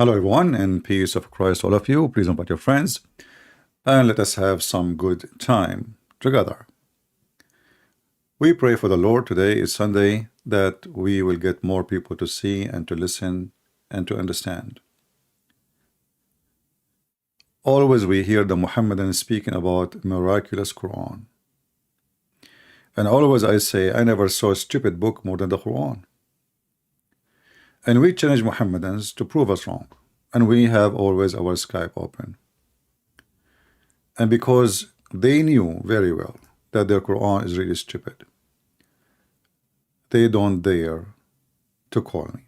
Hello everyone, and peace of Christ all of you. Please invite your friends and let us have some good time together. We pray for the Lord. Today is Sunday, that we will get more people to see and to listen and to understand. Always we hear the Muhammadans speaking about miraculous Quran. And always I say, I never saw a stupid book more than the Quran. And we challenge Muhammadans to prove us wrong. And we have always our Skype open. And because they knew very well that their Quran is really stupid, they don't dare to call me.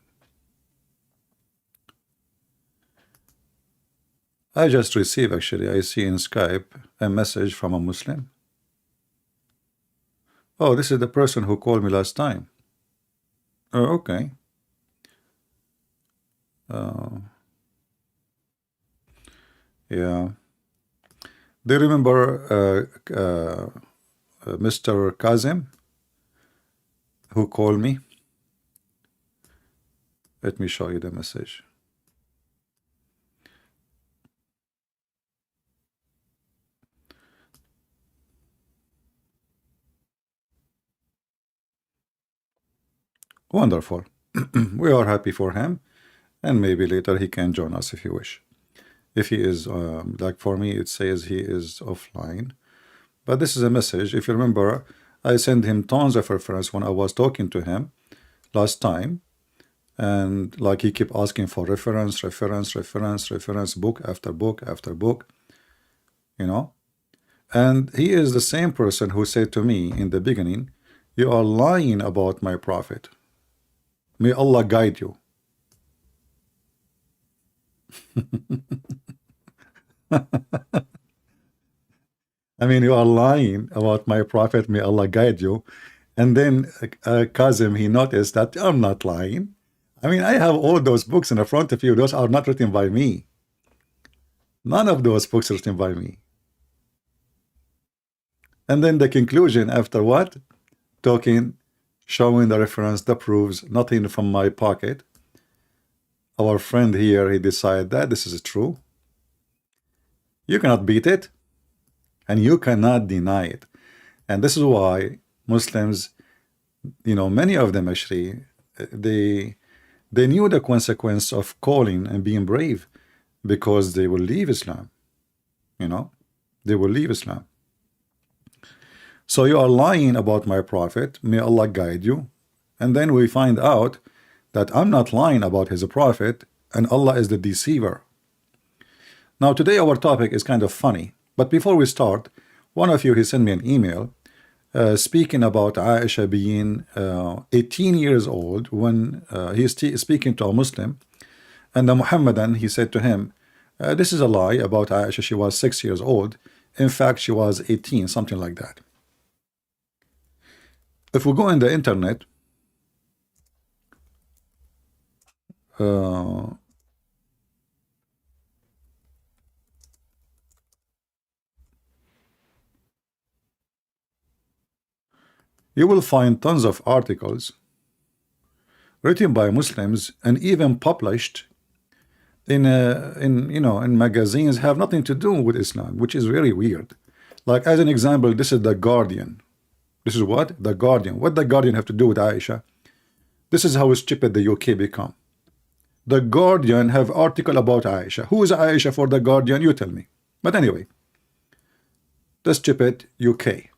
I just received, actually, I see in Skype a message from a Muslim. Oh, this is the person who called me last time. Oh, okay. Yeah. Do you remember Mr. Kaseem who called me? Let me show you the message. Wonderful. We are happy for him, and maybe later he can join us if you wish. If he is, like for me, it says he is offline. But this is a message. If you remember, I sent him tons of reference when I was talking to him last time. And like he kept asking for reference, book after book after book, you know. And he is the same person who said to me in the beginning, you are lying about my prophet. May Allah guide you. I mean, you are lying about my prophet, may Allah guide you. And then Kaseem, he noticed that I'm not lying. I mean, I have all those books in the front of you. Those are not written by me. None of those books are written by me. And then the conclusion after what? Talking, showing the reference, the proofs, nothing from my pocket. Our friend here, he decided that this is true. You cannot beat it, and you cannot deny it. And this is why Muslims, you know, many of them actually, they knew the consequence of calling and being brave, because they will leave Islam. You know, they will leave Islam. So you are lying about my prophet, may Allah guide you. And then we find out that I'm not lying about his prophet, and Allah is the deceiver. Now today our topic is kind of funny, but before we start, one of you, he sent me an email speaking about Aisha being 18 years old when he's speaking to a Muslim, and the Muhammadan, he said to him, this is a lie about Aisha, she was 6 years old. In fact, she was 18, something like that. If we go in the internet, you will find tons of articles written by Muslims and even published in magazines, have nothing to do with Islam, which is very weird. Like as an example, this is the Guardian. This is what? The Guardian. What the Guardian have to do with Aisha? This is how stupid the UK become. The Guardian have article about Aisha. Who is Aisha for the Guardian? You tell me. But anyway, the stupid UK.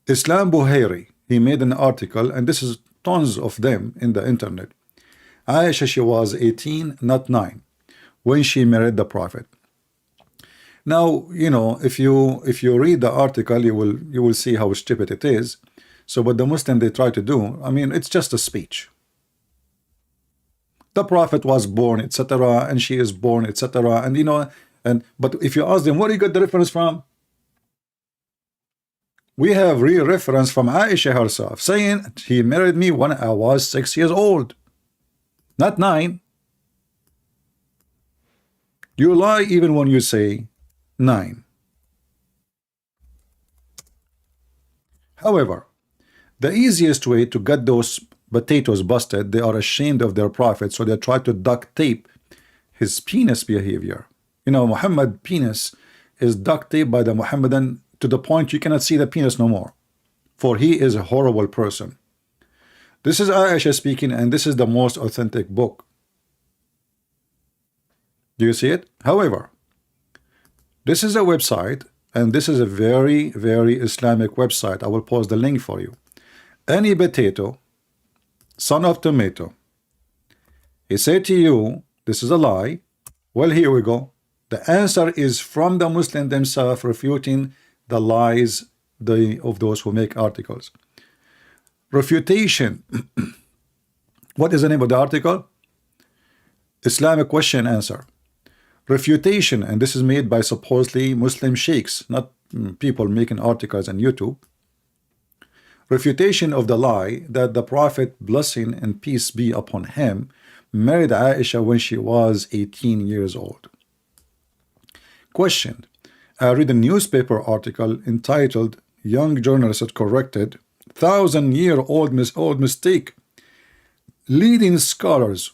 Islam Buhairi, he made an article, and this is tons of them in the internet. Aisha, she was 18, not 9, when she married the Prophet. Now, you know, if you read the article, you will see how stupid it is. So what the Muslim they try to do, I mean, it's just a speech. The Prophet was born, etc., and she is born, etc., and you know, but if you ask them, where you got the reference from? We have real reference from Aisha herself, saying he married me when I was 6 years old, not 9. You lie even when you say 9. However, the easiest way to get those potatoes busted, they are ashamed of their prophet, so they try to duct tape his penis behavior. You know, Muhammad penis is duct taped by the Muhammadan to the point you cannot see the penis no more, for he is a horrible person. This is Aisha speaking, and this is the most authentic book. Do you see it? However, this is a website, and this is a very, very Islamic website. I will post the link for you. Any potato, son of tomato, he said to you, this is a lie. Well, here we go. The answer is from the Muslim themselves, refuting the lies of those who make articles. Refutation. What is the name of the article? Islamic question answer. Refutation, and this is made by supposedly Muslim sheikhs, not people making articles on YouTube. Refutation of the lie that the Prophet, blessing and peace be upon him, married Aisha when she was 18 years old. Question. I read a newspaper article entitled Young Journalist had corrected 1,000-year-old mistake. Leading scholars.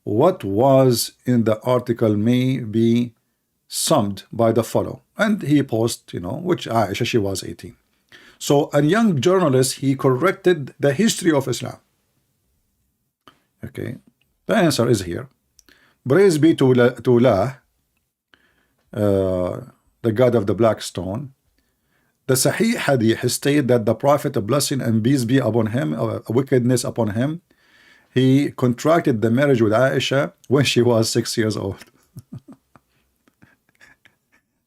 What was in the article may be summed by the follow. And he posts, you know, which Aisha, she was 18. So a young journalist, he corrected the history of Islam. Okay. The answer is here. Praise be to Allah, the God of the black stone. The Sahih Hadith stated that the Prophet, a blessing and peace be upon him, a wickedness upon him, he contracted the marriage with Aisha when she was 6 years old.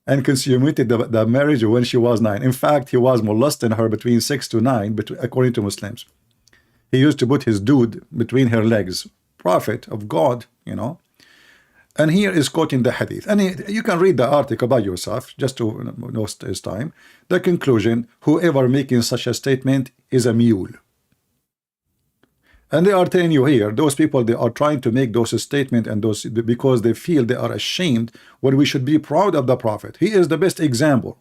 And consummated the marriage when she was 9. In fact, he was molesting her between 6 to 9, according to Muslims. He used to put his dude between her legs. Prophet of God, you know. And here is quoting the hadith. And you can read the article by yourself, just to waste his time. The conclusion, whoever making such a statement is a mule. And they are telling you here, those people, they are trying to make those statements and those because they feel they are ashamed when we should be proud of the Prophet. He is the best example.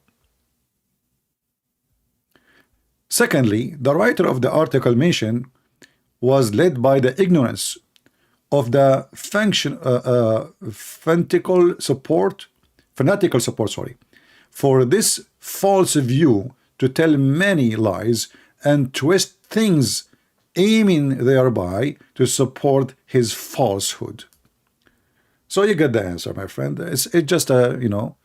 Secondly, the writer of the article mentioned was led by the ignorance of the fanatical support, for this false view to tell many lies and twist things, aiming thereby to support his falsehood. So you get the answer, my friend. It's just a, you know,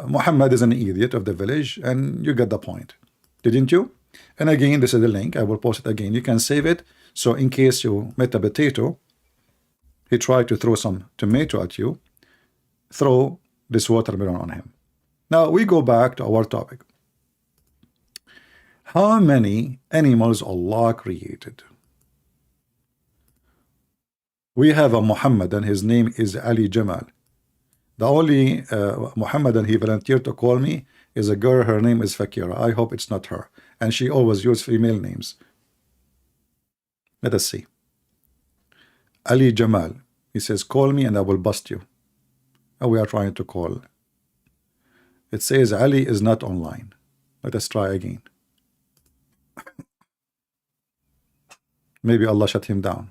Muhammad is an idiot of the village, and you get the point, didn't you? And again, this is the link. I will post it again. You can save it. So in case you met a potato, he tried to throw some tomato at you, throw this watermelon on him. Now we go back to our topic. How many animals Allah created? We have a Muhammad, and his name is Ali Jamal. The only Muhammadan he volunteered to call me is a girl. Her name is Fakira. I hope it's not her. And she always uses female names. Let us see. Ali Jamal. He says, call me and I will bust you. And we are trying to call. It says Ali is not online. Let us try again. Maybe Allah shut him down.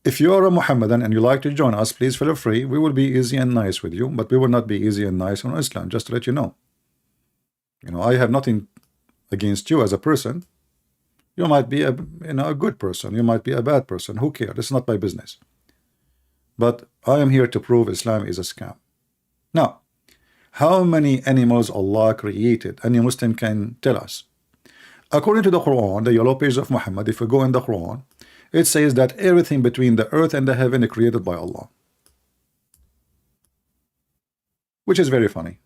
If you are a Muhammadan and you like to join us, please feel free. We will be easy and nice with you, but we will not be easy and nice on Islam, just to let you know. You know, I have nothing against you as a person. You might be a good person. You might be a bad person. Who cares? It's not my business. But I am here to prove Islam is a scam. Now, how many animals Allah created? Any Muslim can tell us. According to the Quran, the yellow page of Muhammad, if we go in the Quran, it says that everything between the earth and the heaven is created by Allah. Which is very funny.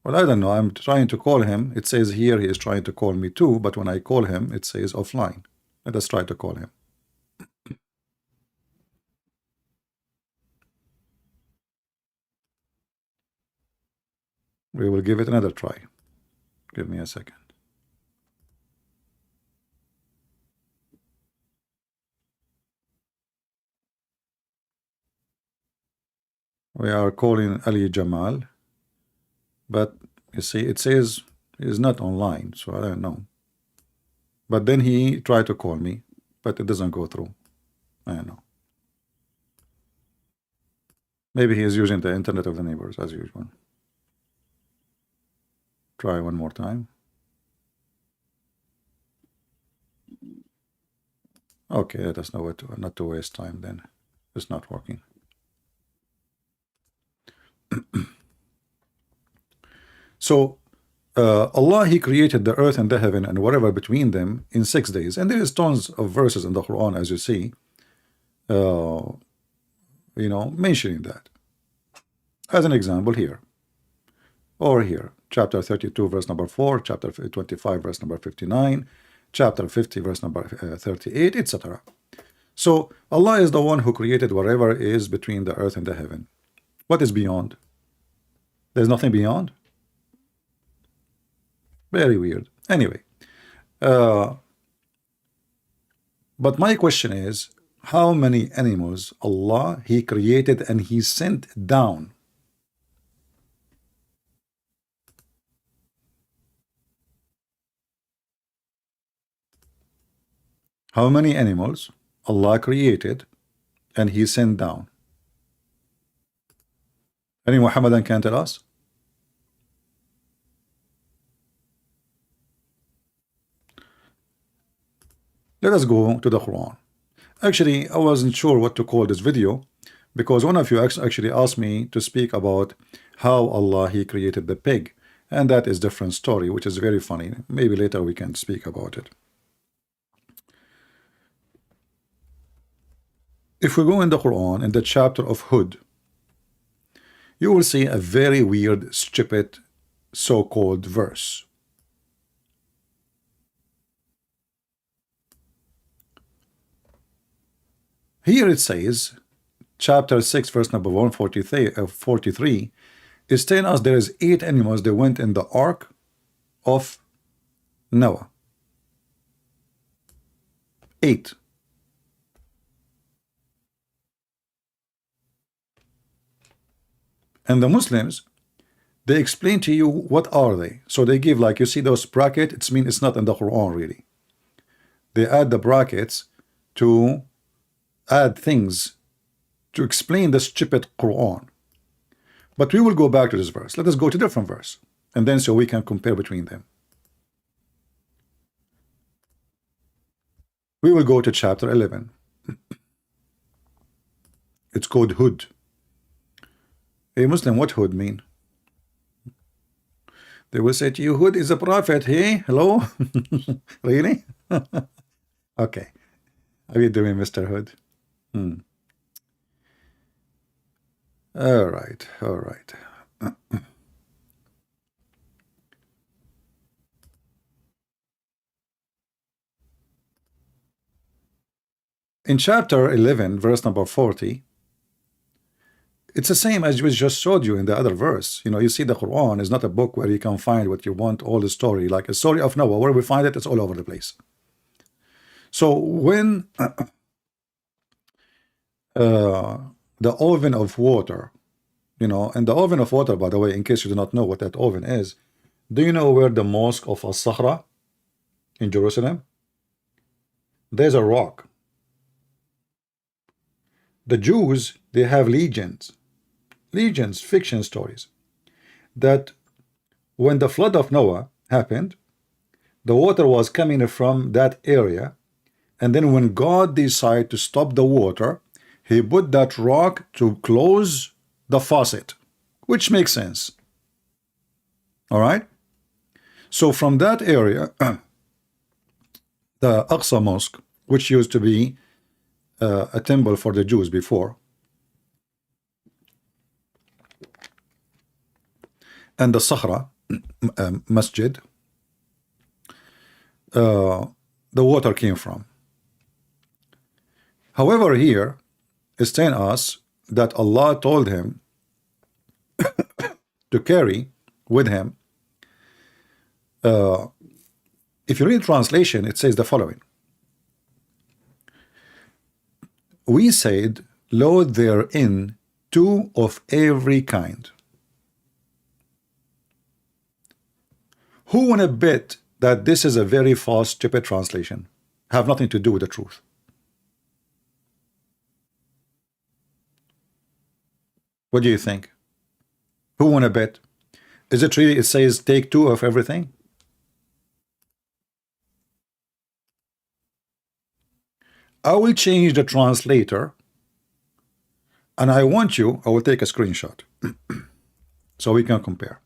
Well, I don't know. I'm trying to call him. It says here he is trying to call me too, but when I call him, it says offline. Let us try to call him. We will give it another try. Give me a second. We are calling Ali Jamal, but you see, it says He's not online, so I don't know. But then he tried to call me, but it doesn't go through. I don't know. Maybe he is using the internet of the neighbors as usual. Try one more time. Okay, let us know what to, not to waste time then. It's not working. So Allah, he created the earth and the heaven and whatever between them in 6 days. And there is tons of verses in the Quran, as you see, you know, mentioning that. As an example here, or here, chapter 32, verse number 4, chapter 25, verse number 59, chapter 50, verse number 38, etc. So Allah is the one who created whatever is between the earth and the heaven. What is beyond? There's nothing beyond? Very weird. Anyway, but my question is, how many animals Allah, he created and he sent down? How many animals Allah created and he sent down? Any Muhammadan can tell us? Let us go to the Quran. Actually, I wasn't sure what to call this video because one of you actually asked me to speak about how Allah, he created the pig, and that is a different story, which is very funny. Maybe later we can speak about it. If we go in the Quran, in the chapter of Hud, you will see a very weird, stupid, so-called verse. Here it says, chapter 6, verse number 143, is telling us there is 8 animals that went in the ark of Noah. 8. And the Muslims, they explain to you what are they. So they give, like, you see those brackets, it means it's not in the Quran really. They add the brackets to add things to explain the stupid Quran. But we will go back to this verse. Let us go to a different verse, and then so we can compare between them. We will go to chapter 11. It's called Hud. Hey Muslim, what Hud mean? They will say to you, Hud is a prophet. Hey, hello? Really? Okay. How are you doing, Mr. Hood? All right, all right. In chapter 11, verse number 40, it's the same as we just showed you in the other verse. You know, you see the Quran is not a book where you can find what you want, all the story, like a story of Noah, where we find it, it's all over the place. So when the oven of water, you know, and the oven of water, by the way, in case you do not know what that oven is, do you know where the mosque of Al-Sahra in Jerusalem? There's a rock. The Jews, they have legions, fiction stories, that when the flood of Noah happened, the water was coming from that area, and then when God decided to stop the water, he put that rock to close the faucet, which makes sense. All right? So from that area, the Aqsa Mosque, which used to be a temple for the Jews before, and the Sahra Masjid, the water came from. However, here is telling us that Allah told him to carry with him. If you read translation, it says the following: we said, load therein 2 of every kind. Who wanna bet that this is a very false, stupid translation? Have nothing to do with the truth. What do you think? Who wanna bet? Is it really, it says take two of everything? I will change the translator, and I want you, I will take a screenshot so we can compare.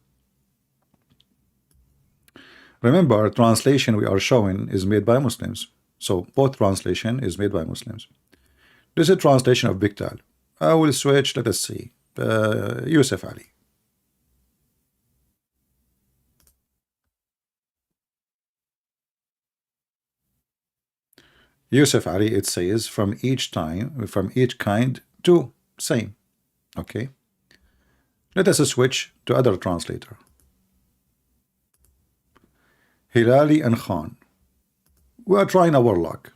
Remember, translation we are showing is made by Muslims. So both translation is made by Muslims. This is a translation of Biktal. I will switch, let us see, Yusuf Ali. Yusuf Ali, it says from each kind to same. Okay. Let us switch to other translator. Hilali and Khan. We are trying our luck.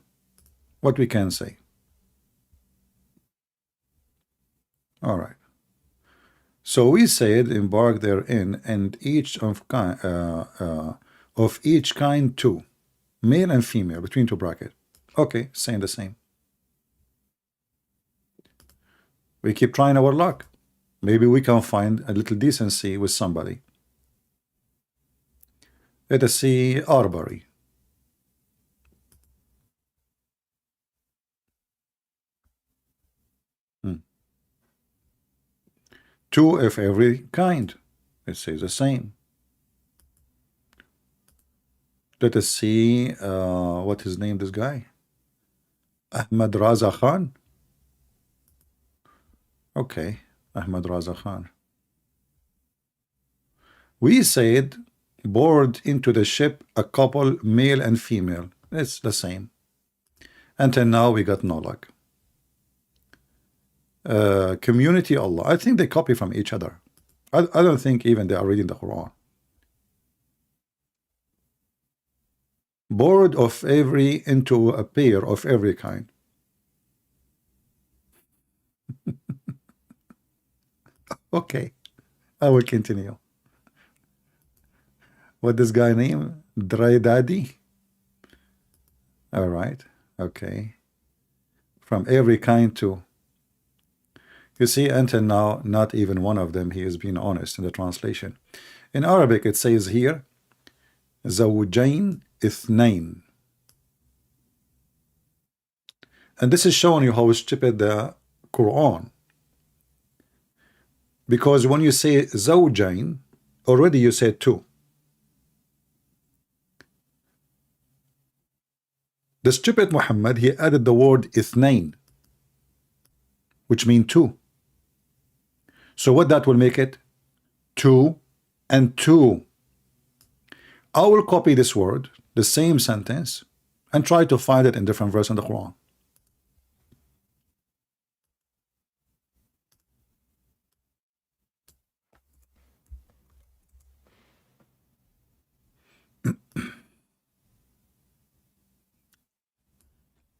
What we can say. All right. So we said embark therein, and each of each kind two, male and female, between two brackets. Okay, saying the same. We keep trying our luck. Maybe we can find a little decency with somebody. Let us see Arbery. Two of every kind. It says the same. Let us see what his name, this guy. Ahmed Raza Khan. Okay, Ahmed Raza Khan. We said board into the ship a couple, male and female. It's the same. Until now we got no luck. Community Allah. I think they copy from each other. I don't think even they are reading the Quran. Board of every into a pair of every kind. Okay, I will continue. What this guy name? Dry Daddy. All right. Okay. From every kind too. You see, until now, not even one of them he is being honest in the translation. In Arabic, it says here, Zawjain Ithnain. And this is showing you how stupid the Quran. Because when you say Zawjain, already you said two. The stupid Muhammad, he added the word Ithnain, which means two. So what that will make it? Two and two. I will copy this word, the same sentence, and try to find it in different verse in the Quran.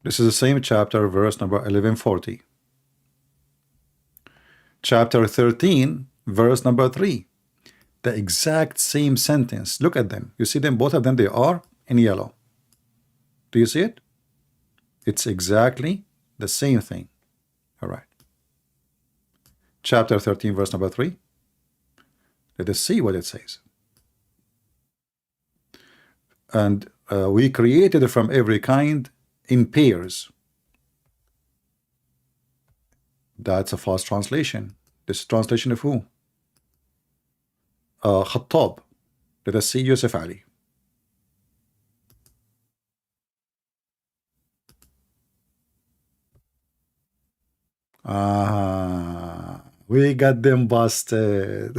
This is the same chapter, verse number 1140. Chapter 13, verse number 3. The exact same sentence. Look at them. You see them, both of them, they are in yellow. Do you see it? It's exactly the same thing. All right. Chapter 13, verse number 3. Let us see what it says. And we created from every kind in pairs. That's a false translation. This is translation of who? Khattab. Let us see Yusuf Ali. We got them busted.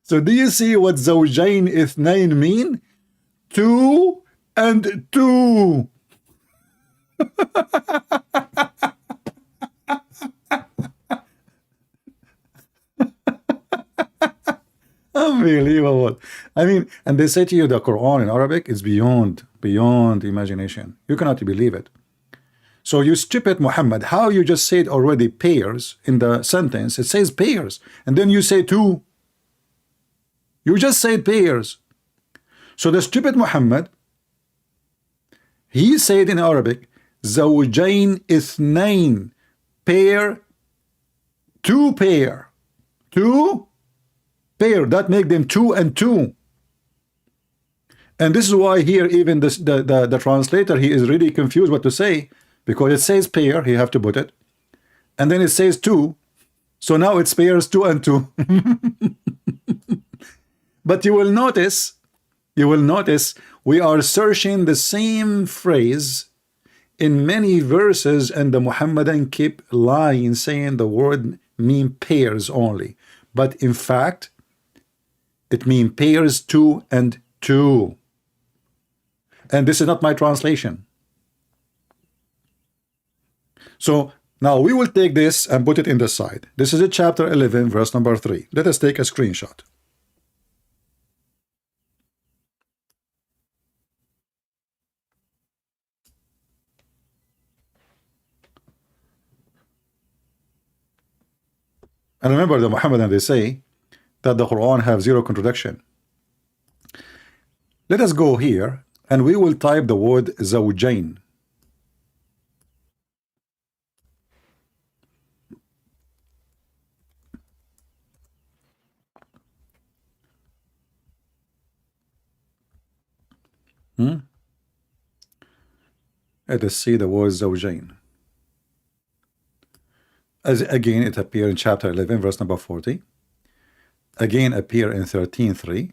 So do you see what Zawjain Ithnain mean? Two and two. Unbelievable. I mean, and they say to you the Quran in Arabic is beyond imagination. You cannot believe it. So you stupid Muhammad, how you just said already pairs in the sentence? It says pairs, and then you say two. You just said pairs. So the stupid Muhammad, he said in Arabic, زوجين اثنين, pair, two pair, two pair, that make them two and two. And this is why here even this, the translator, he is really confused what to say, because it says pair, he have to put it, and then it says two, so now it's pairs two and two. But you will notice we are searching the same phrase in many verses, and the Muhammadan keep lying, saying the word mean pairs only, but in fact it means pairs two and two. And this is not my translation. So now we will take this and put it in the side. This is a chapter 11 verse number 3. Let us take a screenshot. And remember, the Muhammadan, they say that the Quran have zero contradiction. Let us go here and we will type the word zawjain. Let us see the word zawjain. As again, it appears in chapter 11 verse number 40. Again appear in 13:3,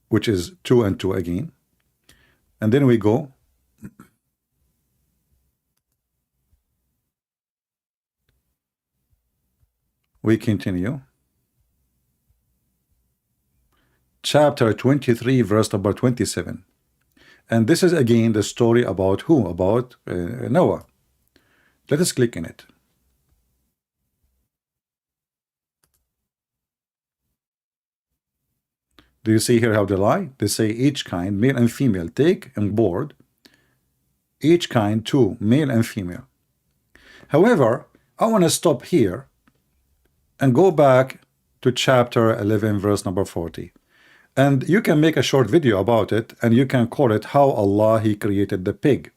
which is 2 and 2 again. And then we go we continue chapter 23 verse number 27, and this is again the story about who? About Noah. Let us click in it. Do you see here how they lie? They say each kind, male and female, take on board each kind two, male and female. However, I want to stop here and go back to chapter 11 verse number 40, and you can make a short video about it, and you can call it how Allah he created the pig.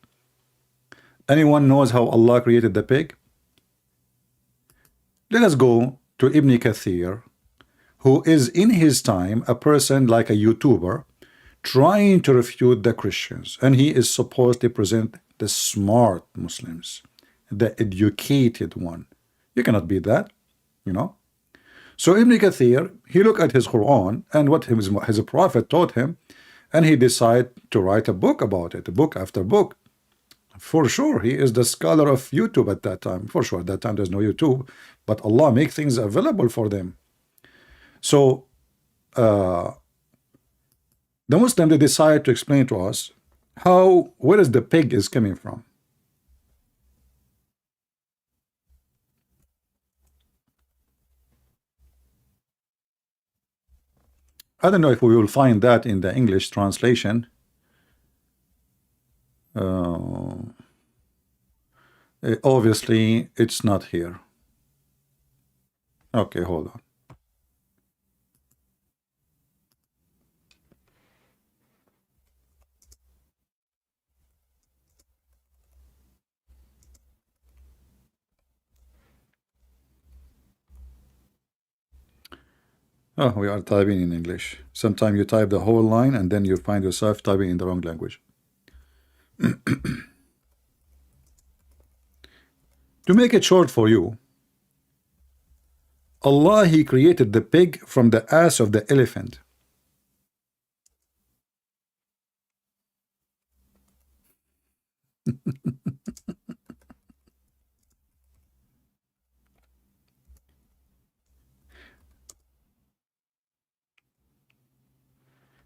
Anyone knows how Allah created the pig? Let us go to Ibn Kathir, who is in his time a person like a YouTuber trying to refute the Christians, and he is supposed to present the smart Muslims, the educated one. You cannot beat that, you know. So Ibn Kathir, he looked at his Quran and what his prophet taught him, and he decided to write a book about it, book after book. For sure, he is the scholar of YouTube at that time. For sure, at that time there's no YouTube, but Allah make things available for them. So the Muslim, they decide to explain to us where is the pig is coming from. I don't know if we will find that in the English translation. Obviously it's not here. Okay, hold on. Oh, we are typing in English. Sometimes you type the whole line and then you find yourself typing in the wrong language. To make it short for you, Allah he created the pig from the ass of the elephant.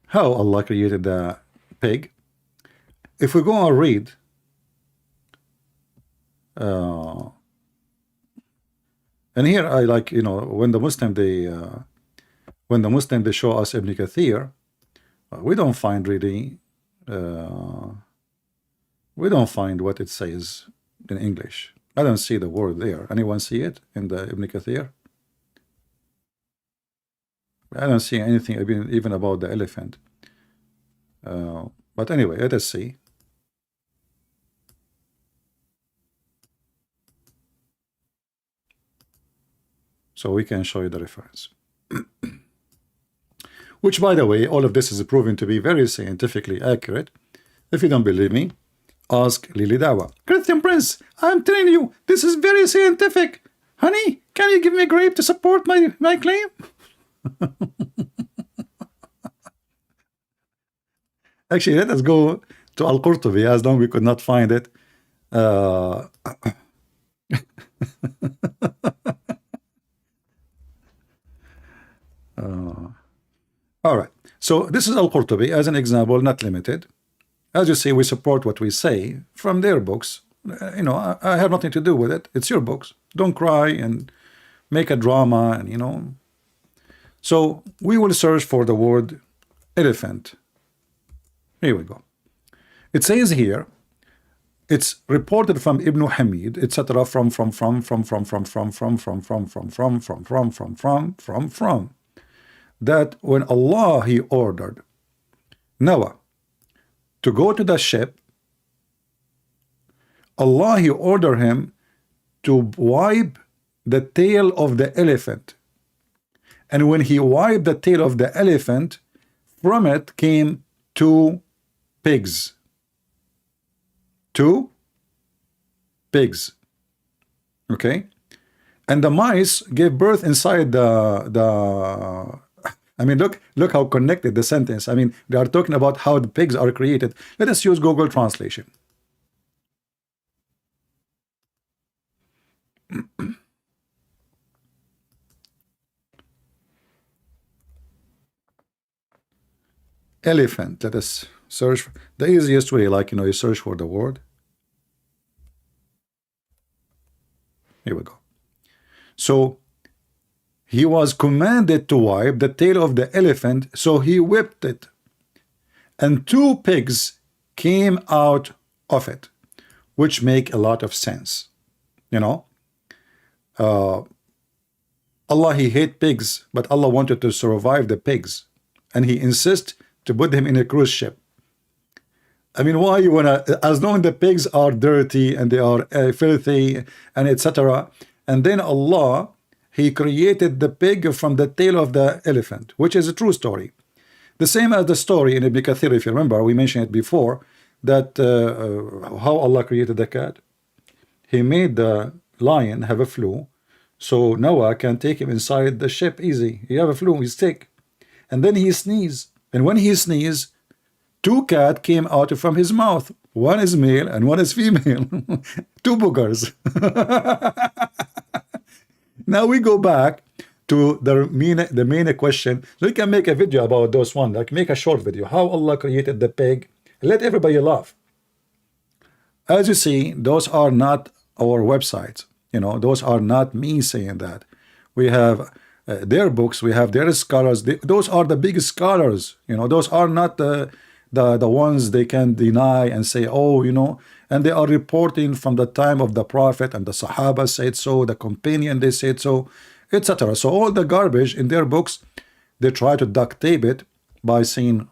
How Allah created the pig? If we go and read and here I like, you know, when the Muslim they show us Ibn Kathir, we don't find really We don't find what it says in English. I don't see the word there. Anyone see it in the Ibn Kathir? I don't see anything even about the elephant. But anyway, let us see. So we can show you the reference. Which, by the way, all of this is proven to be very scientifically accurate. If you don't believe me, ask Lily Dawah. Christian Prince, I'm telling you, this is very scientific. Honey, can you give me a grape to support my claim? Actually, let us go to Al-Qurtubi, as long as we could not find it. All right. So this is Al-Qurtubi as an example, not limited. As you see, we support what we say from their books. You know, I have nothing to do with it. It's your books. Don't cry and make a drama, and you know. So we will search for the word elephant. Here we go. It says here, it's reported from Ibn Hamid, etc. from that when Allah he ordered Noah to go to the ship, Allah he ordered him to wipe the tail of the elephant, and when he wiped the tail of the elephant, from it came two pigs. Two pigs. Okay, and the mice gave birth inside the I mean, look how connected the sentence. I mean, they are talking about how the pigs are created. Let us use Google translation. Elephant. Let us search the easiest way, like, you know, you search for the word. Here we go. So he was commanded to wipe the tail of the elephant, so he whipped it, and two pigs came out of it, which make a lot of sense. You know, Allah he hate pigs, but Allah wanted to survive the pigs, and he insists to put them in a cruise ship. I mean, why you wanna, as long as the pigs are dirty and they are filthy and etc., and then Allah he created the pig from the tail of the elephant, which is a true story. The same as the story in Ibn Kathir, if you remember, we mentioned it before, that how Allah created the cat. He made the lion have a flu, so Noah can take him inside the ship easy. He have a flu, he's sick. And then he sneezed. And when he sneezed, two cats came out from his mouth. One is male and one is female. Two boogers. Now we go back to the main question. So we can make a video about those one, like make a short video. How Allah created the pig. Let everybody laugh. As you see, those are not our websites. You know, those are not me saying that. We have their books. We have their scholars. Those are the biggest scholars. You know, those are not the ones they can deny and say, oh, you know, and they are reporting from the time of the Prophet, and the Sahaba said so, the companion they said so, etc. So all the garbage in their books, they try to duct tape it by saying,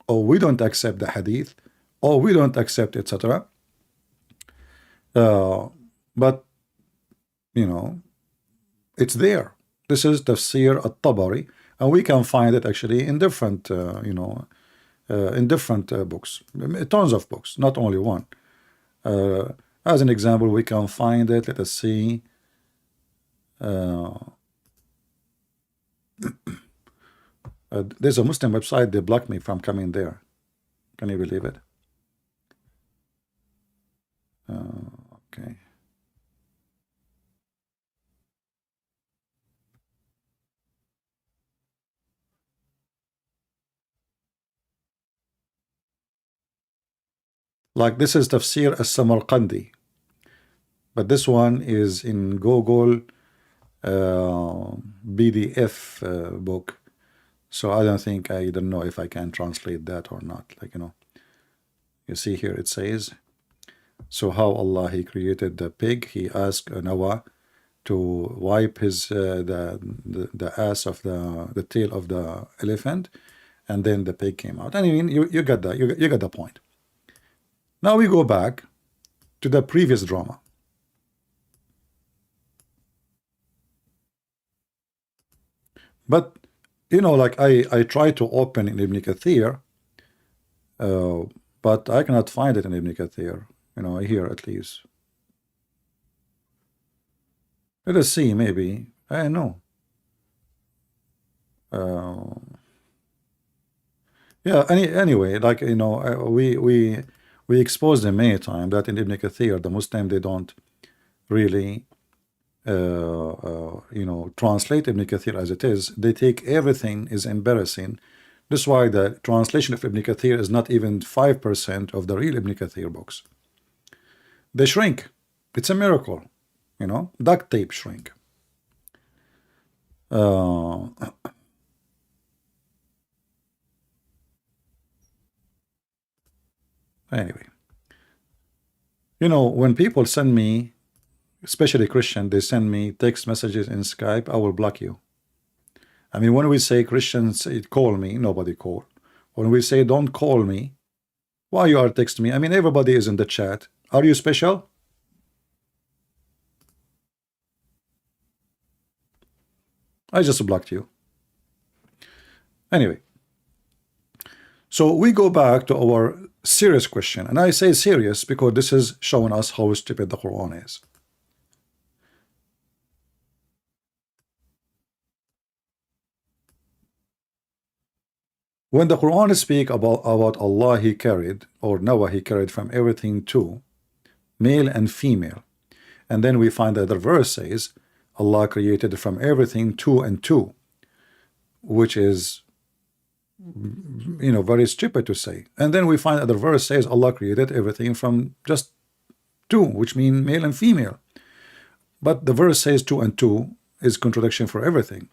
oh, we don't accept the hadith, oh, we don't accept, etc. But you know, it's there. This is Tafsir at-Tabari, and we can find it actually in different you know, in different books, tons of books, not only one. As an example, we can find it. Let us see. There's a Muslim website, they blocked me from coming there. Can you believe it? Okay. Like this is Tafsir as-Samarqandi, but this one is in Google PDF book, so I don't think, I don't know if I can translate that or not. Like, you know, you see here it says So how Allah He created the pig? He asked Noah to wipe his the ass of the tail of the elephant, and then the pig came out. I mean, you got that. You got the point. Now we go back to the previous drama. But you know, like I try to open in Ibn Kathir, but I cannot find it in Ibn Kathir. You know, here at least. Let us see. Maybe I don't know. Yeah. Anyway, like you know, we exposed them many times that in Ibn Kathir, the Muslim they don't really you know, translate Ibn Kathir as it is. They take everything is embarrassing. That's why the translation of Ibn Kathir is not even 5% of the real Ibn Kathir books. They shrink. It's a miracle, you know, duct tape shrink. Anyway, you know, when people send me, especially Christian, they send me text messages in Skype, I will block you. I mean, when we say Christians say, call me, nobody call. When we say don't call me, why you are texting me? I mean, everybody is in the chat. Are you special? I just blocked you. Anyway, so we go back to our serious question, and I say serious because this is showing us how stupid the Quran is. When the Quran speak about Allah He carried, or Noah He carried from everything two, male and female, and then we find that the verse says Allah created from everything two and two, which is, you know, very stupid to say. And then we find that the verse says Allah created everything from just two, which means male and female. But the verse says two and two is contradiction for everything.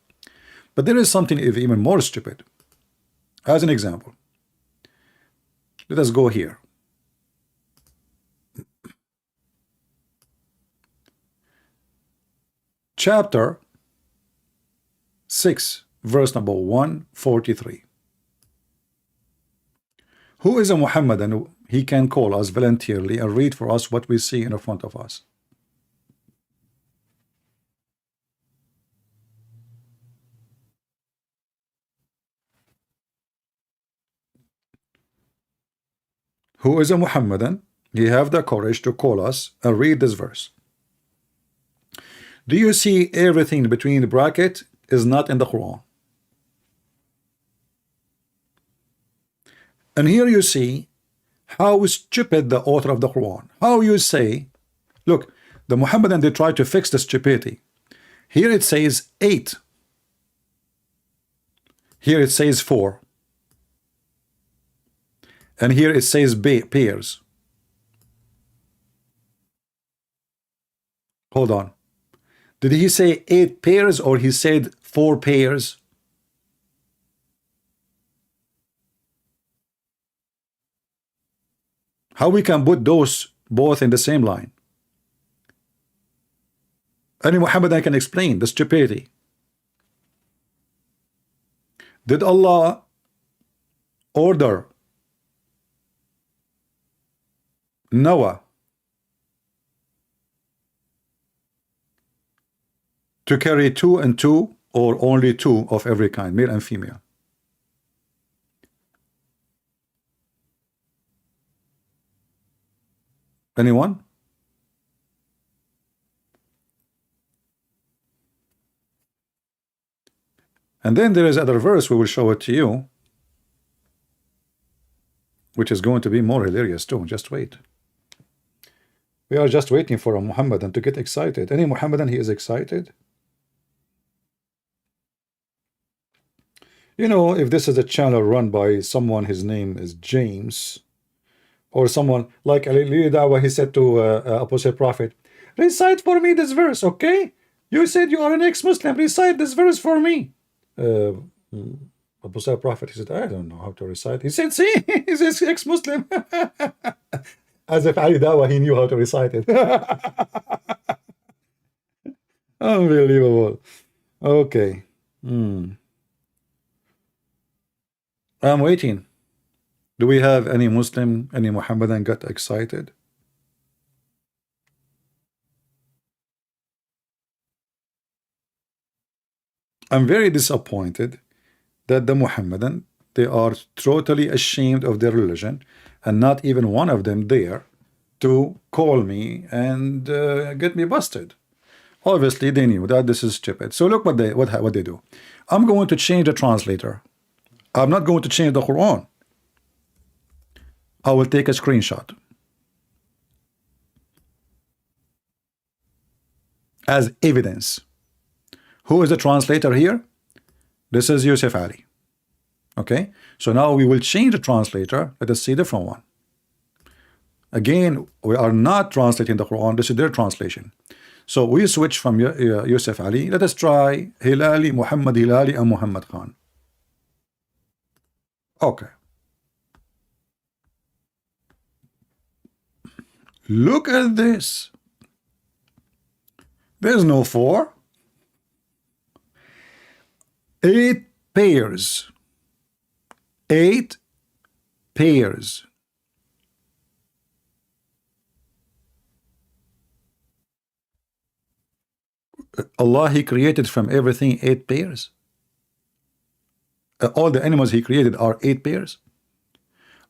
But there is something even more stupid. As an example, let us go here. Chapter 6, verse number 143. Who is a Muhammadan? He can call us voluntarily and read for us what we see in front of us. Who is a Muhammadan? He have the courage to call us and read this verse. Do you see everything between the bracket is not in the Quran? And here you see how stupid the author of the Quran. How you say, look, the Muhammadan, they try to fix the stupidity. Here it says 8. Here it says 4. And here it says pairs. Hold on. Did he say 8 pairs or he said 4 pairs? How we can put those both in the same line? Any Muhammadan can explain the stupidity. Did Allah order Noah to carry 2 and 2 or only 2 of every kind, male and female? Anyone? And then there is other verse, we will show it to you, which is going to be more hilarious too. Just wait. We are just waiting for a Muhammadan to get excited. Any Muhammadan, he is excited. You know, if this is a channel run by someone, his name is James, or someone like Dawah, he said to Apostle Prophet, recite for me this verse, okay? You said you are an ex-Muslim, recite this verse for me. Apostle Prophet, he said, I don't know how to recite. He said, see, he's ex-Muslim. As if Ali Dawah, he knew how to recite it. Unbelievable. Okay. I'm waiting. Do we have any Muslim, any Muhammadan got excited? I'm very disappointed that the Muhammadan, they are totally ashamed of their religion, and not even one of them there to call me and get me busted. Obviously, they knew that this is stupid. So look what they do. I'm going to change the translator. I'm not going to change the Quran. I will take a screenshot as evidence. Who is the translator here? This is Yusuf Ali. Okay, so now we will change the translator. Let us see the different one. Again, we are not translating the Quran. This is their translation. So we switch from Yusuf Ali. Let us try Hilali, Muhammad Hilali, and Muhammad Khan. Okay. Look at this. There's no 4. 8 pairs. 8 pairs. Allah, he created from everything 8 pairs. All the animals he created are 8 pairs.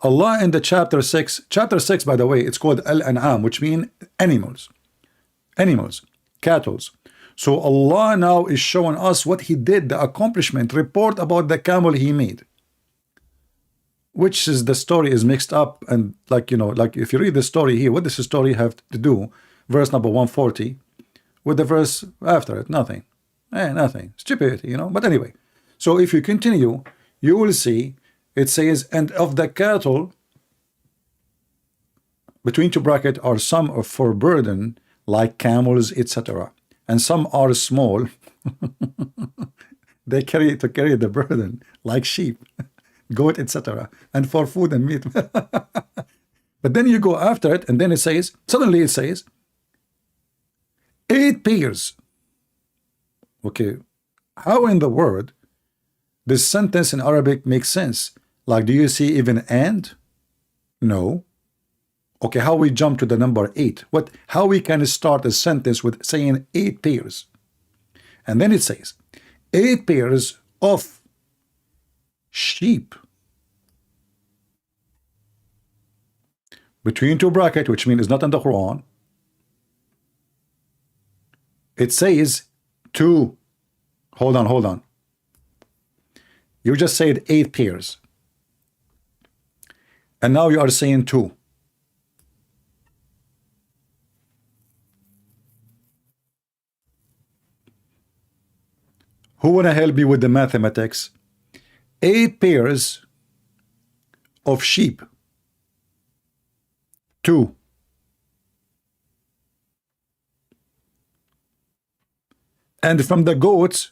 Allah in the chapter 6, by the way, it's called Al-An'am, which means animals, cattle. So Allah now is showing us what he did, the accomplishment, report about the camel he made, which is the story is mixed up. And like, you know, like if you read the story here, what does the story have to do, verse number 140, with the verse after it? Nothing. Nothing. Stupidity, you know. But anyway, so if you continue, you will see it says, and of the cattle, between 2 brackets, are some of for burden, like camels, etc. And some are small. They carry the burden, like sheep, goat, etc. And for food and meat. But then you go after it, and then it says, suddenly it says, 8 pairs. Okay, how in the world this sentence in Arabic makes sense? Like, do you see even and? No. Okay, how we jump to the number 8? How we can start a sentence with saying 8 pairs? And then it says 8 pairs of sheep. Between 2 brackets, which means it's not in the Quran. It says 2. Hold on. You just said 8 pairs. And now you are saying 2. Who wanna help me with the mathematics? 8 pairs of sheep. 2. And from the goats,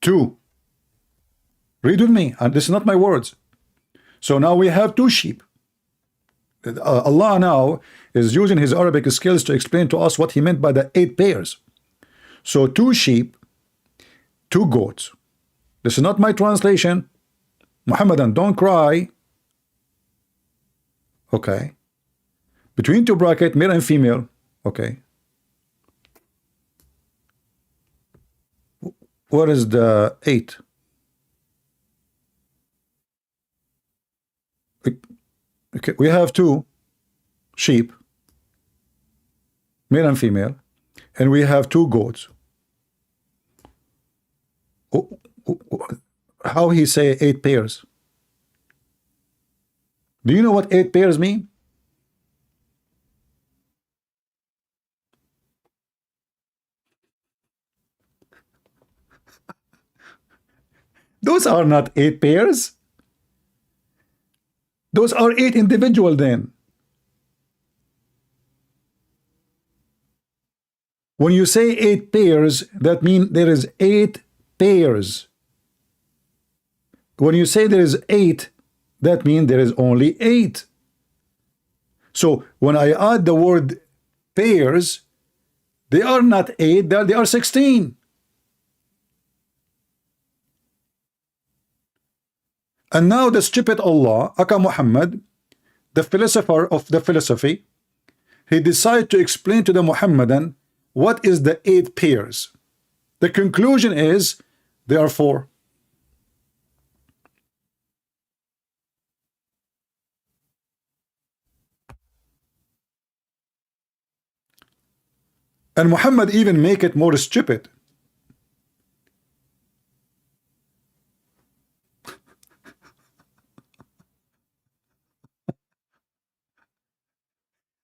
2. Read with me, and this is not my words. So now we have 2 sheep. Allah now is using his Arabic skills to explain to us what he meant by the 8 pairs. So 2 sheep, 2 goats. This is not my translation. Muhammadan, don't cry. Okay. Between 2 brackets, male and female. Okay. What is the 8? Okay, we have 2 sheep, male and female, and we have 2 goats. How he say 8 pairs? Do you know what 8 pairs mean? Those are not 8 pairs. Those are 8 individual then. When you say 8 pairs, that means there is 8 pairs. When you say there is 8, that means there is only 8. So when I add the word pairs, they are not 8, they are 16. And now the stupid Allah, Aka Muhammad, the philosopher of the philosophy, he decided to explain to the Muhammadan what is the 8 pairs. The conclusion is there are 4. And Muhammad even make it more stupid.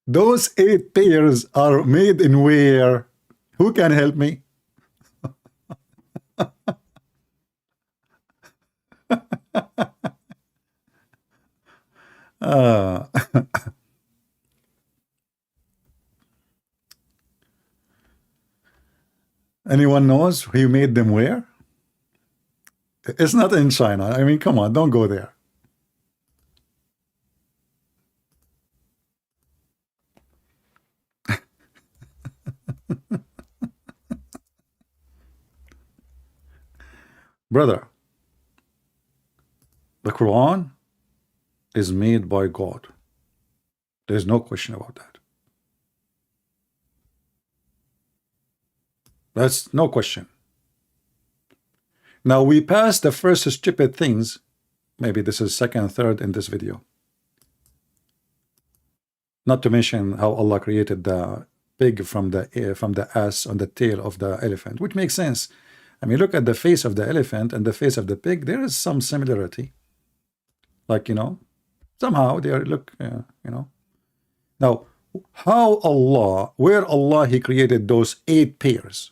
Those 8 pairs are made in where? Who can help me? Anyone knows who made them where? It's not in China. I mean, come on, don't go there. Brother, the Quran is made by God. There's no question about that. That's no question. Now we passed the first stupid things. Maybe this is second, third in this video. Not to mention how Allah created the pig from the ass on the tail of the elephant, which makes sense. I mean, look at the face of the elephant and the face of the pig. There is some similarity. Like, you know, somehow they are, look, you know. Now, how Allah, where Allah, He created those 8 pairs?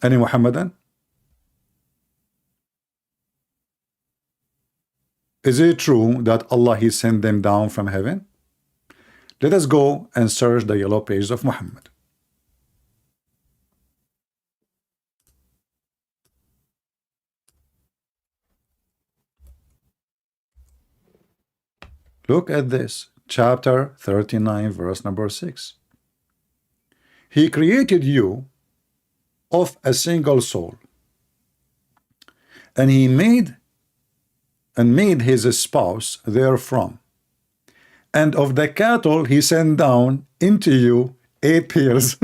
Any Muhammadan? Is it true that Allah, He sent them down from heaven? Let us go and search the yellow pages of Muhammad. Look at this, chapter 39, verse number 6. He created you of a single soul, and He made his spouse therefrom. And of the cattle He sent down into you 8 pairs.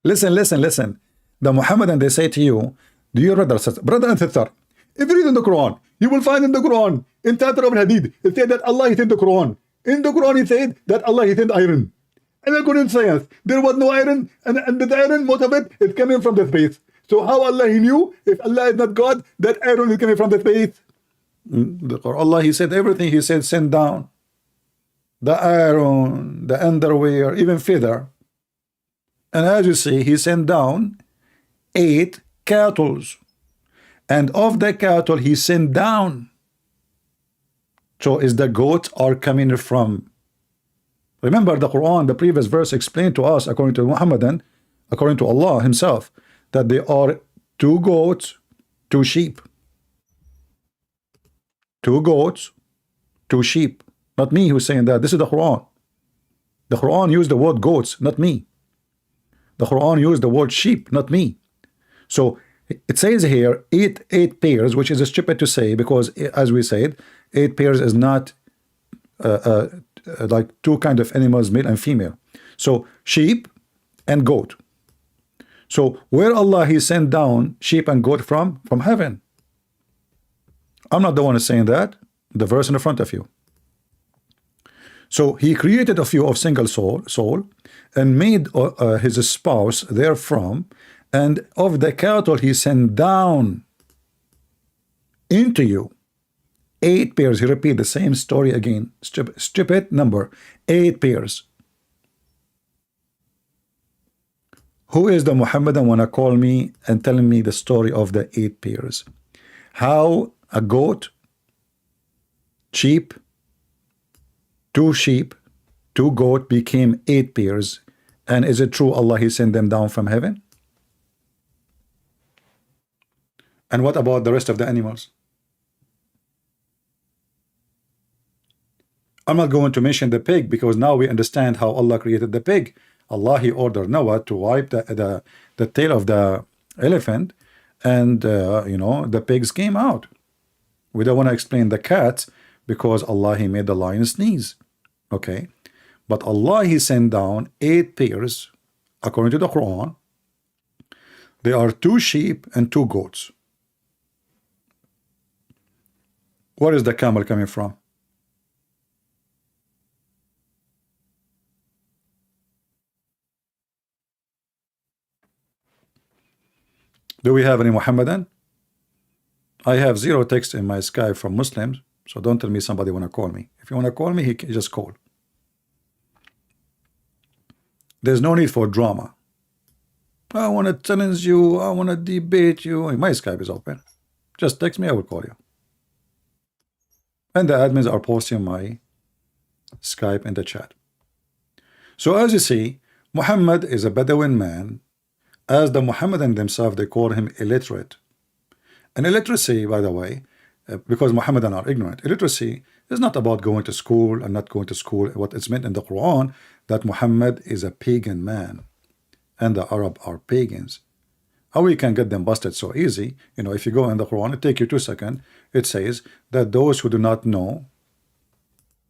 Listen. The Muhammadan, they say to you, do you brother and sister, if you read in the Quran, you will find in the Quran, in chapter of Hadith, it said that Allah sent the Quran. In the Quran, it said that Allah sent iron. And according to science, there was no iron, and the iron, most of it is coming from the space. So how Allah, He knew, if Allah is not God, that iron is coming from the space? Allah, He said everything. He said send down the iron, the underwear, even feather. And as you see, He sent down 8 cattle. And of the cattle He sent down. So is the goats are coming from? Remember the Quran, the previous verse explained to us, according to Muhammadan, according to Allah Himself, that there are 2 goats, 2 sheep. 2 goats, 2 sheep. Not me who's saying that. This is the Quran. The Quran used the word goats, not me. The Quran used the word sheep, not me. So it says here 8 pairs, which is stupid to say, because as we said, 8 pairs is not like 2 kind of animals, male and female. So sheep and goat. So where Allah He sent down sheep and goat from? From heaven. I'm not the one saying that. The verse in the front of you. So He created of you of single soul and made his spouse therefrom, and of the cattle He sent down into you 8 pairs. He repeat the same story again. Stupid number. 8 pairs. Who is the Muhammadan wanna call me and telling me the story of the 8 pairs? How a goat, sheep, 2 sheep, 2 goat became 8 pairs? And is it true Allah He sent them down from heaven? And what about the rest of the animals? I'm not going to mention the pig because now we understand how Allah created the pig. Allah, he ordered Noah to wipe the tail of the elephant, and the pigs came out. We don't want to explain the cats because Allah, he made the lion sneeze. Okay, but Allah, he sent down 8 pairs according to the Quran. There are 2 sheep and 2 goats. Where is the camel coming from? Do we have any Muhammadan? I have 0 text in my Skype from Muslims, so don't tell me somebody want to call me. If you want to call me, he can just call. There's no need for drama. I want to challenge you. I want to debate you. My Skype is open. Just text me. I will call you. And the admins are posting my Skype in the chat. So as you see, Muhammad is a Bedouin man. As the Muhammadan themselves, they call him illiterate. And illiteracy, by the way, because Muhammadan are ignorant, illiteracy is not about going to school and not going to school. What it's meant in the Quran, that Muhammad is a pagan man and the Arab are pagans. How we can get them busted so easy? If you go in the Quran, it take you 2 seconds. It says that those who do not know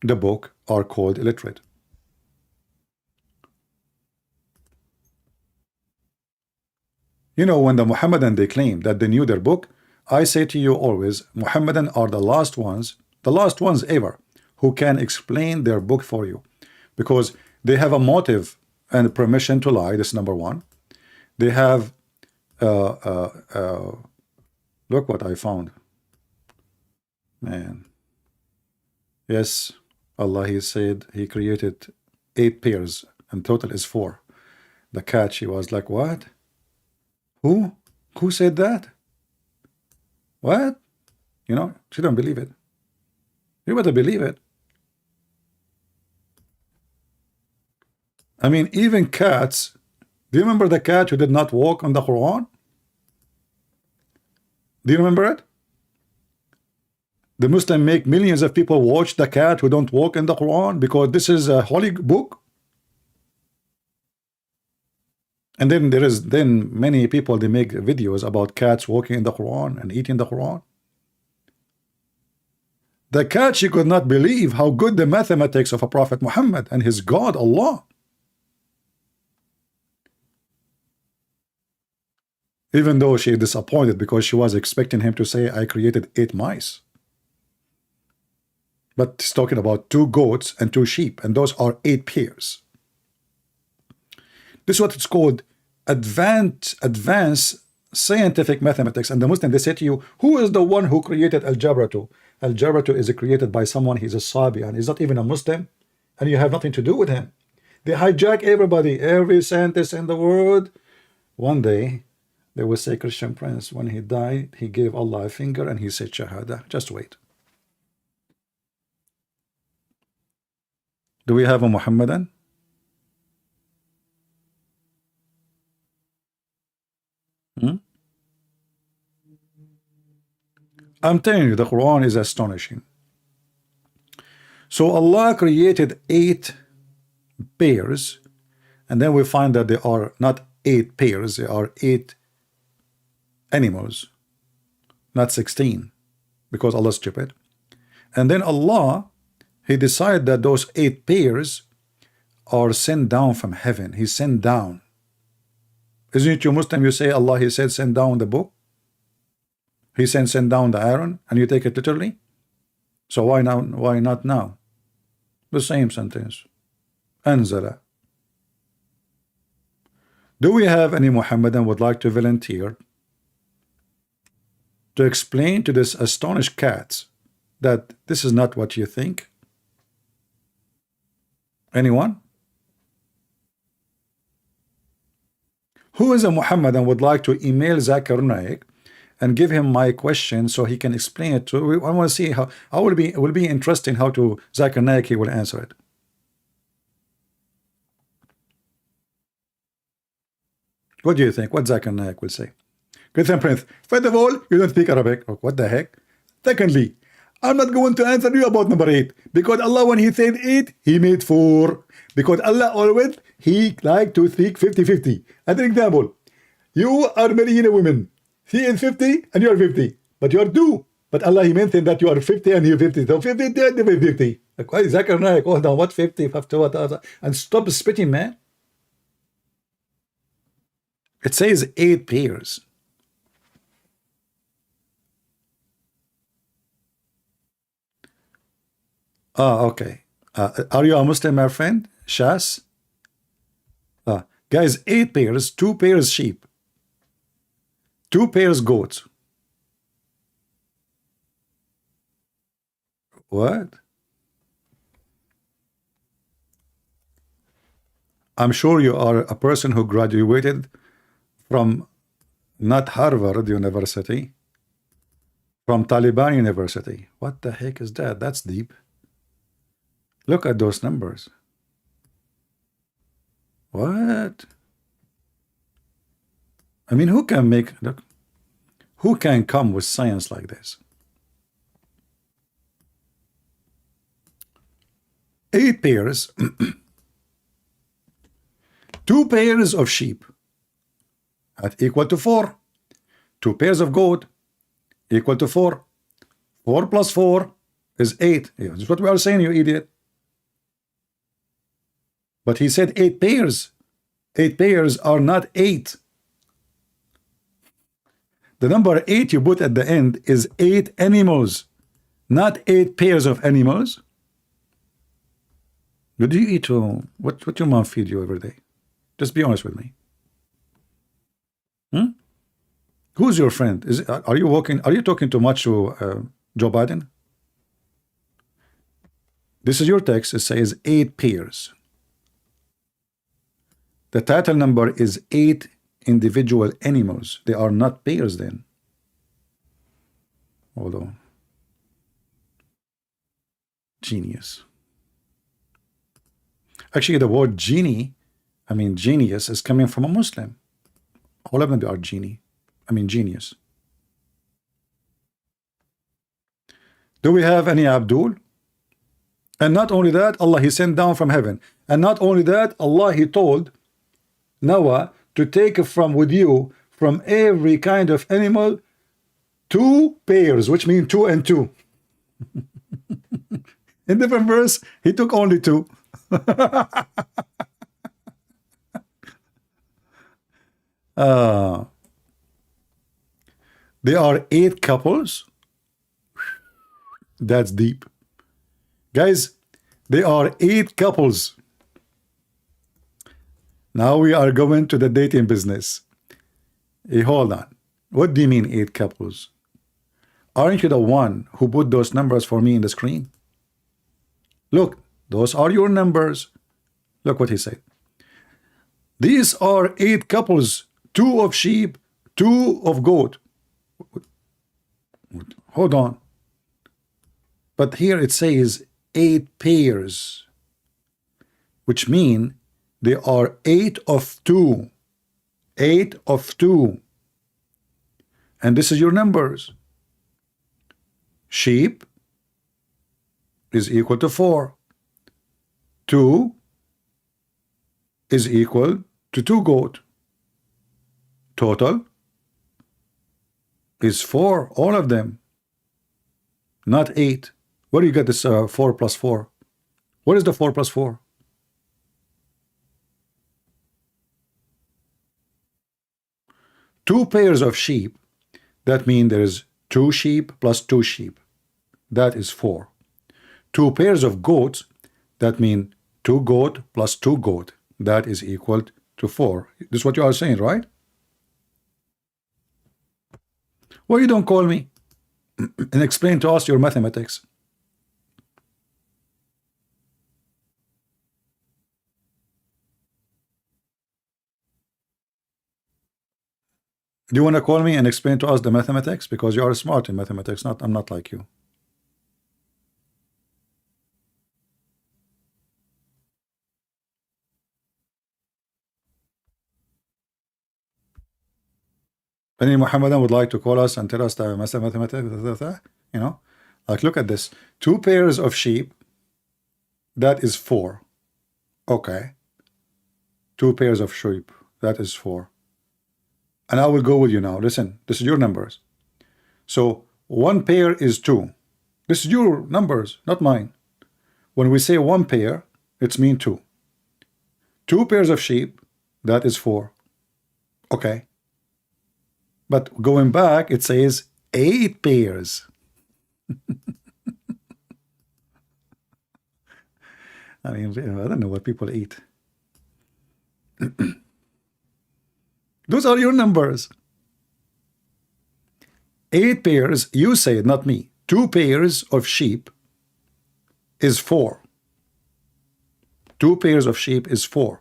the book are called illiterate. When the Muhammadan, they claim that they knew their book, I say to you always, Muhammadan are the last ones ever, who can explain their book for you, because they have a motive and permission to lie. This is number 1. They have look what I found, man. Yes, Allah, he said he created 8 pairs and total is 4. The cat, she was like, what? Who said that? What? She don't believe it. You better believe it. I mean, even cats. Do you remember the cat who did not walk on the Quran? Do you remember it? The Muslim make millions of people watch the cat who don't walk in the Quran because this is a holy book. And then there is many people, they make videos about cats walking in the Quran and eating the Quran. The cat, she could not believe how good the mathematics of a Prophet Muhammad and his God Allah. Even though she is disappointed because she was expecting him to say, I created 8 mice. But he's talking about 2 goats and 2 sheep, and those are 8 pairs. This is what it's called advanced scientific mathematics. And the Muslim, they say to you, who is the one who created Al-Jabratu? Al-Jabratu is created by someone, he's a Sabian, he's not even a Muslim, and you have nothing to do with him. They hijack everybody, every scientist in the world. One day, they will say, Christian Prince, when he died, he gave Allah a finger and he said Shahada. Just wait. Do we have a Muhammadan? I'm telling you, the Quran is astonishing. So Allah created 8 pairs, and then we find that there are not 8 pairs, there are 8 animals, not 16, because Allah is stupid. And then Allah, he decided that those 8 pairs are sent down from heaven. He sent down. Isn't it you Muslim, you say Allah, he said send down the book? He sent down the iron, and you take it literally? So why not now? The same sentence. Anzala. Do we have any Muhammadan would like to volunteer to explain to this astonished cats that this is not what you think? Anyone? Who is a Muhammadan would like to email Zakir Naik and give him my question so he can explain it to? I want to see how. It will be interesting how to Zakir Naik he will answer it. What do you think? What Zakir Naik will say? Christian Prince, first of all, you don't speak Arabic. Oh, what the heck? Secondly, I'm not going to answer you about number 8 because Allah, when He said 8, He made 4. Because Allah always, He like to speak 50-50. As an example, you are marrying a woman. She is 50 and you are 50. But you are 2. But Allah, He mentioned that you are 50 and you're 50. So 50, 50. Like, why Zakir, Naik? Oh, no, what 50? 50 what? And stop spitting, man. It says 8 pairs. Ah, okay. Are you a Muslim, my friend? Shas? Guys, 8 pairs, 2 pairs sheep, 2 pairs goats. What? I'm sure you are a person who graduated from not Harvard University, from Taliban University. What the heck is that? That's deep. Look at those numbers. What? I mean, who can make, look, who can come with science like this? 8 pairs, 2 pairs of sheep, that equal to 4. 2 pairs of goat equal to 4. 4 plus 4 is 8. Yeah, that's what we are saying, you idiot. But he said 8 pairs. 8 pairs are not 8. The number 8 you put at the end is 8 animals, not 8 pairs of animals. What do you eat? What your mom feed you every day? Just be honest with me. Who's your friend? Are you walking? Are you talking too much to Joe Biden? This is your text. It says 8 pairs. The title number is 8 individual animals. They are not pairs then. Hold on. Genius. Actually, the word genie, I mean genius, is coming from a Muslim. All of them are genie. I mean genius. Do we have any Abdul? And not only that, Allah, He sent down from heaven. And not only that, Allah, He told Noah to take from with you from every kind of animal 2 pairs, which means 2 and 2. In different verse, He took only 2. There are 8 couples. That's deep. Guys, there are 8 couples. Now we are going to the dating business. Hey, hold on. What do you mean 8 couples? Aren't you the one who put those numbers for me in the screen? Look, those are your numbers. Look what he said. These are 8 couples, 2 of sheep, 2 of goat. Hold on. But here it says 8 pairs, which mean there are 8 of 2. 8 of 2. And this is your numbers. Sheep is equal to 4. 2 is equal to 2 goat. Total is 4, all of them, not 8. Where do you get this 4 plus 4? What is the 4 plus 4? Two pairs of sheep, that means there is 2 sheep plus 2 sheep. That is 4. 2 pairs of goats, that means 2 goat plus 2 goat. That is equal to 4. This is what you are saying, right? Why you don't call me and explain to us your mathematics? Do you want to call me and explain to us the mathematics? Because you are smart in mathematics. I'm not like you. Any Muhammadan would like to call us and tell us that, you know, like look at this. 2 pairs of sheep, that is 4. Okay. 2 pairs of sheep, that is 4. And I will go with you now. Listen, this is your numbers. So 1 pair is 2. This is your numbers, not mine. When we say 1 pair, it's mean 2. 2 pairs of sheep, that is 4. Okay. But going back, it says 8 pairs. I mean, I don't know what people eat. Those are your numbers. 8 pairs, you say it, not me. 2 pairs of sheep is 4. 2 pairs of sheep is 4.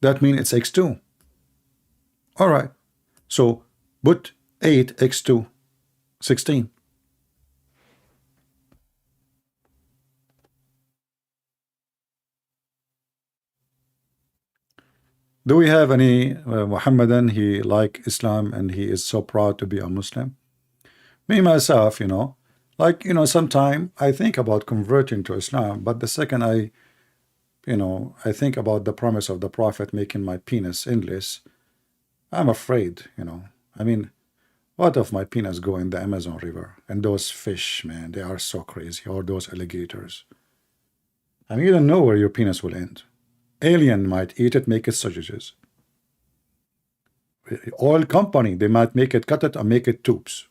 That means it's x2. All right. So put 8 x2, 16. Do we have any Muhammadan, he like Islam and he is so proud to be a Muslim? Me, myself, you know, like, you know, sometime I think about converting to Islam, but the second I think about the promise of the Prophet making my penis endless, I'm afraid, you know. I mean, what if my penis go in the Amazon River? And those fish, man, they are so crazy. Or those alligators. I mean, you don't know where your penis will end. Alien might eat it, make it sausages. Oil company, they might make it, cut it, and make it tubes.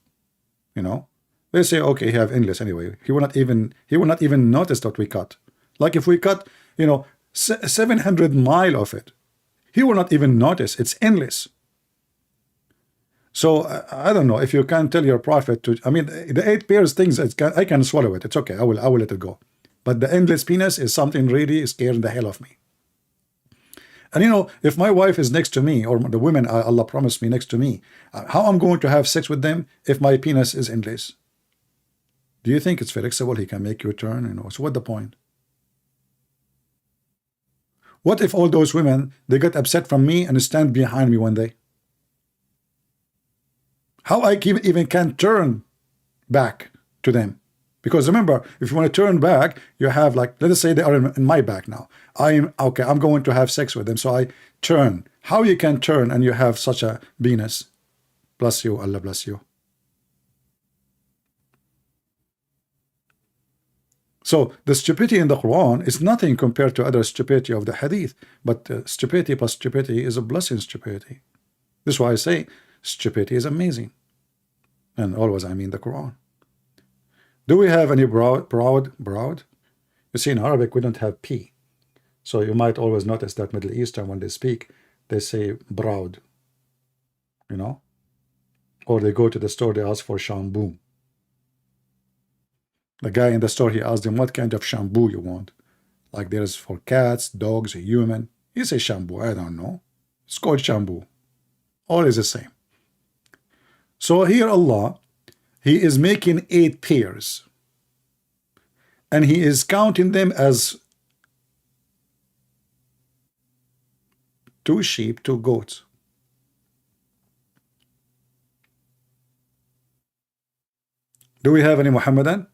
You know, they say, okay, you have endless anyway. He will not even notice that we cut. Like if we cut, you know, 700 miles of it, he will not even notice. It's endless. So I don't know if you can tell your prophet to. I mean, the 8 pairs things, I can swallow it. It's okay. I will let it go. But the endless penis is something really scaring the hell of me. And you know, if my wife is next to me, or the women Allah promised me next to me, how I'm going to have sex with them if my penis is endless? Do you think it's flexible? He can make you turn, you know. So what the point? What if all those women, they get upset from me and stand behind me one day? How I even can turn back to them? Because remember, if you want to turn back, you have, like, let us say they are in my back now. I'm going to have sex with them, so I turn. How you can turn and you have such a penis? Bless you, Allah bless you. So the stupidity in the Quran is nothing compared to other stupidity of the Hadith, but stupidity plus stupidity is a blessing. Stupidity. This is why I say stupidity is amazing, and always I mean the Quran. Do we have any proud? You see, in Arabic we don't have P, so you might always notice that Middle Eastern, when they speak, they say proud, you know, or they go to the store, they ask for shampoo. The guy in the store, he asked him, what kind of shampoo you want? Like there's for cats, dogs, human. He says shampoo. I don't know. It's called shampoo. All is the same. So here Allah, he is making 8 pairs. And he is counting them as 2 sheep, 2 goats. Do we have any Muhammadan?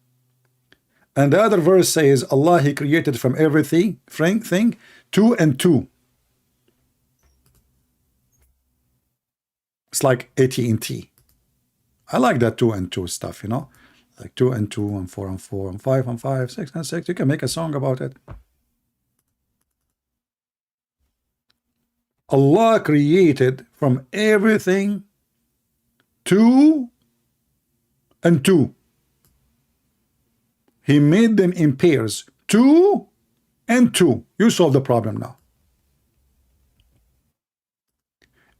And the other verse says, Allah, he created from everything, 2 and 2. It's like AT&T. I like that 2 and 2 stuff, you know, like 2 and 2 and 4 and 4 and 5 and 5, 6 and 6. You can make a song about it. Allah created from everything 2 and 2. He made them in pairs, 2 and 2. You solve the problem now.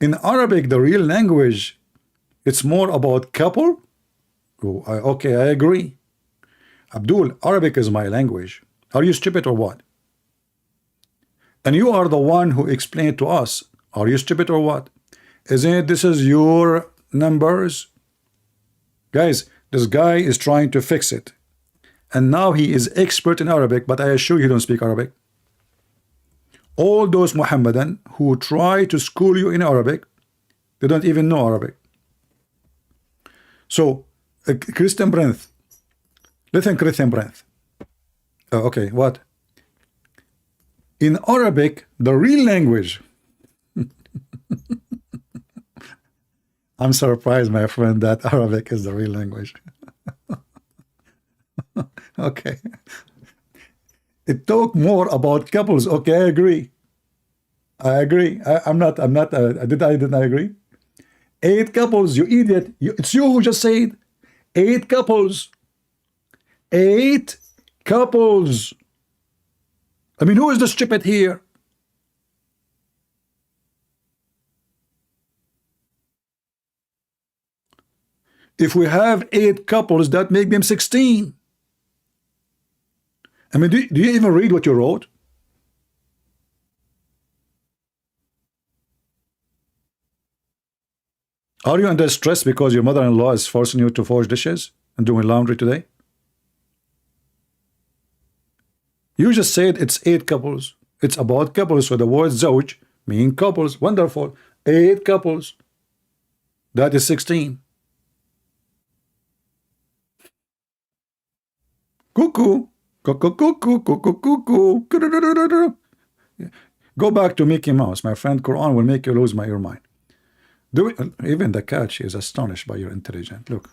In Arabic, the real language, it's more about couple. Oh, okay, I agree. Abdul, Arabic is my language. Are you stupid or what? And you are the one who explained to us. Are you stupid or what? Isn't it this is your numbers? Guys, this guy is trying to fix it. And now he is expert in Arabic, but I assure you don't speak Arabic. All those Muhammadan who try to school you in Arabic, they don't even know Arabic. So, Christian Brent. Listen, Christian Brent. Okay, what? In Arabic, the real language. I'm surprised, my friend, that Arabic is the real language. Okay. It talk more about couples. Okay, I agree. I agree. I'm not, did I agree? 8 couples, you idiot. It's you who just said 8 couples. 8 couples. I mean, who is the stupid here? If we have 8 couples, that make them 16. I mean, do you even read what you wrote? Are you under stress because your mother-in-law is forcing you to wash dishes and doing laundry today? You just said it's 8 couples. It's about couples, so the word zawj mean couples. Wonderful. 8 couples. That is 16. Cuckoo. Cuckoo, cuckoo, cuckoo, cuckoo. Go back to Mickey Mouse. My friend Quran will make you lose your mind. Even the cat, she is astonished by your intelligence. Look.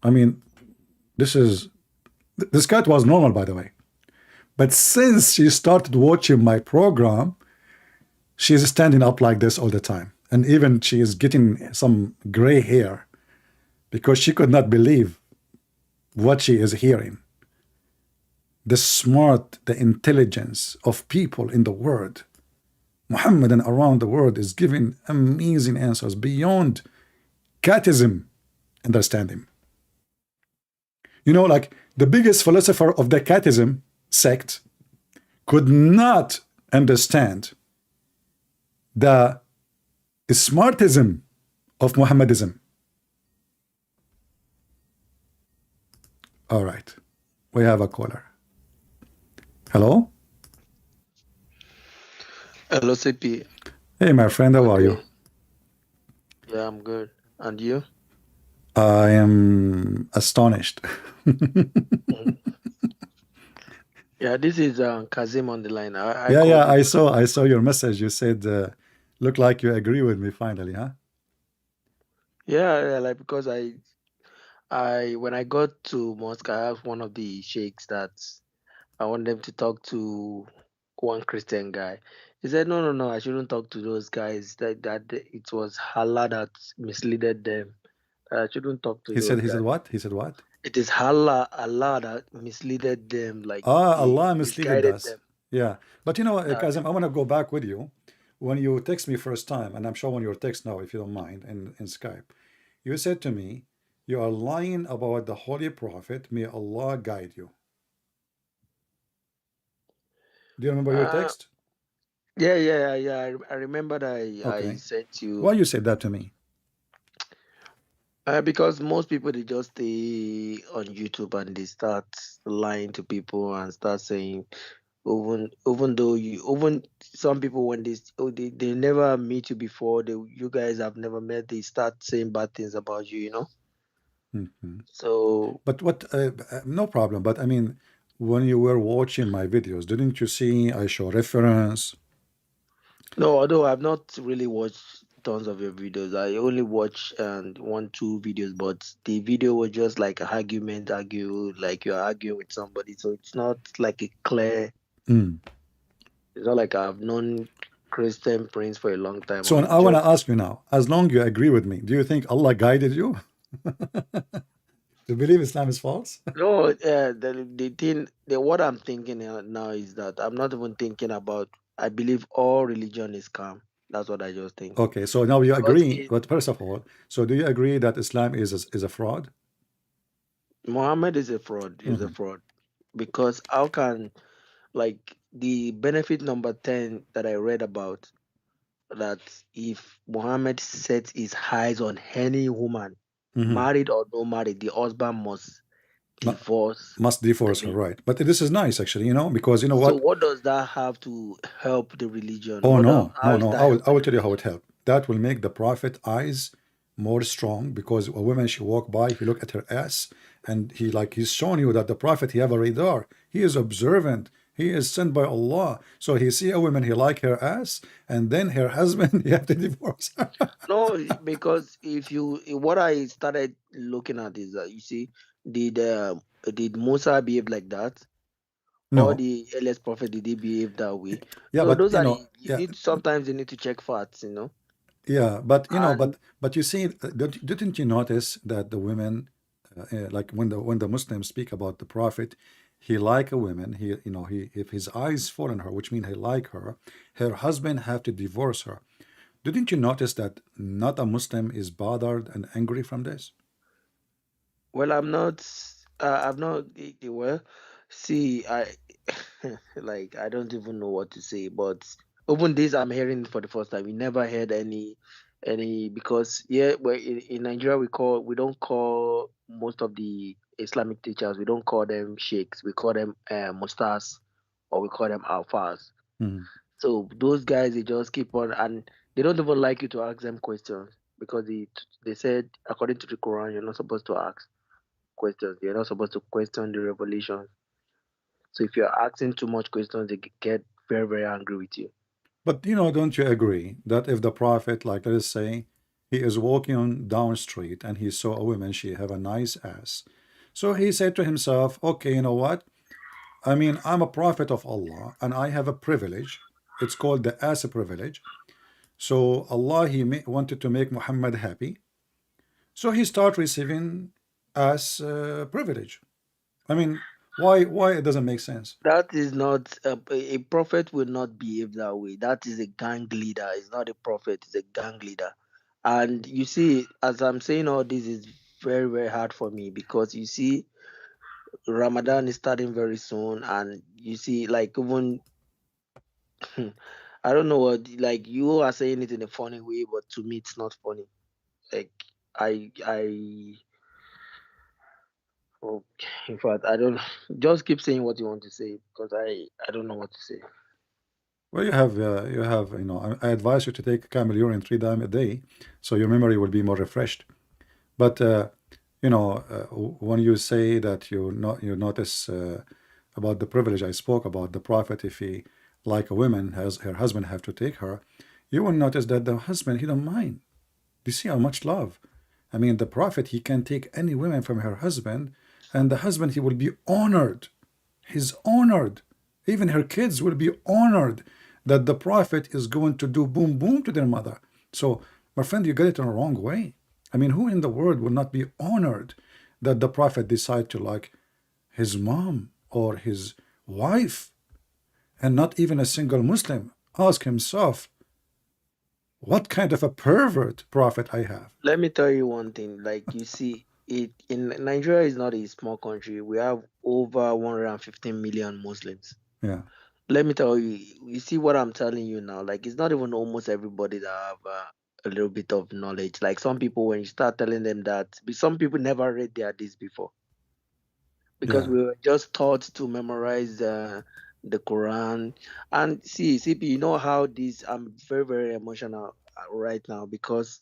I mean, this cat was normal, by the way. But since she started watching my program, she is standing up like this all the time. And even she is getting some gray hair because she could not believe what she is hearing. The smart, the intelligence of people in the world, Mohammed and around the world, is giving amazing answers beyond catism understanding. You know, like the biggest philosopher of the catism sect could not understand the smartism of Mohammedism. All right, we have a caller. Hello? Hello, CP. Hey, my friend, how are you? Yeah, I'm good. And you? I am astonished. Yeah, this is Kaseem on the line. Yeah, I saw your message. You said, look like you agree with me finally, huh? Yeah, like because when I got to mosque, I asked one of the sheikhs that I want them to talk to one Christian guy. He said, no, I shouldn't talk to those guys. That it was Allah that misled them. I shouldn't talk to He said those guys. what? He said what? It is Allah that misled them, like Allah he misleaded misguided us. them. Yeah. But you know, Kazim, I want to go back with you. When you text me first time, and I'm showing your text now, if you don't mind, in Skype, you said to me, you are lying about the Holy Prophet. May Allah guide you. Do you remember your text? Yeah. I remember that I Okay. sent you. Why you said that to me? Because most people they just stay on YouTube and they start lying to people and start saying even though even some people when they never meet you before, you guys have never met, they start saying bad things about you, you know. Mm-hmm. So But what? No problem. But I mean, when you were watching my videos, didn't you see I show reference? no, although I've not really watched tons of your videos, I only watch 1, 2 videos, but the video was just like an argument, like you're arguing with somebody, so it's not like a clear. Mm. It's not like I've known Christian Prince for a long time, So or I want just to ask you now, as long you agree with me, do you think Allah guided you to believe Islam is false? no. The thing, what I'm thinking now is that I'm not even thinking about. I believe all religion is calm. That's what I just think. Okay, so now you Because agree, but first of all, so do you agree that Islam is a fraud? Muhammad is a fraud. Is a Mhm. fraud because how can, like, the benefit number 10 that I read about, that if Muhammad sets his eyes on any woman, Mhm. married or no married, the husband must Mu- divorce Must the divorce her, lady. right? But this is nice, actually, because you know So what? what does that have to help the religion? Oh What no, how no, is no! that I will helping the tell you how religion? it helped. That will make the prophet eyes more strong, because a woman, she walk by, if you look at her ass, and he's showing you that the prophet, he have a radar, he is observant, he is sent by Allah. So he see a woman, he like her ass, and then her husband, he have to divorce her. No, because if you what I started looking at is that, you see, did Musa behave like that? Or No. the earliest prophet, did he behave that way? Yeah, So but those are the, you yeah, need, sometimes you need to check facts, yeah, but And but you see, didn't you notice that the women, like when the Muslims speak about the Prophet, he like a woman, he if his eyes fall on her, which means he like her husband have to divorce her. Didn't you notice that not a Muslim is bothered and angry from this? well, I'm not well. See, I like, I don't even know what to say, but even this I'm hearing for the first time. We never heard any, because yeah, well, in Nigeria we don't call most of the Islamic teachers, we don't call them sheikhs, we call them mustas, or we call them alfas. Mhm. So those guys, they just keep on, and they don't even like you to ask them questions, because they said, according to the Quran, you're not supposed to ask questions. You're not supposed to question the revelation. So if you're asking too much questions, they get very, very angry with you. But don't you agree that if the Prophet, like let's say, he is walking on down street and he saw a woman, she have a nice ass. So he said to himself, okay, you know what? I mean, I'm a prophet of Allah and I have a privilege. It's called the ass privilege. So Allah, he wanted to make Muhammad happy. So he start receiving ass privilege. I mean, why it doesn't make sense? That is not a prophet will not behave that way. That is a gang leader. It's not a prophet. It's a gang leader. And you see, as I'm saying all this, is very, very hard for me, because you see, Ramadan is starting very soon, and you see, like, even I don't know what, like, you are saying it in a funny way, but to me it's not funny. Like, I okay, in fact, I don't, just keep saying what you want to say, because I don't know what to say. Well, I advise you to take camel urine 3 times a day, so your memory will be more refreshed. But when you say that you notice about the privilege I spoke about, the prophet, if he like a woman, has her husband have to take her, you will notice that the husband, he don't mind. Do you see how much love? I mean, the prophet, he can take any woman from her husband, and the husband, he will be honored. He's honored. Even her kids will be honored that the prophet is going to do boom boom to their mother. So, my friend, you get it in the wrong way. I mean, who in the world will not be honored that the prophet decide to like his mom or his wife, and not even a single Muslim ask himself, what kind of a pervert prophet I have? Let me tell you one thing. Like, you see, it in Nigeria is not a small country. We have over 115 million Muslims. Yeah, Let me tell you, you see what I'm telling you now. Like, it's not even almost everybody that have a little bit of knowledge. Like, some people, when you start telling them that, some people never read their this before, because yeah. we were just taught to memorize the Quran. And see, CP, you know how this, I'm very, very emotional right now, because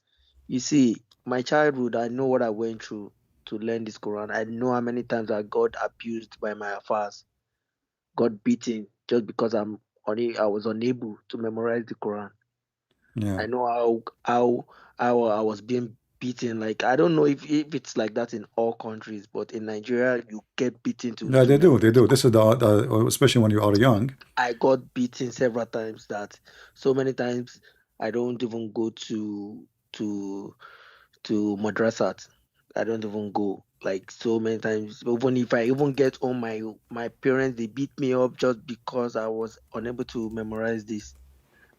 you see, my childhood, I know what I went through to learn this Quran. I know how many times I got abused by my affairs, got beaten just because I was unable to memorize the Quran. Yeah. I know how I was being beaten. Like, I don't know if it's like that in all countries, but in Nigeria you get beaten Yeah, to they do. They memorize do. This Quran. is especially when you are young. I got beaten several times, that so many times I don't even go to madrasat. I don't even go. Like, so many times, even if I even get home, my parents, they beat me up just because I was unable to memorize this.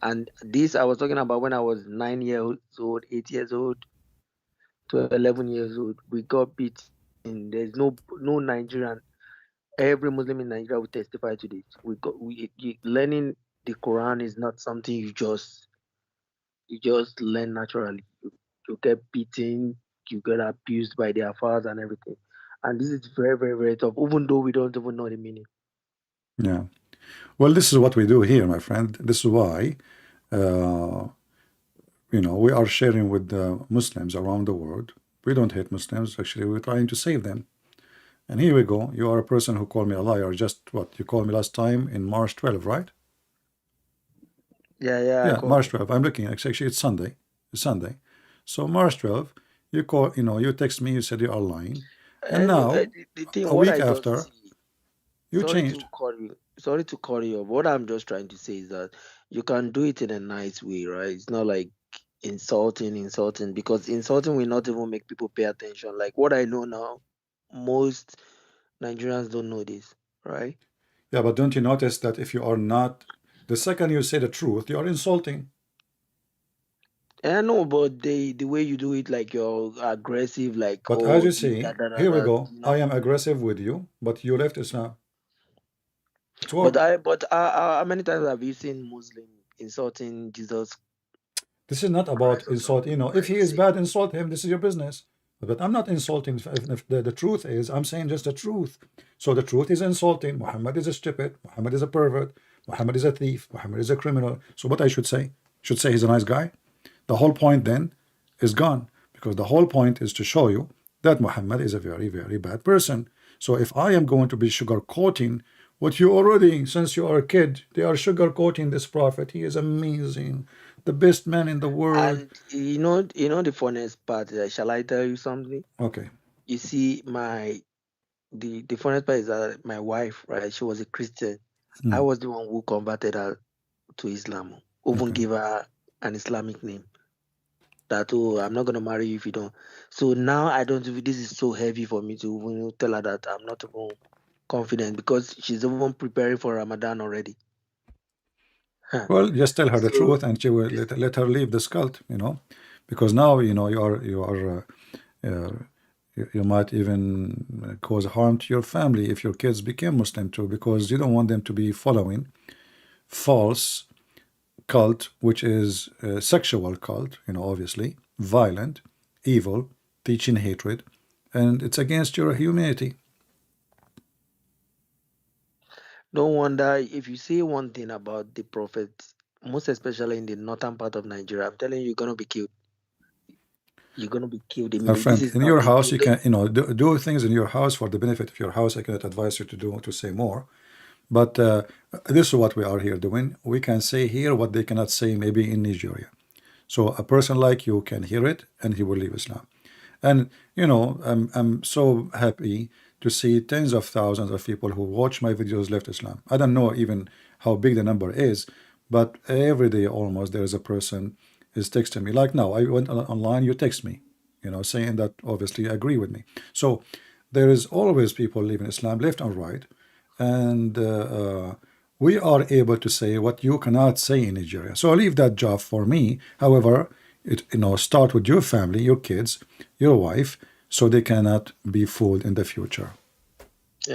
And this I was talking about when I was 9 years old, 8 years old, to 11 years old. We got beaten. There's no Nigerian. Every Muslim in Nigeria will testify to this. Learning the Quran is not something you just learn naturally. You get beaten, you get abused by their fathers and everything. And this is very, very, very tough, even though we don't even know the meaning. Yeah. Well, this is what we do here, my friend. This is why uh, you know, we are sharing with the Muslims around the world. We don't hate Muslims. Actually, we're trying to save them. And here we go. You are a person who called me a liar. Just what you called me last time in March 12, right? Yeah, I Yeah, called March you. 12. I'm looking. Actually, it's Sunday. It's Sunday. So March 12, you call. You know, you text me. You said you are lying, and And now the thing, a what week I just after see, you sorry changed. to call you, sorry to call you up. What I'm just trying to say is that you can do it in a nice way, right? It's not like insulting, because insulting will not even make people pay attention. Like what I know now, most Nigerians don't know this, right? Yeah, but don't you notice that if you are not, the second you say the truth, you are insulting. And I know, but the way you do it, like you're aggressive, like But as oh you this, see, here we that, go. I am aggressive with you, but you left Islam. It's But war. how many times have you seen Muslim insulting Jesus This is not about Christ or insult. something, You know, for if he Christ's is sake? bad, insult him. This is your business. But I'm not insulting. If the truth is, I'm saying just the truth. So the truth is insulting. Muhammad is a stupid. Muhammad is a pervert. Muhammad is a thief. Muhammad is a criminal. So what I should say? Should say he's a nice guy. The whole point then is gone, because the whole point is to show you that Muhammad is a very, very bad person. So if I am going to be sugarcoating what you already, since you are a kid, they are sugarcoating this prophet. He is amazing, the best man in the world. And the funniest part, shall I tell you something? Okay. You see, the funniest part is that my wife, right? She was a Christian. I Hmm. was the one who converted her to Islam, even Okay. give her an Islamic name. That oh, I'm not gonna marry you if you don't. So now I don't. This is so heavy for me to even tell her that I'm not even confident, because she's even preparing for Ramadan already. Huh. Well, just tell her the So truth, and she will this, let her leave this cult. You know, because now you know uh, you might even cause harm to your family if your kids become Muslim too, because you don't want them to be following false cult, which is a sexual cult, you know, obviously, violent, evil, teaching hatred, and it's against your humanity. no wonder if you say one thing about the prophet, most especially in the northern part of Nigeria, I'm telling you, you're gonna be killed. You're gonna be killed My immediately. This friend, is in not your the house, do you the can, you know, do things in your house for the benefit of your house. I cannot advise you to do to say more, but this is what we are here doing. We can say here what they cannot say maybe in Nigeria. So a person like you can hear it and he will leave Islam. And you know, I'm so happy to see tens of thousands of people who watch my videos left Islam. I don't know even how big the number is, but every day almost there is a person is texting me. Like now, I went online, you text me, you know, saying that obviously you agree with me. So there is always people leaving Islam left and right, and we are able to say what you cannot say in Nigeria. So leave that job for me. However, it, you know, start with your family, your kids, your wife, so they cannot be fooled in the future.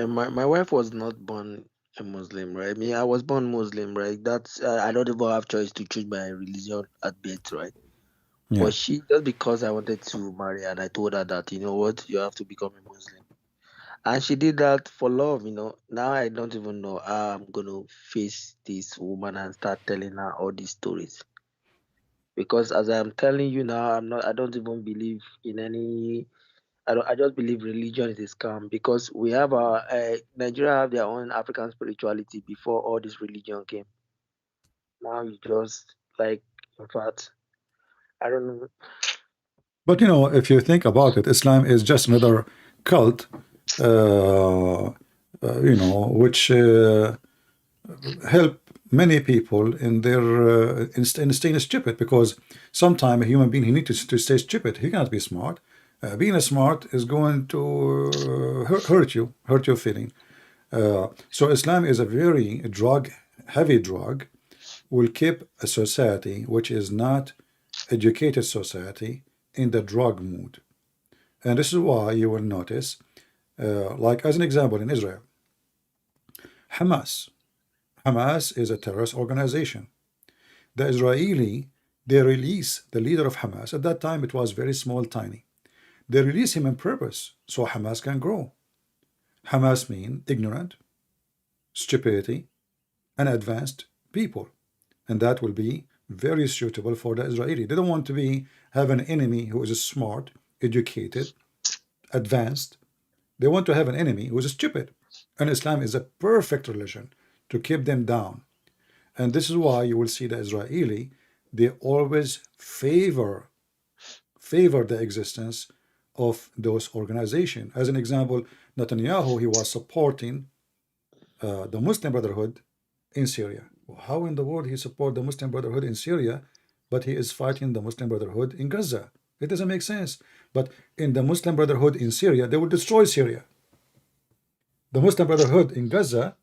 my wife was not born a Muslim, right? Me, I was born Muslim, right? That's I don't even have choice to choose my religion at birth, right? Yeah. But she, just because I wanted to marry her, and I told her that, you know what, you have to become a Muslim. And she did that for love, you know. Now I don't even know how I'm gonna face this woman and start telling her all these stories. Because as I'm telling you now, I don't even believe in any, I just believe religion is a scam, because we have our Nigeria have their own African spirituality before all this religion came. Now you just like, in fact, I don't know. But you know, if you think about it, Islam is just another cult, you know, which help many people in their in staying stupid, because sometimes a human being he needs to stay stupid. He cannot be smart. Being a smart is going to hurt your feeling. So Islam is a very drug heavy drug, will keep a society which is not educated society in the drug mood. And this is why you will notice, like as an example in Israel, Hamas. Hamas is a terrorist organization. The Israeli, they release the leader of Hamas. At that time, it was very small, tiny. They release him on purpose so Hamas can grow. Hamas mean ignorant, stupidity, and advanced people. And that will be very suitable for the Israeli. They don't want to have an enemy who is smart, educated, advanced. They want to have an enemy who is stupid. And Islam is a perfect religion to keep them down. And this is why you will see the Israeli, they always favor the existence of those organizations. As an example, Netanyahu, he was supporting the Muslim Brotherhood in Syria. Well, how in the world he support the Muslim Brotherhood in Syria, but he is fighting the Muslim Brotherhood in Gaza? It doesn't make sense. But in the Muslim Brotherhood in Syria, they will destroy Syria. The Muslim Brotherhood in Gaza,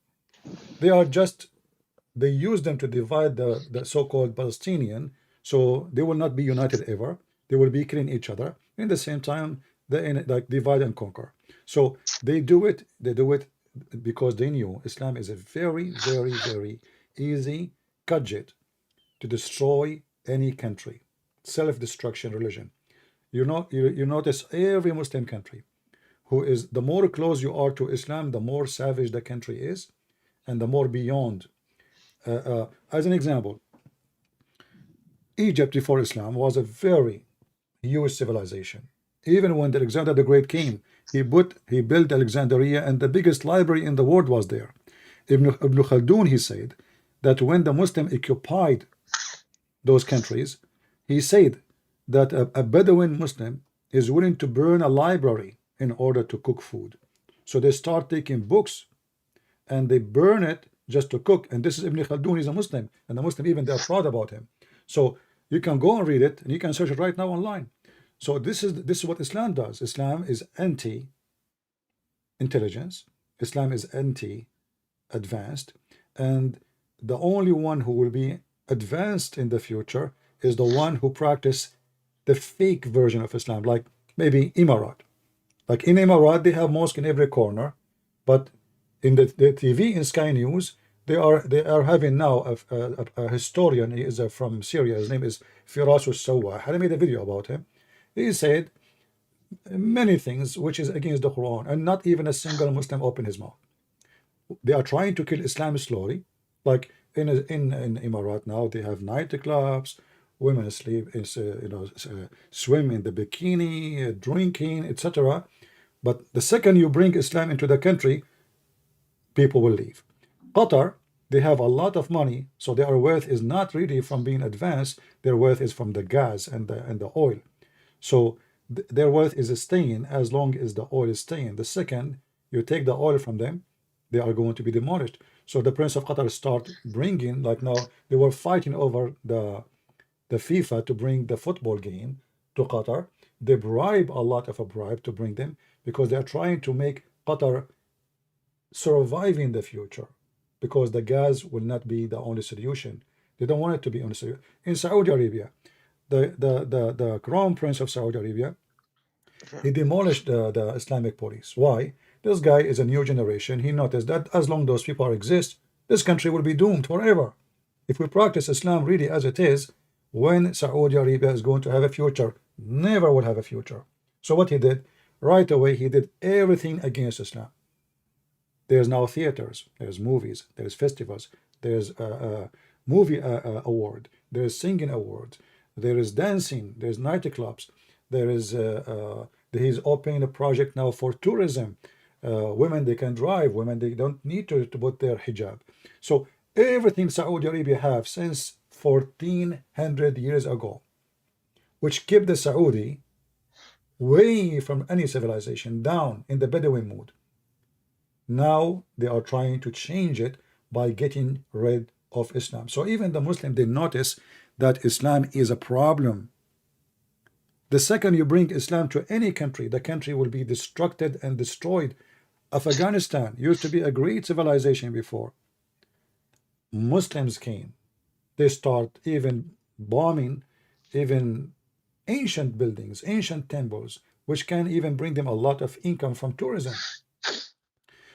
they use them to divide the so-called Palestinian, so they will not be united ever. They will be killing each other. In the same time, they like divide and conquer. So they do it because they knew Islam is a very, very, very easy gadget to destroy any country. Self-destruction religion. You notice every Muslim country who is, the more close you are to Islam, the more savage the country is, and the more beyond. As an example, Egypt before Islam was a very huge civilization. Even when Alexander the Great came, he built Alexandria, and the biggest library in the world was there. Ibn Khaldun, he said that when the Muslim occupied those countries, he said that a Bedouin Muslim is willing to burn a library in order to cook food. So they start taking books and they burn it just to cook. And this is Ibn Khaldun, he's a Muslim, and the Muslim even they're proud about him. So you can go and read it, and you can search it right now online. So this is what Islam does. Islam is anti-intelligence. Islam is anti-advanced, and the only one who will be advanced in the future is the one who practice the fake version of Islam, like maybe Emirat. Like in Emirat, they have mosque in every corner, but in the TV in Sky News, they are having now a historian. He is from Syria. His name is Firas al-Sawah. I made a video about him. He said many things which is against the Quran, and not even a single Muslim opened his mouth. They are trying to kill Islam slowly. Like in Emirat now, they have nightclubs, women sleep, swim in the bikini, drinking, etc. But the second you bring Islam into the country, people will leave. Qatar, they have a lot of money, so their wealth is not really from being advanced. Their wealth is from the gas and the oil. So their wealth is staying as long as the oil is staying. The second you take the oil from them, they are going to be demolished. So the Prince of Qatar start bringing, like now they were fighting over the FIFA to bring the football game to Qatar. They bribe a lot of a bribe to bring them because they are trying to make Qatar survive in the future, because the gas will not be the only solution. They don't want it to be only solution. In Saudi Arabia, the Crown Prince of Saudi Arabia, he demolished the Islamic police. Why? This guy is a new generation. He noticed that as long as those people exist, this country will be doomed forever. If we practice Islam really as it is, when Saudi Arabia is going to have a future, never will have a future. So what he did, right away, he did everything against Islam. There's now theaters, there's movies, there's festivals, there's a movie award, there's singing awards, there is dancing, there's nightclubs, there is he's opening a project now for tourism. Women, they can drive, women, they don't need to put their hijab. So everything Saudi Arabia have since 1400 years ago, which kept the Saudi way from any civilization, down in the Bedouin mood. Now they are trying to change it by getting rid of Islam. So even the Muslim, they notice that Islam is a problem. The second you bring Islam to any country, the country will be destructed and destroyed. Afghanistan used to be a great civilization before. Muslims came. They start even bombing even ancient buildings, ancient temples, which can even bring them a lot of income from tourism.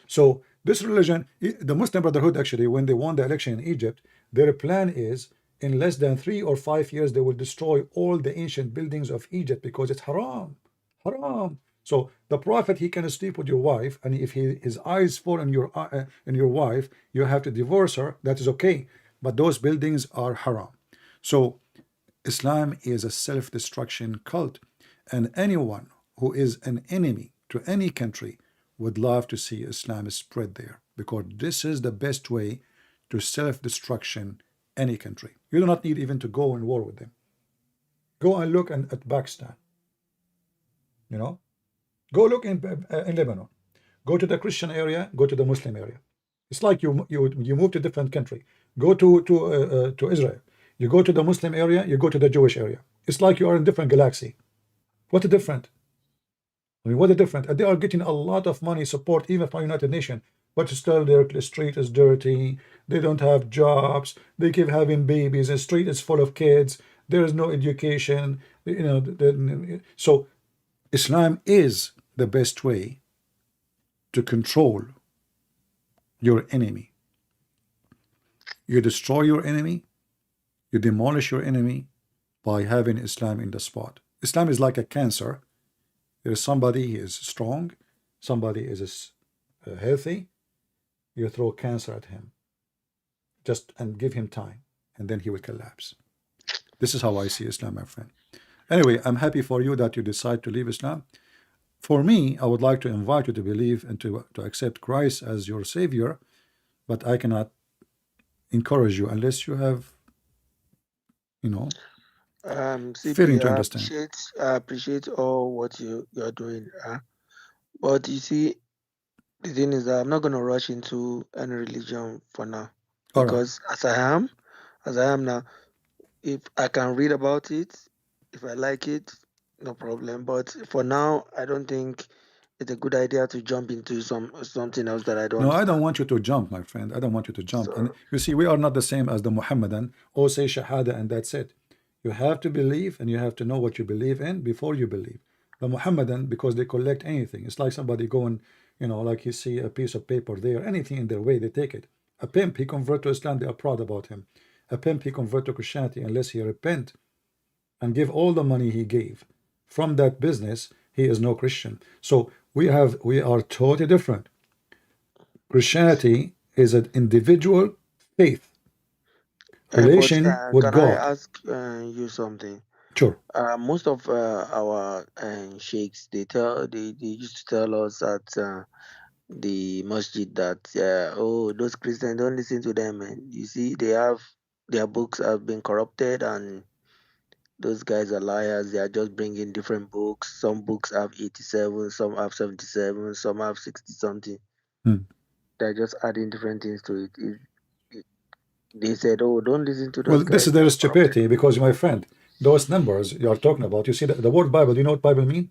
So this religion, the Muslim Brotherhood, actually, when they won the election in Egypt, their plan is in less than 3 or 5 years, they will destroy all the ancient buildings of Egypt because it's haram. Haram. So the Prophet, he can sleep with your wife, and if his eyes fall on your wife, you have to divorce her. That is okay. But those buildings are haram. So Islam is a self-destruction cult, and anyone who is an enemy to any country would love to see Islam spread there, because this is the best way to self-destruction any country. You do not need even to go in war with them. Go and look at Pakistan. You know, go look in Lebanon. Go to the Christian area. Go to the Muslim area. It's like you move to a different country. Go to Israel. You go to the Muslim area. You go to the Jewish area. It's like you are in a different galaxy. What a different? I mean, what a different? And they are getting a lot of money support even from United Nations, but still their street is dirty. They don't have jobs. They keep having babies. The street is full of kids. There is no education. You know, so Islam is the best way to control your enemy. You destroy your enemy. You demolish your enemy by having Islam in the spot. Islam is like a cancer. There is somebody, he is strong, somebody is healthy. You throw cancer at him, and give him time, and then he will collapse. This is how I see Islam, my friend. Anyway, I'm happy for you that you decide to leave Islam. For me, I would like to invite you to believe and to accept Christ as your Savior, but I cannot encourage you unless you have, you know, feeling CP, to understand. I appreciate all what you're doing. But you see, the thing is that I'm not gonna rush into any religion for now. All right. Because as I am now, if I can read about it, if I like it, no problem. But for now, I don't think it's a good idea to jump into something else that I don't No, I don't understand. want you to jump, my friend. I don't want you to jump. And So you see, we are not the same as the Muhammadan. Or say Shahada and that's it. You have to believe and you have to know what you believe in before you believe. The Muhammadan, because they collect anything. It's like somebody going, you know, like you see a piece of paper there, anything in their way, they take it. A pimp, he convert to Islam, they are proud about him. A pimp, he convert to Christianity unless he repent and give all the money he gave from that business, he is no Christian. So we are totally different. Christianity is an individual faith, but relation with can I God. ask you something? Sure. Most of our sheikhs, they used to tell us at the masjid that oh, those Christians, don't listen to them, man. You see, their books have been corrupted, and those guys are liars. They are just bringing different books. Some books have 87, some have 77, some have 60 something. Hmm. They're just adding different things to it. They said, oh, don't listen to Well, those this guys. is They their have corrupted stupidity because, my friend, those numbers you are talking about, you see the word Bible, you know what Bible mean?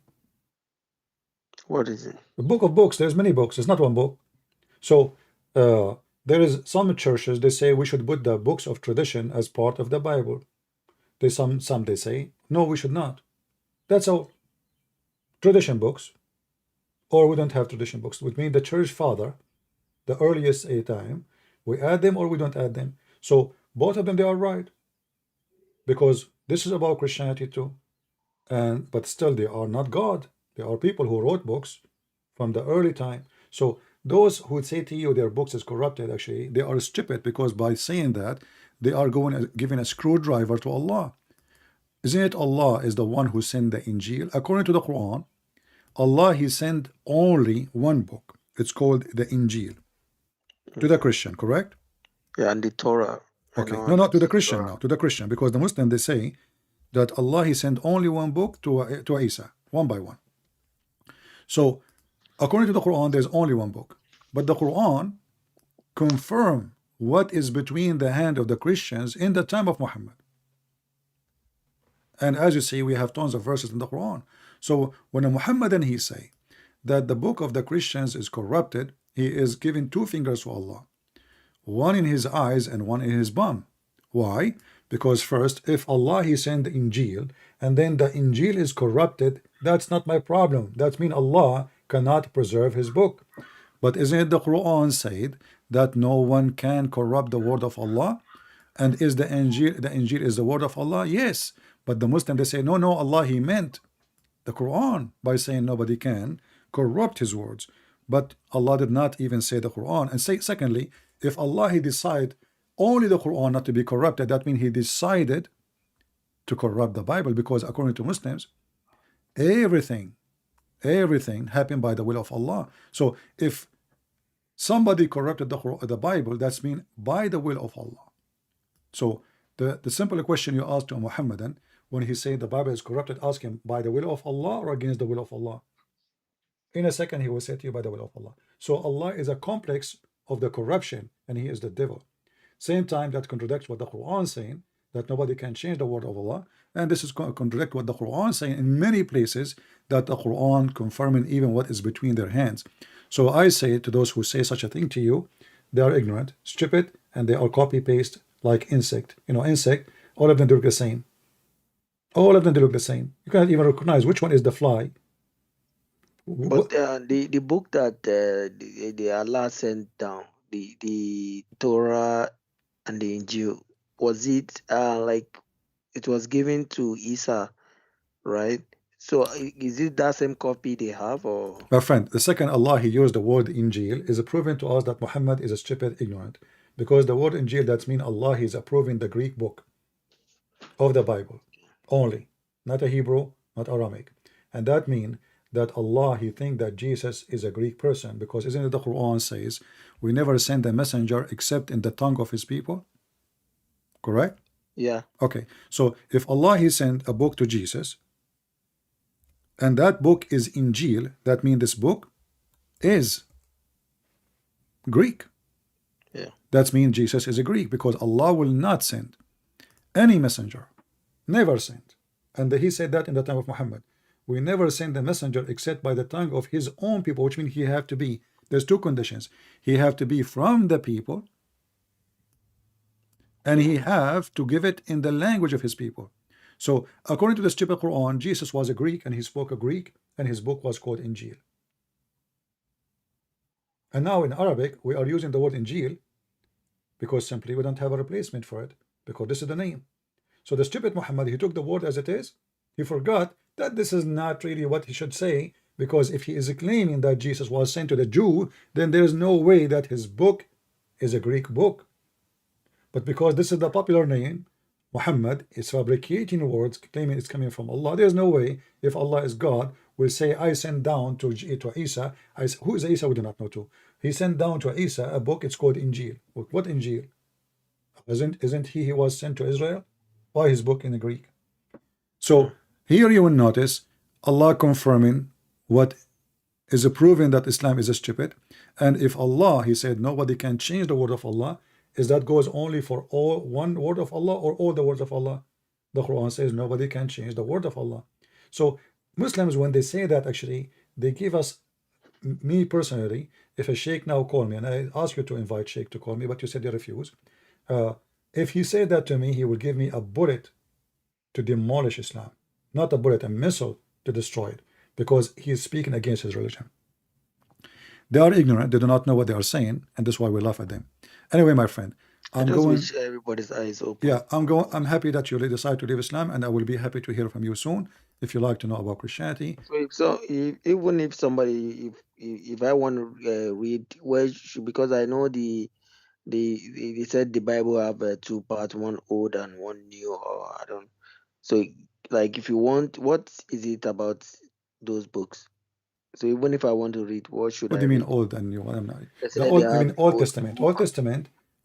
what is it? The book of books, there's many books, it's not one book. So there is some churches, they say we should put the books of tradition as part of the Bible. Some they say, no, we should not. That's all. Tradition books, or we don't have tradition books, which means the church father, the earliest a time, we add them or we don't add them. So both of them, they are right, because this is about Christianity too. And but still they are not God. They are people who wrote books from the early time. So those who say to you their books is corrupted, actually they are stupid, because by saying that they are giving a screwdriver to Allah. Isn't it Allah is the one who sent the Injil? According to the Quran, Allah, he sent only one book. It's called the Injil to the Christian, correct? Yeah, and the Torah. I Okay, know no, about to the the Christian Torah. now, to the Christian, because the Muslim, they say that Allah, he sent only one book to Isa, one by one. So according to the Quran, there's only one book, but the Quran confirm what is between the hand of the Christians in the time of Muhammad. And as you see, we have tons of verses in the Quran. So when a Muhammadan he say that the book of the Christians is corrupted, he is giving two fingers to Allah, one in his eyes and one in his bum. Why? Because first, if Allah he sent the Injil and then the Injil is corrupted, that's not my problem. That means Allah cannot preserve his book. But isn't it the Quran said that no one can corrupt the word of Allah? And is the Injil is the word of Allah? Yes. But the Muslim, they say, no, no, Allah, he meant the Quran by saying nobody can corrupt his words. But Allah did not even say the Quran. And say, secondly, if Allah, he decide only the Quran not to be corrupted, that means he decided to corrupt the Bible, because according to Muslims, everything happened by the will of Allah. So if somebody corrupted the Bible, that's mean by the will of Allah. So the simple question you ask to a Muhammadan when he say the Bible is corrupted, ask him by the will of Allah or against the will of Allah. In a second he will say to you by the will of Allah. So Allah is a complex of the corruption, and he is the devil. Same time that contradicts what the Quran saying, that nobody can change the word of Allah, and this is contradict what the Quran saying in many places, that the Quran confirming even what is between their hands. So I say to those who say such a thing to you, they are ignorant, stupid, and they are copy paste like insect. You know, insect, all of them look the same. All of them look the same. You cannot even recognize which one is the fly. But the book that the Allah sent down, the Torah and the Injil, was it like it was given to Isa, right? So is it that same copy they have, or? My friend, the second Allah he used the word Injil is proving to us that Muhammad is a stupid, ignorant, because the word Injil, that means Allah is approving the Greek book of the Bible only, not a Hebrew, not Aramaic, and that means that Allah he think that Jesus is a Greek person, because isn't it the Quran says we never send a messenger except in the tongue of his people? Correct? Yeah. Okay, so if Allah he sent a book to Jesus, and that book is Injil, that means this book is Greek. Yeah. That means Jesus is a Greek, because Allah will not send any messenger, never sent. And he said that in the time of Muhammad. We never send a messenger except by the tongue of his own people, which means he have to be, there's two conditions. He have to be from the people, and he have to give it in the language of his people. So according to the stupid Quran, Jesus was a Greek and he spoke a Greek, and his book was called Injil. And now in Arabic we are using the word Injil because simply we don't have a replacement for it, because this is the name. So the stupid Muhammad, he took the word as it is. He forgot that this is not really what he should say, because if he is claiming that Jesus was sent to the Jew, then there is no way that his book is a Greek book. But because this is the popular name, Muhammad is fabricating words claiming it's coming from Allah. There's no way, if Allah is God, will say I sent down to Isa. Who is Isa? We do not know too. He sent down to Isa a book, it's called Injil. What Injil? Isn't he was sent to Israel? Why his book in the Greek? So here you will notice Allah confirming what is proving that Islam is stupid. And if Allah, he said nobody can change the word of Allah, is that goes only for all one word of Allah or all the words of Allah? The Quran says nobody can change the word of Allah. So Muslims, when they say that, actually they give us, me personally, if a sheikh now call me, and I ask you to invite sheikh to call me, but you said you refuse. If he said that to me, he will give me a bullet to demolish Islam, not a bullet, a missile to destroy it, because he is speaking against his religion. They are ignorant, they do not know what they are saying, and that's why we laugh at them. Anyway, my friend, I just wish everybody's eyes open. Yeah, I'm happy that you decide to leave Islam, and I will be happy to hear from you soon if you like to know about Christianity. So even if somebody, if I want to read, where should, because I know they said the Bible have two parts, one old and one new, or I don't. So like, if you want, what is it about those books? So even if I want to read, what should What I do you mean read? old and new? I'm not. Let's The say old, they I mean have Old old Testament. book.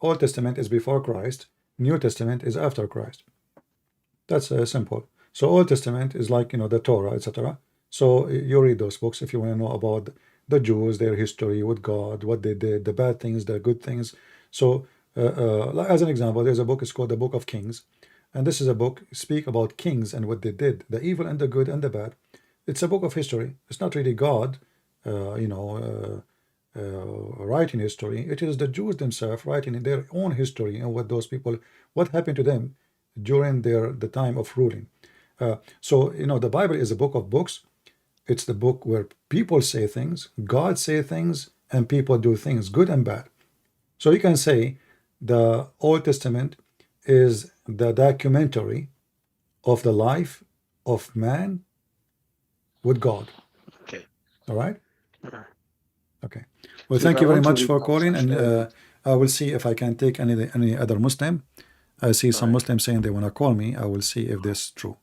Old Testament is before Christ. New Testament is after Christ. That's simple. So Old Testament is like, the Torah, etc. So you read those books if you want to know about the Jews, their history with God, what they did, the bad things, the good things. So like as an example, there's a book, it's called the Book of Kings, and this is a book speak about kings and what they did, the evil and the good and the bad. It's a book of history. It's not really God, writing history. It is the Jews themselves writing in their own history and what those people, what happened to them during the time of ruling. So the Bible is a book of books. It's the book where people say things, God say things, and people do things, good and bad. So you can say the Old Testament is the documentary of the life of man with God. Okay. All right. Uh, Okay. Well, So if thank I you very want to much read for my calling, and social, I will see if I can take any other Muslim. I see some Alright. Muslims saying they want to call me. I will see if this is true.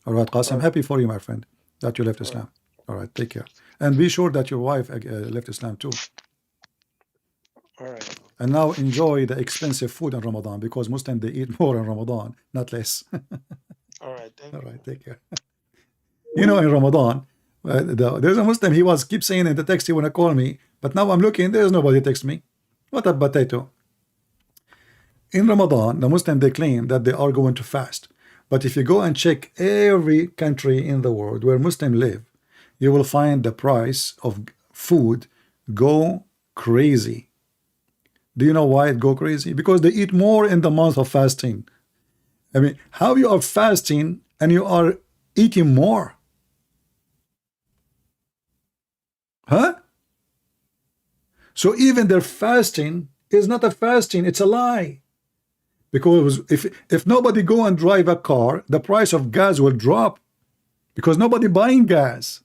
All right, Qasim, Alright. happy for you, my friend, that you left Islam. All right, take care. And be sure that your wife left Islam too. Alright. And now enjoy the expensive food in Ramadan, because Muslims, they eat more in Ramadan, not less. Alright. Thank All you. right, take care. You know, in Ramadan, there's a Muslim, he was keep saying in the text he want to call me, but now I'm looking, there's nobody text me. What a potato. In Ramadan, the Muslim, they claim that they are going to fast. But if you go and check every country in the world where Muslims live, you will find the price of food go crazy. Do you know why it go crazy? Because they eat more in the month of fasting. I mean, how you are fasting and you are eating more? Huh? So even their fasting is not a fasting, it's a lie. Because if nobody go and drive a car, the price of gas will drop, because nobody buying gas.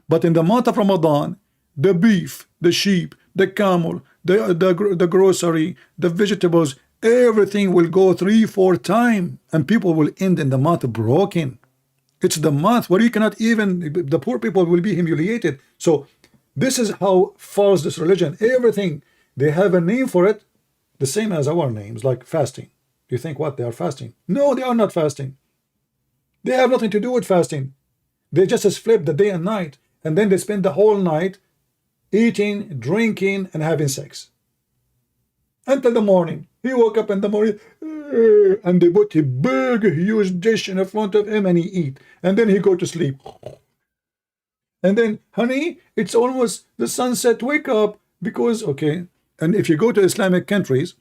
But in the month of Ramadan, the beef, the sheep, the camel, the grocery, the vegetables, everything will go 3-4 times, and people will end in the month broken. It's the month where you cannot even, the poor people will be humiliated. So this is how false this religion, everything, they have a name for it, the same as our names, like fasting. You think what, they are fasting? No, they are not fasting. They have nothing to do with fasting. They just flip the day and night, and then they spend the whole night eating, drinking, and having sex until the morning. He woke up in the morning, and they put a big, huge dish in front of him, and he eat, and then he go to sleep. And then, honey, it's almost the sunset. Wake up, because okay. And if you go to Islamic countries,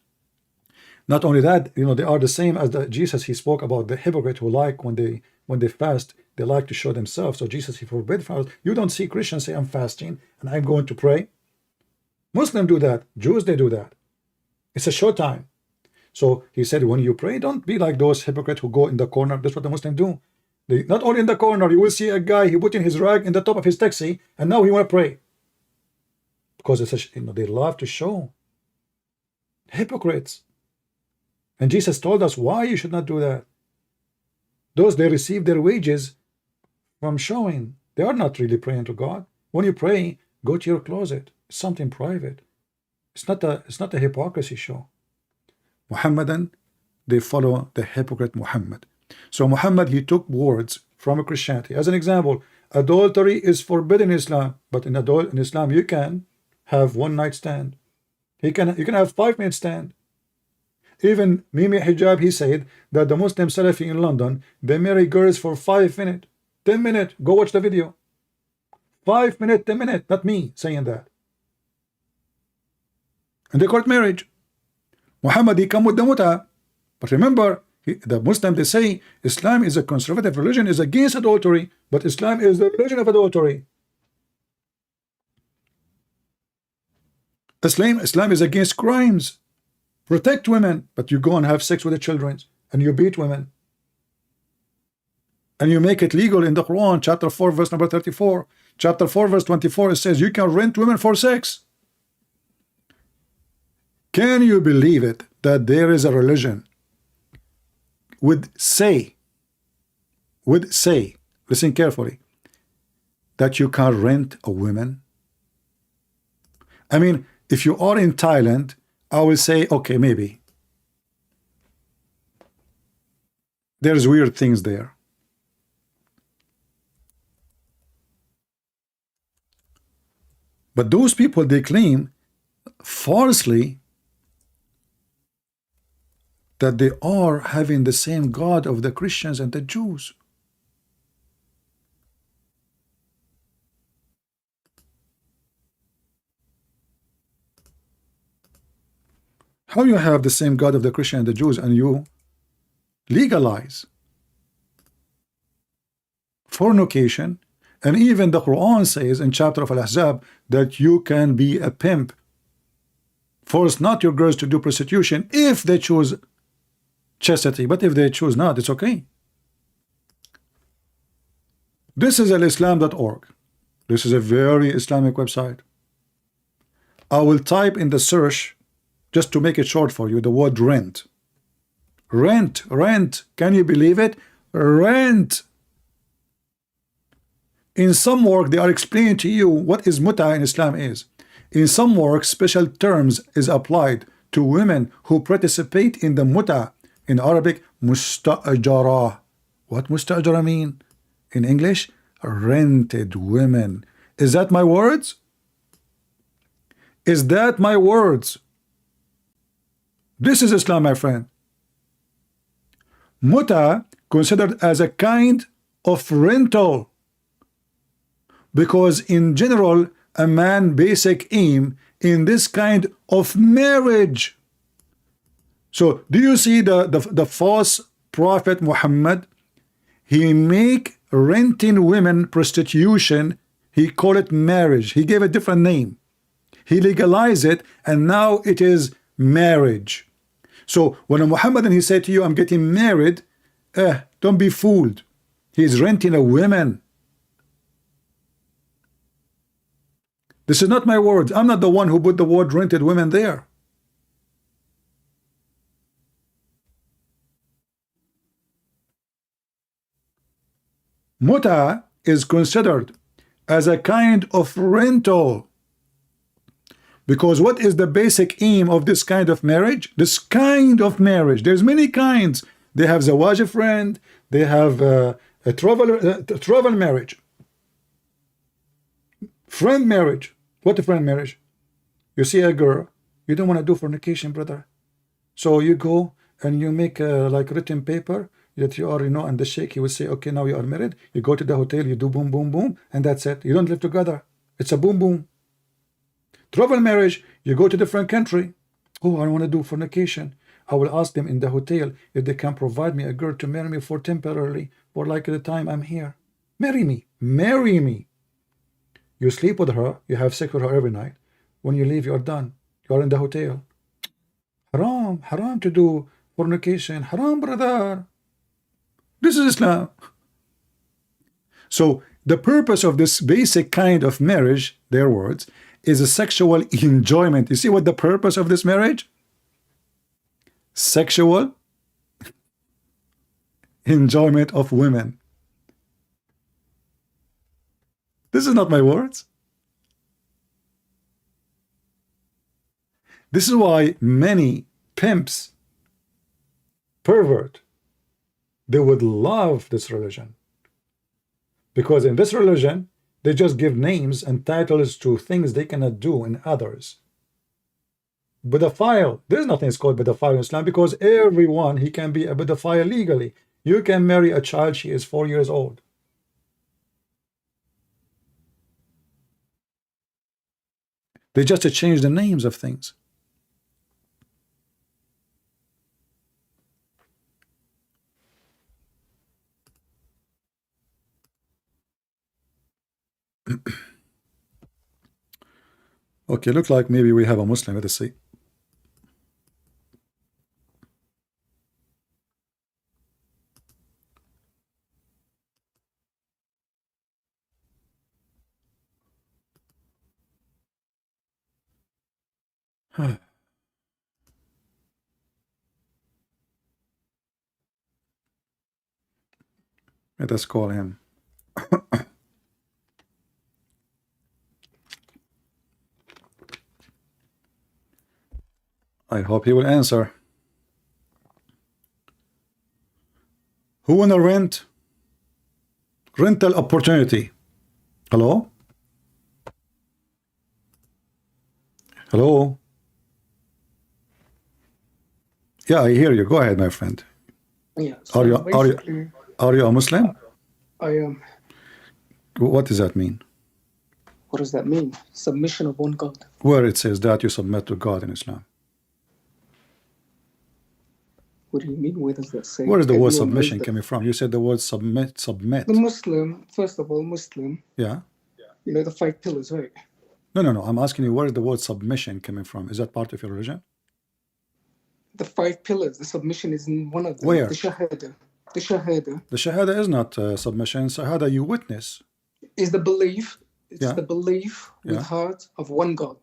not only that, you know, they are the same as the Jesus. He spoke about the hypocrite who like when they fast, they like to show themselves. So Jesus, he forbid fast. You don't see Christians say, I'm fasting and I'm going to pray. Muslims do that. Jews, they do that. It's a short time. So he said, when you pray, don't be like those hypocrites who go in the corner. That's what the Muslims do. They not only in the corner, you will see a guy, he putting his rag in the top of his taxi, and now he want to pray. Because it's a, you know, they love to show. Hypocrites. And Jesus told us why you should not do that. Those, they receive their wages from showing. They are not really praying to God. When you pray, go to your closet. It's something private. It's not a hypocrisy show. Muhammadan, they follow the hypocrite Muhammad. So Muhammad, he took words from Christianity. As an example, adultery is forbidden in Islam, but in Islam you can have one night stand. You can have 5-minute stand. Even Mimi Hijab, he said that the Muslim Salafi in London, they marry girls for 5 minutes, 10 minutes. Go watch the video. 5 minutes, 10 minutes. Not me saying that. And they call it marriage. Muhammad, he come with the muta. But remember, the Muslim, they say Islam is a conservative religion, is against adultery, but Islam is the religion of adultery. Islam is against crimes. Protect women, but you go and have sex with the children, and you beat women. And you make it legal in the Quran, chapter 4, verse number 34. Chapter 4, verse 24, it says you can rent women for sex. Can you believe it that there is a religion would say, listen carefully, that you can rent a woman? I mean, if you are in Thailand, I will say, okay, maybe. There's weird things there. But those people, they claim falsely that they are having the same God of the Christians and the Jews. How you have the same God of the Christian and the Jews, and you legalize fornication? And even the Quran says in chapter of Al-Ahzab that you can be a pimp. Force not your girls to do prostitution if they choose chastity, but if they choose not, it's okay. This is alislam.org. This is a very Islamic website. I will type in the search, just to make it short for you, the word rent. Rent, rent. Can you believe it? Rent. In some work, they are explaining to you what is muta in Islam is. In some work, special terms is applied to women who participate in the muta. In Arabic, mustajara. What mustajara mean? In English, rented women. Is that my words? Is that my words? This is Islam, my friend. Muta considered as a kind of rental, because in general a man basic aim in this kind of marriage. So do you see the false prophet Muhammad? He make renting women prostitution, he call it marriage. He gave a different name. He legalized it, and now it is marriage. So when a Muhammadan he said to you, I'm getting married, don't be fooled. He's renting a woman. This is not my words. I'm not the one who put the word rented women there. Muta is considered as a kind of rental, because what is the basic aim of this kind of marriage? This kind of marriage, there's many kinds. They have zawaj friend, they have a travel marriage, friend marriage. What a friend marriage? You see a girl, you don't want to do fornication, brother, so you go and you make like written paper that you are, and the sheikh, he will say, okay, now you are married. You go to the hotel, you do boom, boom, boom, and that's it. You don't live together. It's a boom, boom. Travel marriage, you go to different country. Oh, I want to do fornication. I will ask them in the hotel if they can provide me a girl to marry me for temporarily, for like the time I'm here. Marry me. Marry me. You sleep with her, you have sex with her every night. When you leave, you are done. You are in the hotel. Haram, haram to do fornication. Haram, brother. This is Islam. So the purpose of this basic kind of marriage, their words, is a sexual enjoyment. You see what the purpose of this marriage? Sexual enjoyment of women. This is not my words. This is why many pimps, pervert, they would love this religion, because in this religion they just give names and titles to things they cannot do in others. Pedophile, there's nothing called pedophile in Islam, because everyone, he can be a pedophile legally. You can marry a child, she is 4 years old. They just change the names of things. Okay, looks like maybe we have a Muslim. Let us see. Let us call him. I hope he will answer. Who wanna rent? Rental opportunity. Hello? Hello? Yeah, I hear you. Go ahead, my friend. Yeah. So Are you a Muslim? I am. What does that mean? What does that mean? Submission of one God. Where it says that you submit to God in Islam. What do you mean? Where does that say? Where is the word Everyone knows submission that. coming from? You said the word submit. The Muslim, first of all, Muslim, Yeah. you know the 5 pillars, right? No. I'm asking you, where is the word submission coming from? Is that part of your religion? The 5 pillars, the submission is in one of them. Where? The Shahada. The Shahada The Shahada is not submission. Shahada, you witness. is the belief. It's Yeah. the belief with Yeah. heart of one God.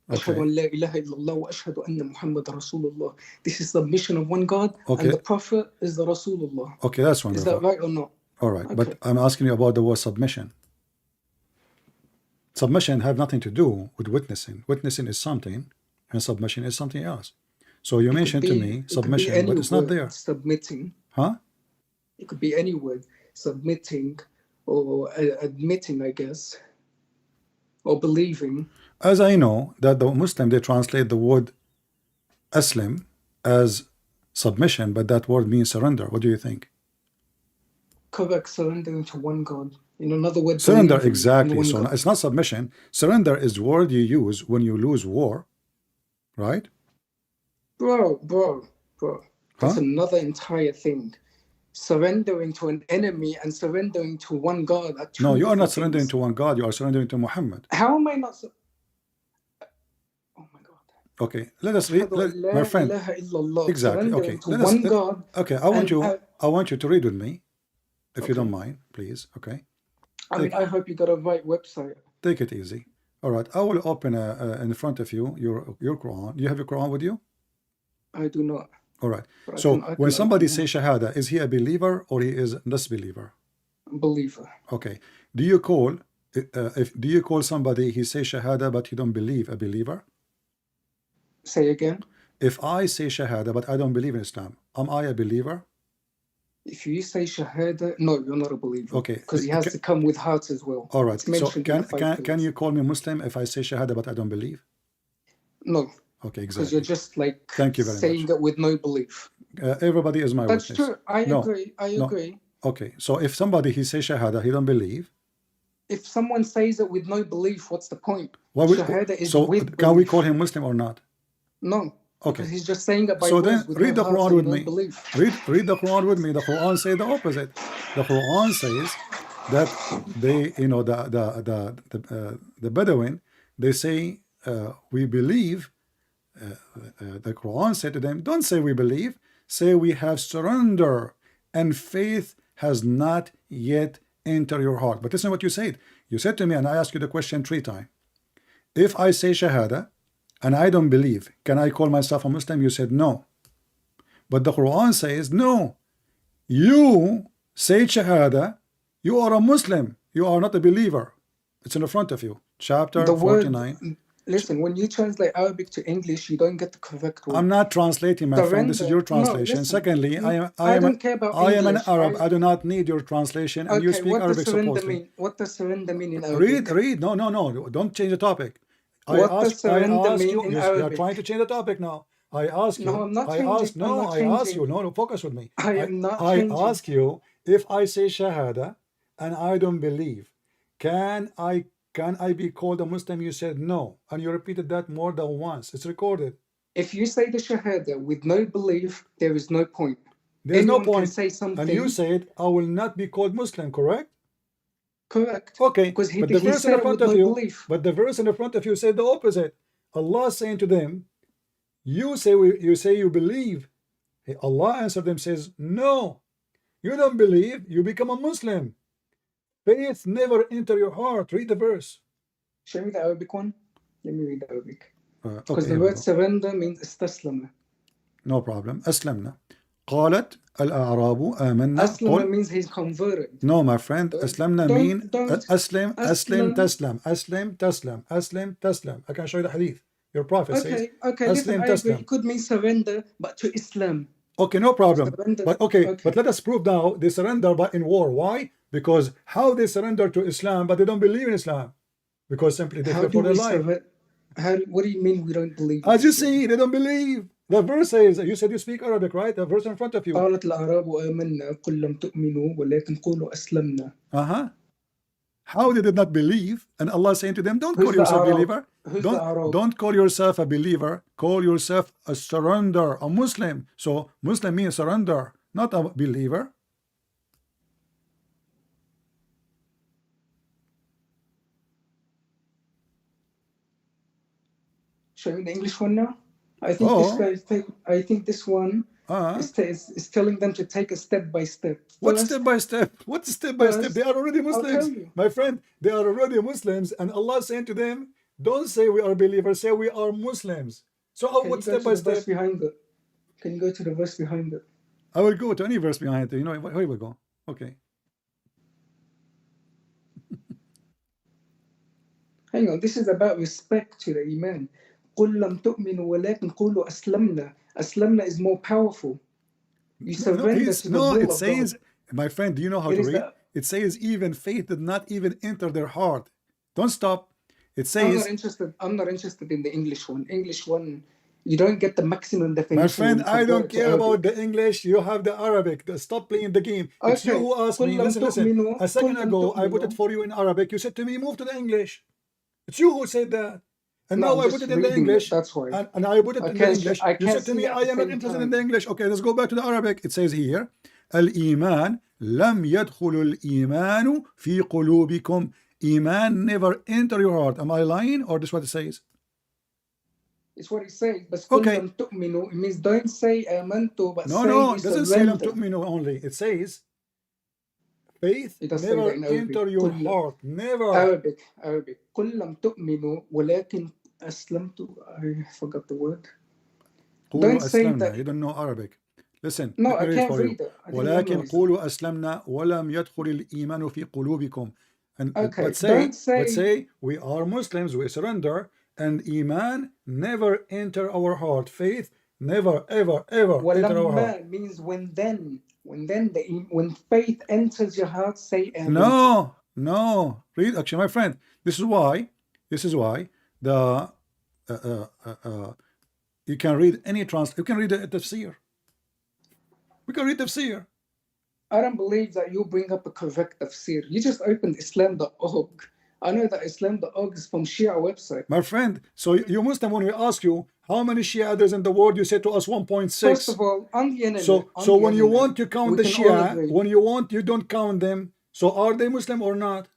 أشهد Okay. أن لا إله إلا الله وأشهد أن محمد رسول الله. This is submission of one God, Okay. and the Prophet is the Rasulullah. Okay, that's Is wonderful. that right or not? All right, Okay. but I'm asking you about the word submission. Submission have nothing to do with witnessing. Witnessing is something, and submission is something else. So you It could mentioned to be, me it could be submission, any but it's not word, there. submitting. Huh? It could be any word, submitting or admitting, I guess, or believing. As I know that the Muslim, they translate the word aslim as submission, but that word means surrender. What do you think? Correct, surrendering to one God. In another word, Surrender, believing in exactly. one So God. it's not submission. Surrender is the word you use when you lose war, right? Bro, that's Huh? another entire thing. Surrendering to an enemy and surrendering to one God are two No, you are not different surrendering things. to one God. You are surrendering to Muhammad. How am I not? Oh my God. Okay, let us read, أشهد أن لا my friend. إله إلا الله. Exactly. Okay, Surrendering to one God. Okay, I want and you to read with me, if you Okay. don't mind, please. Okay, I mean, I hope you got a right website. take it easy. All right, I will open in front of you your Quran. You have your Quran with you? I do not. All right. But So I when can somebody open says Shahada, is he a believer or he is a disbeliever? believer. Okay. Do you call do you call somebody he says Shahada but he don't believe a believer? Say again. If I say Shahada but I don't believe in Islam, am I a believer? If you say Shahada, no, you're not a believer. Okay. Because he has to come with heart as well. All right. It's So mentioned in the five can pillars. you call me Muslim if I say Shahada but I don't believe? No. Okay, Because you're exactly. just like Thank you very saying much. it with no belief. Everybody is my That's witness. true. I No, agree. I no. agree. Okay. So if somebody he says Shahada, he don't believe. If someone says it with no belief, what's the point? What Shahada is so with can we belief. call him Muslim or not? No. Because Okay. he's just saying it by So words then with read no the heart Quran and with no me. belief. Read the Quran with me. The Quran says the opposite. The Quran says that they, you know, the Bedouin, they say we believe. The Quran said to them, don't say we believe, say we have surrender, and faith has not yet entered your heart. But listen what you said. You said to me, and I asked you the question 3 times. If I say Shahada and I don't believe, can I call myself a Muslim? You said no. But the Quran says no. You say Shahada, you are a Muslim. You are not a believer. It's in the front of you. Chapter The 49. word, listen, when you translate Arabic to English, you don't get the correct word. I'm not translating, my friend. This is your translation. No, listen, Secondly, I don't care about I am an English. Arab. I do not need your translation, and you Okay, speak what does Arabic surrender supposedly. mean? What does surrender mean in Arabic? Read. No. Don't change the topic. What does surrender mean you. in You are Arabic? trying to change the topic now. I ask you. No, I'm not I changing. ask. No, I'm not I ask you. changing. No, focus with me. I am not I changing. ask you if I say Shahada and I don't believe, can I be called a Muslim? You said no, and you repeated that more than once. It's recorded. If you say the Shahada with no belief, there is no point. There's Anyone no point. can say something. And you said, I will not be called Muslim, correct? Correct. Okay, Because but the verse in said the it with front of no you, belief. but the verse in the front of you said the opposite. Allah saying to them, you say you believe. Allah answered them, says, no, you don't believe, you become a Muslim. Faith never enter your heart. Read the verse. Show me the Arabic one. Let me read the Arabic. Because Okay, the word surrender means استسلم. No problem. أسلمنا. قالت الأعراب آمنا. Aslama means he's converted. No, my friend. أسلمنا mean أسلم تسلم. أسلم تسلم. أسلم تسلم. I can show you the hadith. Your prophet says. Okay, listen, I agree. It could mean surrender, but to Islam. Okay, no problem. Surrender. But let us prove now they surrender but in war. Why? Because how they surrender to Islam but they don't believe in Islam? Because simply they fear for their life. What do you mean we don't believe? As you see, they don't believe. The verse says, you said you speak Arabic, right? The verse in front of you. قالت الأعراب آمنا قل لم تؤمنوا ولكن قولوا أسلمنا. How they did not believe, and Allah saying to them, don't call yourself a believer. Don't call yourself a believer. Call yourself a surrender, a Muslim. So Muslim means surrender, not a believer. Show me the English one now. I think this one is telling them to take a step by step. What step by step? What step by step? They are already Muslims, my friend. They are already Muslims, and Allah saying to them, Don't say we are believers, say we are Muslims. So what step by step? Behind it? Can you go to the verse behind it? I will go to any verse behind it. You know, here we go. Okay. Hang on, this is about respect to the Iman. قُلْ لَمْ تُؤْمِنُوا وَلَكِنْ قُولُوا أَسْلَمْنَا. Aslamna is more powerful. You surrender to the will it of says, God. My friend, do you know how to read? It says even faith did not even enter their heart. Don't stop. It says, I'm not interested in the English one. English one, you don't get the maximum definition. My friend, I don't care about the English. You have the Arabic. Stop playing the game. Okay. It's you who asked me. Listen. A second ago, I put it for you in Arabic. You said to me, move to the English. It's you who said that. And now I put it in the English. That's why. And I put it in the English. You said to me, I am not interested in the English. Okay, let's go back to the Arabic. It says here, Al-Iman lam yadkhulu al-Iman fi qulubikum. Iman never enter your heart. Am I lying or this is what it says? It's what it says. But okay. It means don't say amantu, but no, it doesn't say lam tu'minu only. It says faith never enter your heart. Never. Arabic. قُلْ لَمْ تُؤْمِنُوا وَلَكِنْ أَسْلَمْتُ. I forgot the word. Don't say that. You don't know Arabic. Listen. No, I can't read it. ولكن قولوا أسلمنا ولم يدخل الإيمان في قلوبكم. And okay. but say we are Muslims, we surrender, and Iman never enter our heart. Faith never ever enter our heart. Means when faith enters your heart, say amen. No. Read, actually, my friend. This is why the you can read any you can read the tafsir. We can read tafsir. I don't believe that you bring up a correct tafsir. You just opened Islam.org. I know that Islam.org is from Shia website. My friend, so you Muslim, when we ask you how many Shia there's in the world, you say to us 1.6. First of all, on the internet. So when you want to count the Shia, when you want, you don't count them. So are they Muslim or not?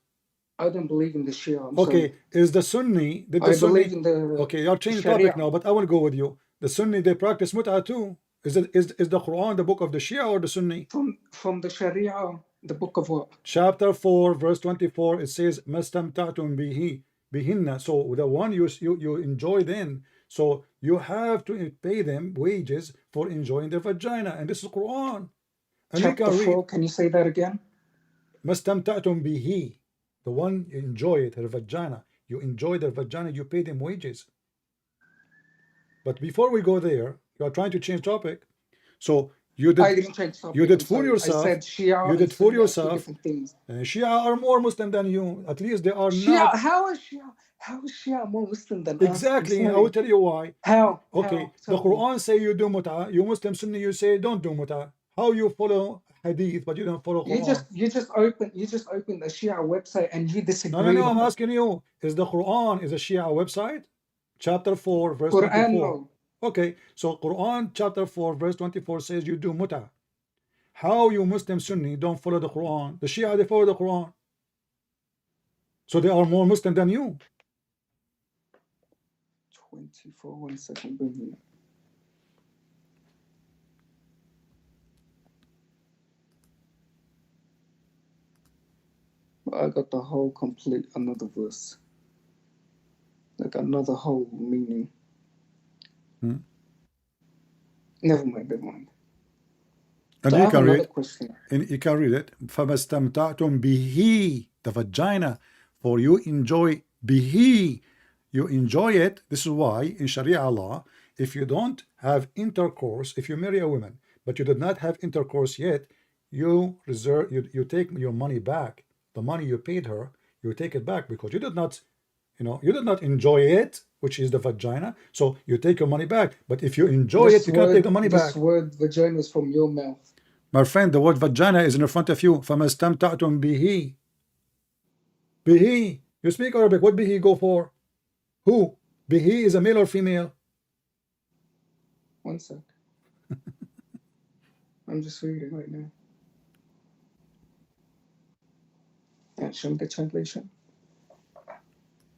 I don't believe in the Shia. Okay, is the Sunni? Believe in the. Okay, you're changing the topic now, but I will go with you. The Sunni, they practice mut'ah too. Is the Quran the book of the Shia or the Sunni? From the Sharia, the book of what? Chapter 4, verse 24. It says, "Mastamta'tum bihinna." So the one you enjoy then. So you have to pay them wages for enjoying their vagina, and this is Quran. And Chapter 4. Can you say that again? Mastamta'tum bihi. The one you enjoy it, her vagina. You enjoy their vagina. You pay them wages. But before we go there, you are trying to change topic. So you did. I didn't change topic. You did fool yourself. I said Shia. You did fool yourself. Different things. Shia are more Muslim than you. At least they are Shia, not. How is Shia more Muslim than exactly? us? I will tell you why. How? Okay. The Quran say you do mut'ah. You Muslim Sunni, you say don't do mut'ah. How you follow hadith but you don't follow Quran? You just open the Shia website and you disagree. No. I'm asking you. Is the Quran is a Shia website? Chapter 4, verse 24. No. Okay, so Quran chapter 4 verse 24 says you do mut'ah. How you Muslim Sunni don't follow the Quran? The Shia, they follow the Quran. So they are more Muslim than you. 24, 1 second. I got the whole complete another verse. Like another whole meaning. Never mind. And you can read. And you can read it. فَمَسْتَمْتَعْتُمْ بِهِ, the vagina, for you enjoy bihi. You enjoy it. This is why in Sharia law, if you don't have intercourse, if you marry a woman, but you did not have intercourse yet, you take your money back. The money you paid her, you take it back because you did not enjoy it, which is the vagina. So you take your money back. But if you enjoy it, you can't take the money back. This word vagina is from your mouth. My friend, the word vagina is in front of you. فَمَسْتَمْتَعْتُمْ بِهِ. Bihi. You speak Arabic. What bihi go for? Who? Bihi is a male or female? 1 sec. I'm just reading right now. And show me the translation.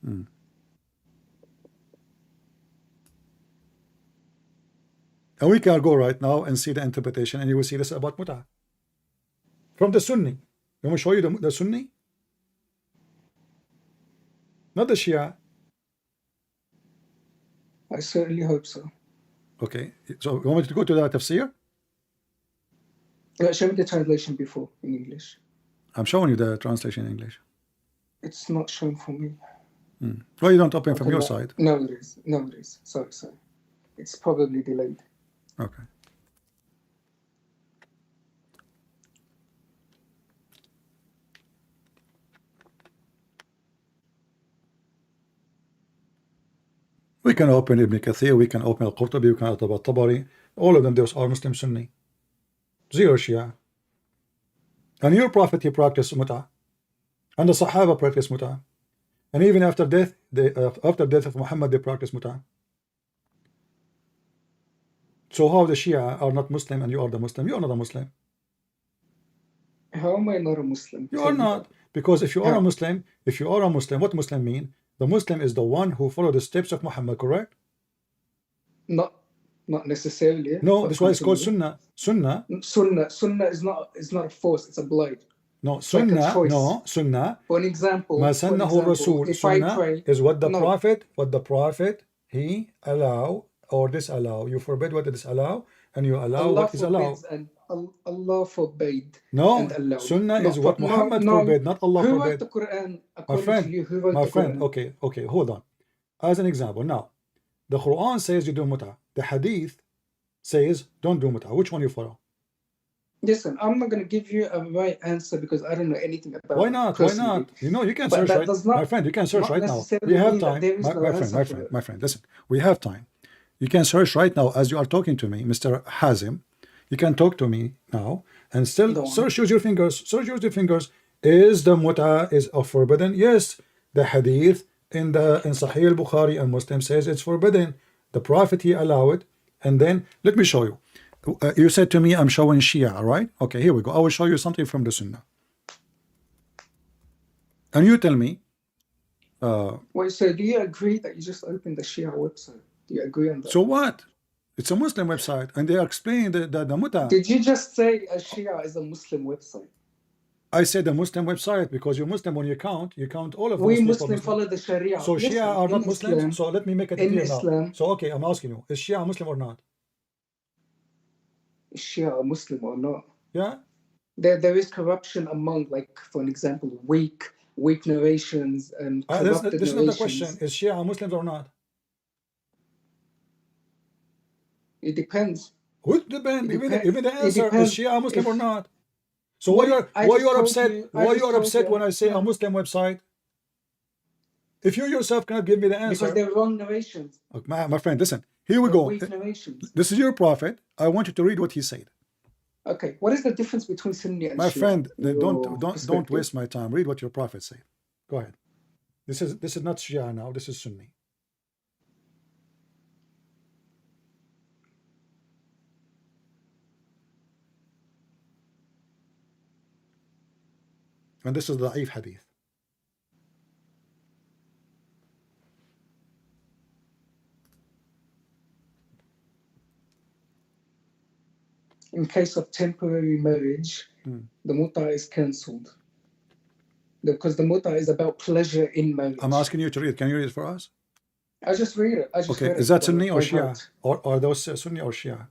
And we can go right now and see the interpretation, and you will see this about mut'ah from the Sunni. You want me to show you the Sunni? Not the Shia. I certainly hope so. Okay, so you want me to go to the tafsir? Show me the translation before in English. I'm showing you the translation in English. It's not shown for me. Why you don't open from your side? No, it is. No, it is. Sorry. It's probably delayed. Okay. We can open Ibn Kathir, we can open Al-Qurtubi, we can open Al-Tabari. All of them, those are Muslim Sunni. Zero Shia. And your prophet, he practiced Mut'ah. And the Sahaba practiced Mut'ah. And even after death, after death of Muhammad, they practiced Mut'ah. So how the Shia are not Muslim and you are the Muslim? You are not a Muslim. How am I not a Muslim? You are not. Because if you are a Muslim, what Muslim mean? The Muslim is the one who follow the steps of Muhammad, correct? Not necessarily. No, that's why it's called Sunnah. Sunnah is not a force, it's a blind. No, Sunnah, no, Sunnah. For an example, Ma sannahu Rasul. Sunnah is what the Prophet, he allow or disallow. You forbid what it disallow, and you allow Allah what is allowed. And Allah forbade no, and allowed. Sunnah is what Muhammad forbid, not Allah who forbid. Wrote the Quran My friend, to you? Who wrote my the friend, Quran? okay, hold on. As an example, now, the Quran says you do mut'ah. The Hadith says don't do mut'ah. Which one you follow? Listen, I'm not going to give you a right answer because I don't know anything about it. Why not? You know, you can search right now. My friend, you can search right now. We have time. My friend, listen. We have time. You can search right now as you are talking to me, Mr. Hazim. You can talk to me now and still search, use your fingers. Search, use your fingers. Is the mut'ah is forbidden? Yes. The Hadith in Sahih al-Bukhari and Muslim says it's forbidden. The Prophet, he allowed it. And then, let me show you. You said to me, I'm showing Shia, right? Okay, here we go. I will show you something from the Sunnah. And you tell me. Wait, so do you agree that you just opened the Shia website? Do you agree on that? So what? It's a Muslim website, and they are explaining the mut'ah. Did you just say a Shia is a Muslim website? I said a Muslim website because you're Muslim when you count all of them. We Muslims follow the Sharia. So Shia are not Muslims? Islam, so let me make it clear now. So okay, I'm asking you, is Shia Muslim or not? Is Shia a Muslim or not? Yeah. There is corruption among, like, for an example, weak narrations and corrupted this is not the question. narrations. Is Shia Muslims or not? It depends. What depends? Even the answer is Shia Muslim or not? So why you are upset? Why you are upset when I say a Muslim website? If you yourself cannot give me the answer. Because they're wrong narrations. My friend, listen. Here we go. Weak narrations. This is your prophet. I want you to read what he said. Okay. What is the difference between Sunni and Shia? My friend, don't waste my time. Read what your prophet said. Go ahead. This is not Shia now. This is Sunni. And this is the Da'if hadith. In case of temporary marriage, the mut'ah is cancelled. Because the mut'ah is about pleasure in marriage. I'm asking you to read. Can you read it for us? I'll just read it. Okay, is that Sunni or Shia? Or those Sunni or Shia?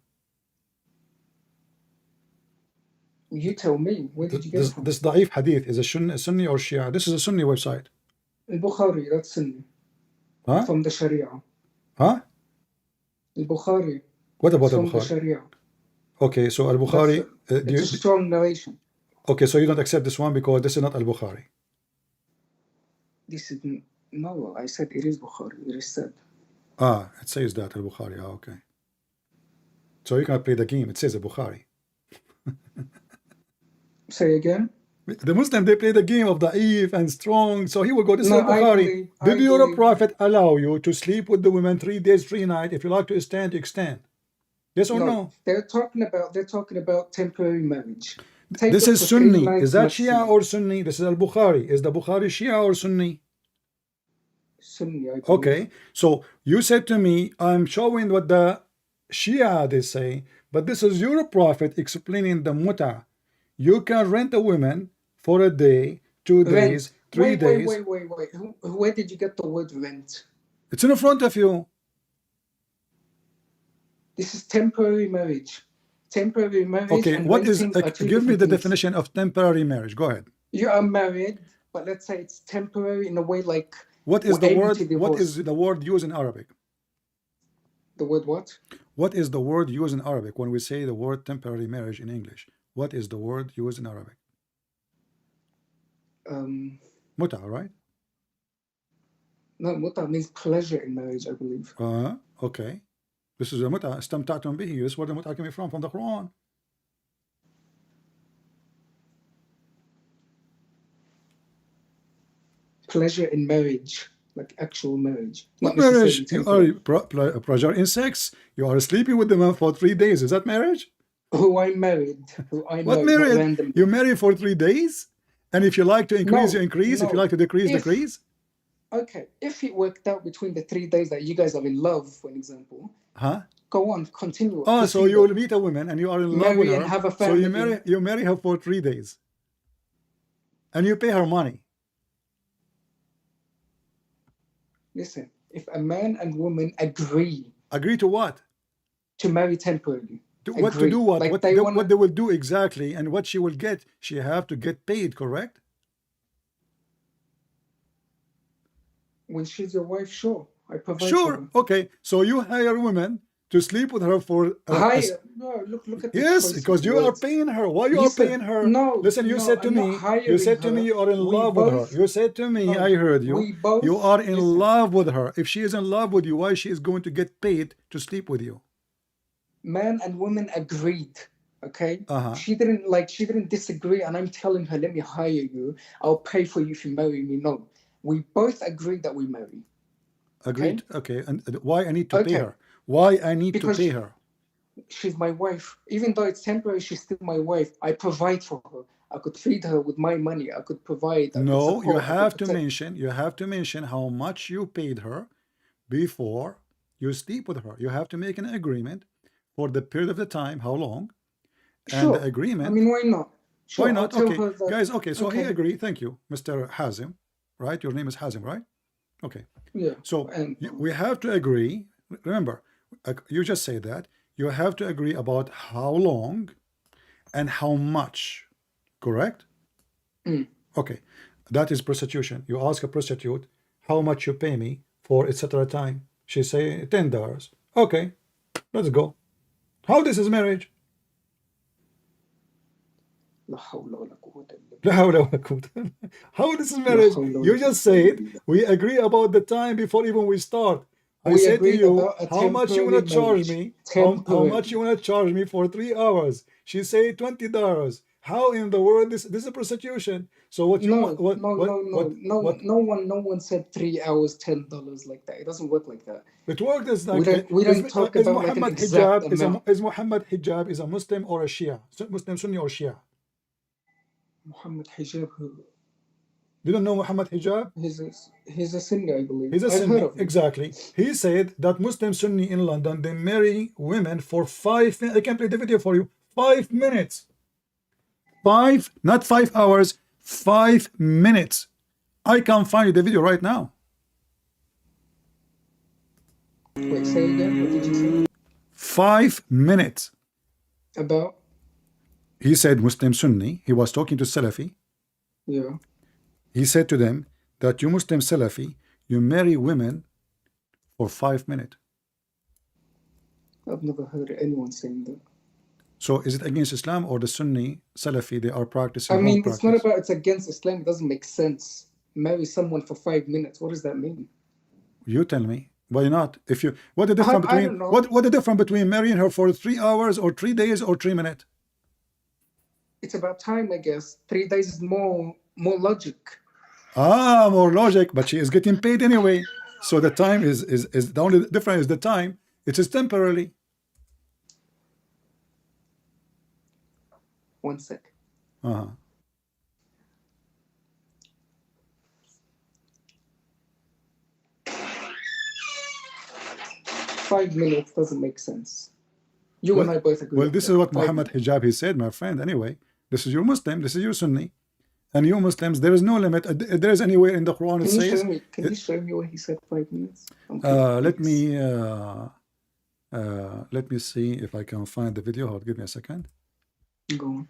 You tell me. Where did you get it from? This Da'if hadith is a Sunni or Shia? This is a Sunni website. Al-Bukhari, that's Sunni. Huh? From the Sharia. Huh? Al-Bukhari. What about Al-Bukhari? Al-Bukhari? Sharia. Okay, so Al-Bukhari... It's a strong narration. Okay, so you don't accept this one because this is not Al-Bukhari. This is... No, I said it is Bukhari. It is said. It says that Al-Bukhari. Okay. So you can play the game. It says Al-Bukhari. Say again? The Muslim, they play the game of Da'if and strong. So he will go, this is Al-Bukhari. Did your prophet allow you to sleep with the women 3 days, 3 nights? If you like to extend, extend. Yes or no? They're talking about temporary marriage. This is Sunni. Is that Shia or Sunni? This is Al-Bukhari. Is the Bukhari Shia or Sunni? Sunni, I believe. Okay, so you said to me, I'm showing what the Shia they say, but this is your prophet explaining the mut'ah. You can rent a woman for a day, 2 days, 3 days. Wait. Where did you get the word rent? It's in front of you. This is temporary marriage. Temporary marriage. Okay, and what is? renting are two Give me different the things. definition of temporary marriage. Go ahead. You are married, but let's say it's temporary in a way like What is we're the aiming word? to What divorce. is the word used in Arabic? The word what? What is the word used in Arabic when we say the word temporary marriage in English? What is the word used in Arabic? Muta, right? No, muta means pleasure in marriage, I believe. Okay. This is a muta. Istamta'tum bihi. This is where the muta came from the Quran. Pleasure in marriage, like actual marriage. What Not necessarily marriage? You temporary. are pleasure in sex. You are sleeping with the man for 3 days. Is that marriage? Who I married. Who I What married, not married? randomly. You marry for 3 days? And if you like to increase, No, you increase. If you no. like to decrease, If- decrease. Okay, if it worked out between the 3 days that you guys are in love, for example, Huh? go on, continue. Oh, so proceed you on. will meet a woman and you are in love Marry with and her. have a So you family. marry her for 3 days. And you pay her money. Listen, if a man and woman agree Agree to what? to marry temporarily, What to agree. do what? Like What they they, wanna, what they will do exactly and what she will get. She have to get paid, correct? when she's your wife, sure, I provide for Sure. her. Okay. So you hire a woman to sleep with her for No, look at the yes, choice because of you are words. paying her. Why you You are said- paying her? no, Listen, you no, said to I'm not me, hiring you said to me her. you are in We love with her. both- You said to me, no, I heard you. we both- You are in listen. love with her. If she is in love with you, why she is going to get paid to sleep with you? Man and woman agreed. Okay, Uh-huh. she didn't disagree, and I'm telling her, let me hire you. I'll pay for you if you marry me. No, we both agreed that we marry. Agreed. Okay. And why I need to pay Okay. her? Why I need Because to pay her? She's my wife. Even though it's temporary, she's still my wife. I provide for her. I could feed her with my money. I could provide. I could No, support, you I could have to protect. mention how much you paid her before you sleep with her. You have to make an agreement for the period of the time, how long, and Sure. the agreement. I mean, why not? Sure, Why not? I'll tell Okay, her that, guys. Okay, so he okay. agreed. Thank you, Mr. Hazim. Right? Your name is Hazim, right? Okay. Yeah. So And we have to agree. Remember, you just say that you have to agree about how long and how much. Correct? Okay. That is prostitution. You ask a prostitute how much you pay me for etc. time. She say $10. Okay, let's go. How this is marriage? لا حول ولا قوة إلا بالله. لا حول ولا قوة. How this is marriage? You just said we agree about the time before even we start. I We said to agreed you, about a how much you want to temporary charge me? marriage. How much you want to charge me for 3 hours? She say $20. How in the world this is a prostitution? So what you No, what no one said 3 hours, $10 like that. It doesn't work like that. it worked is like We don't talk is about like an Muhammad exact Hijab amount. is Muhammad Hijab is a Muslim or a Shia? Muslim Sunni or Shia? Muhammad Hijab, You don't know Muhammad Hijab? he's a Sunni, I believe. He's a I've Sunni, heard of him. exactly. He said that Muslim Sunni in London, they marry women for 5 minutes. I can play the video for you. 5 minutes. 5, not 5 hours, 5 minutes. I can find you the video right now. Wait, say again. What did you say? 5 minutes. About? He said Muslim Sunni. He was talking to Salafi. Yeah. He said to them that you Muslim Salafi, you marry women for 5 minutes. I've never heard anyone saying that. So is it against Islam or the Sunni Salafi they are practicing? I mean, it's not about it's against Islam. It doesn't make sense. Marry someone for 5 minutes. What does that mean? You tell me. Why not? If you what the difference I between don't know. what the difference between marrying her for 3 hours or 3 days or 3 minutes? It's about time, I guess. 3 days is more logic. Ah, more logic, but she is getting paid anyway. So the time is the only difference is the time. It is temporarily. 1 sec. Uh-huh. Five minutes doesn't make sense. You and I both agree. Well, on this that. is what 5 Muhammad minutes. Hijab he said, my friend. Anyway, this is your Muslim, this is your Sunni, and you Muslims, there is no limit. There is anywhere in the Quran it says. Can you show me what he said? 5 minutes. Let me Let me see if I can find the video. Hold, give me a second. Go on.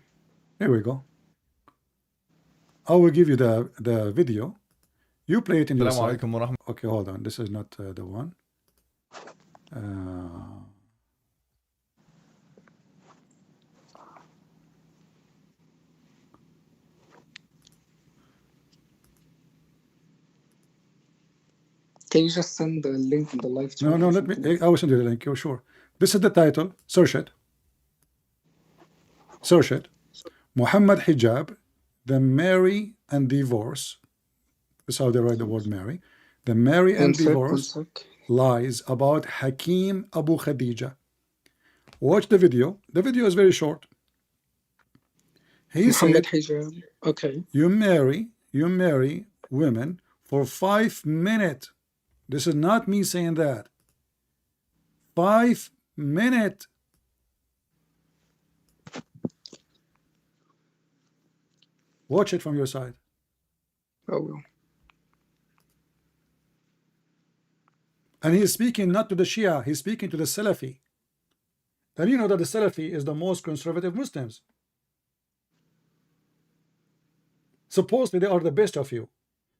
Here we go. I will give you the video. You play it in your side. Okay, hold on. This is not the one. Can you just send the link in the live chat? No, let me. I will send you the link. You're sure. This is the title. Search it. Search it. Muhammad Hijab, the marry and divorce. This is how they write the word marry. The marry and divorce lies about Hakim Abu Khadija. Watch the video. The video is very short. He Muhammad said, Hijab. Okay. you marry women for 5 minutes. This is not me saying that. 5 minutes. Watch it from your side. I will. And he is speaking not to the Shia, he's speaking to the Salafi. And you know that the Salafi is the most conservative Muslims. Supposedly they are the best of you.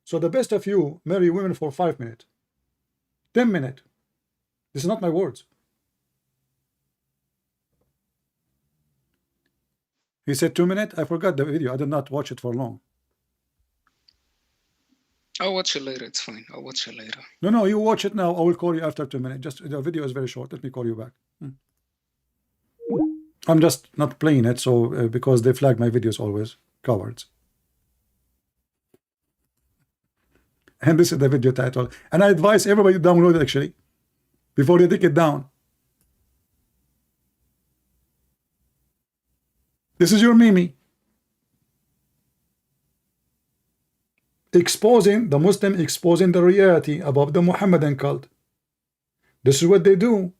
So the best of you marry women for 5 minutes. 10 minutes. This is not my words. He said 2 minutes. I forgot the video. I did not watch it for long. I'll watch it later. It's fine. I'll watch it later. No, you watch it now. I will call you after 2 minutes. Just the video is very short. Let me call you back. I'm just not playing it, so because they flag my videos always. Cowards. And this is the video title. And I advise everybody to download it actually before they take it down. This is your Mimi. Exposing the Muslim, exposing the reality about the Muhammadan cult. This is what they do.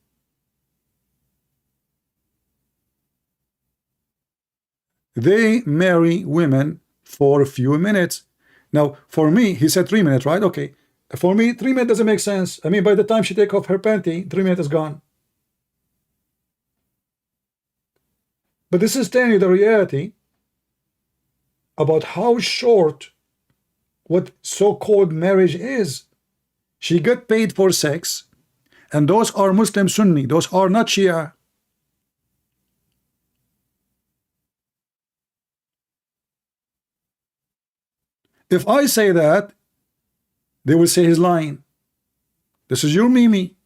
They marry women for a few minutes. Now, for me, he said 3 minutes, right? Okay. For me, 3 minutes doesn't make sense. I mean, by the time she take off her panty, 3 minutes is gone. But this is telling you the reality about how short what so-called marriage is. She got paid for sex, and those are Muslim Sunni. Those are not Shia. If I say that, they will say he's lying. This is your Mimi,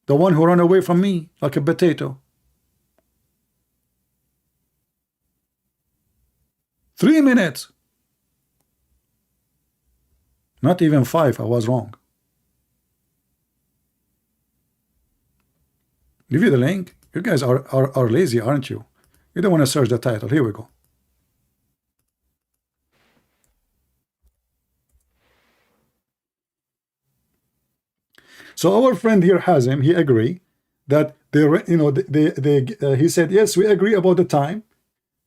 the one who ran away from me like a potato. 3 minutes. Not even 5. I was wrong. Give you the link. You guys are lazy, aren't you? You don't want to search the title. Here we go. So our friend here has him. He agree that he said yes. We agree about the time.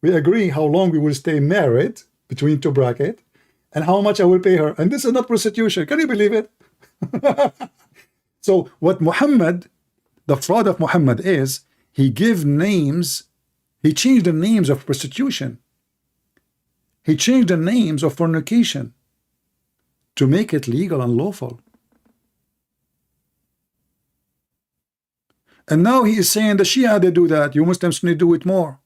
We agree how long we will stay married between two brackets, and how much I will pay her. And this is not prostitution. Can you believe it? So what Muhammad, the fraud of Muhammad is, he give names. He changed the names of prostitution. He changed the names of fornication to make it legal and lawful. And now he is saying the Shia, they do that. You Muslims need to do it more.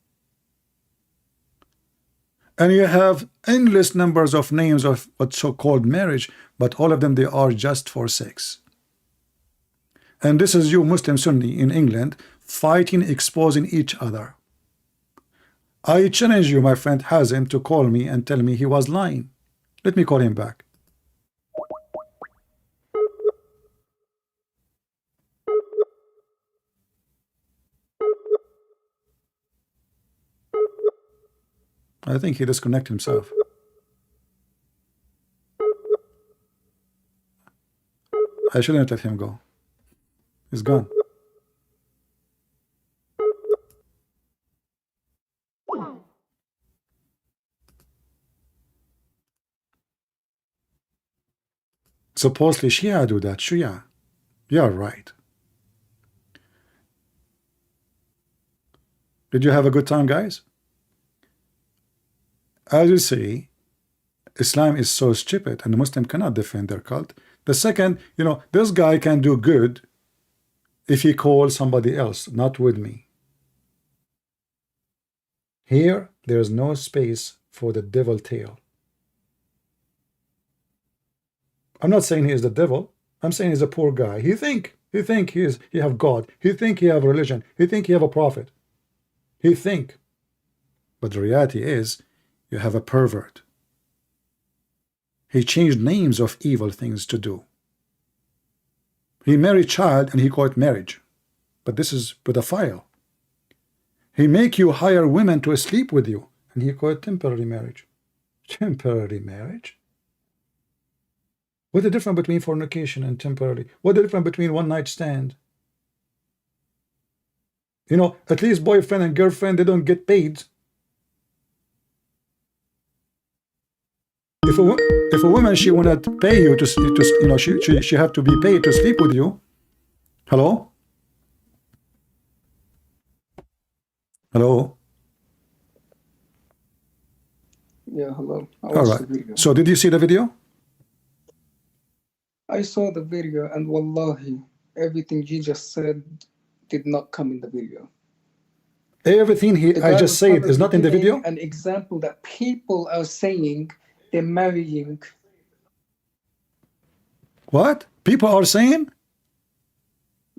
And you have endless numbers of names of what's so-called marriage, but all of them, they are just for sex. And this is you Muslim Sunni in England fighting, exposing each other. I challenge you, my friend Hazim, to call me and tell me he was lying. Let me call him back. I think he disconnected himself. I shouldn't let him go. He's gone. Supposedly Shia do that. Shia. You're right. Did you have a good time, guys? As you see, Islam is so stupid, and the Muslim cannot defend their cult. The second, you know, this guy can do good if he calls somebody else, not with me. Here, there is no space for the devil tale. I'm not saying he is the devil. I'm saying he's a poor guy. He think he have God. He think he have religion. He think he have a prophet. He think. But the reality is, you have a pervert. He changed names of evil things to do. He married child and he called it marriage. But this is pedophile. He make you hire women to sleep with you, and he called it temporary marriage. Temporary marriage? What's the difference between fornication and temporary? What's the difference between one night stand? You know, at least boyfriend and girlfriend, they don't get paid. If a woman, she wanna pay you to you know, she have to be paid to sleep with you. Hello? Hello? Yeah, hello. All right. So did you see the video? I saw the video, and wallahi, everything you just said did not come in the video. Everything I just said is not in the video? An example that people are saying they're marrying. What? People are saying?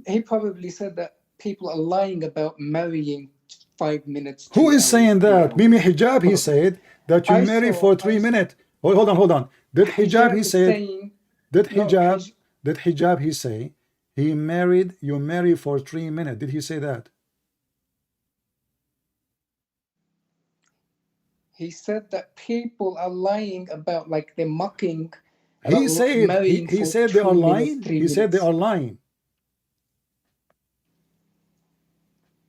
He probably said that people are lying about marrying 5 minutes. Who is saying that? Mimi Hijab, he said that you marry for 3 minutes. Hold on. Did Hijab, he said, did Hijab, he say, you marry for 3 minutes. Did he say that? He said that people are lying about, like they're mocking. He said they are lying. He said they are lying.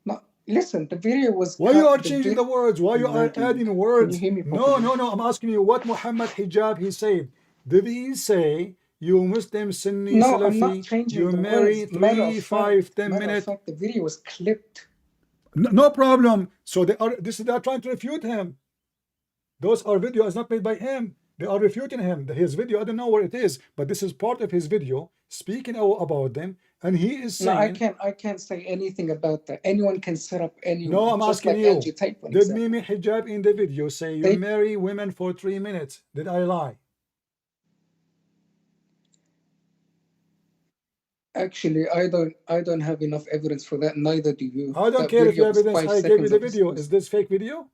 No, listen, the video was. Why you are changing the words? Why you are adding words? Can you hear me properly? No. I'm asking you what Muhammad Hijab he said. Did he say you Muslim Sunni Salafi? I'm not changing you the marry words. 3, 5, 10 minutes? The video was clipped. No problem. So they are trying to refute him. Those are videos not made by him. They are refuting him. His video, I don't know where it is, but this is part of his video speaking about them, and he is saying. No, I can't say anything about that. Anyone can set up anyone. No, I'm asking you. Did Mimi Hijab in the video say you marry women for 3 minutes? Did I lie? Actually, I don't have enough evidence for that. Neither do you. I don't care if you have evidence. I gave you the video. Is this fake video?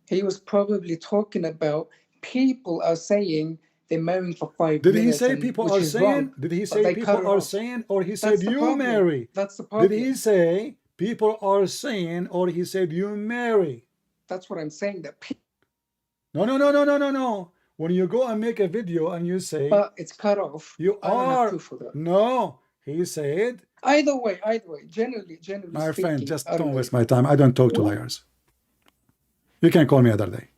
He was probably talking about people are saying they're marrying for 5 minutes. Did he say people are saying? Did he say people are saying, or he said you marry? That's the problem. Did he say people are saying, or he said you marry? That's what I'm saying. That no. When you go and make a video and you say, but it's cut off. You are. No, he said. Either way. Generally. My friend, just don't waste my time. I don't talk to liars. You can call me other day.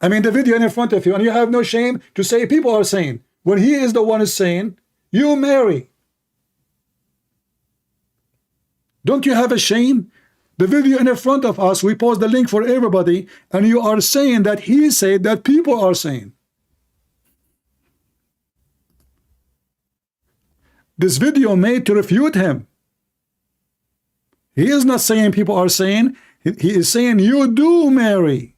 I mean, the video in front of you, and you have no shame to say people are saying, when he is the one who's saying, you marry. Don't you have a shame? The video in front of us, we post the link for everybody, and you are saying that he said that people are saying. This video made to refute him. He is not saying people are saying. He is saying you do marry.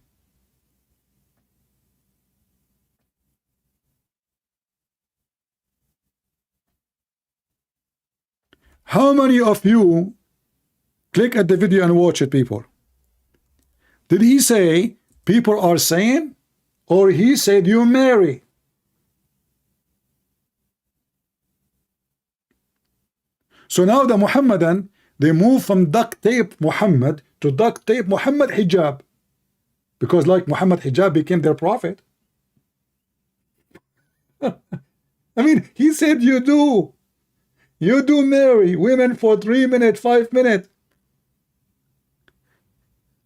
How many of you click at the video and watch it, people? Did he say people are saying, or he said you marry? So now the Muhammadan, they move from duct tape Muhammad to duct tape Muhammad Hijab, because like Muhammad Hijab became their prophet. I mean, he said you do marry women for 3 minutes, 5 minutes.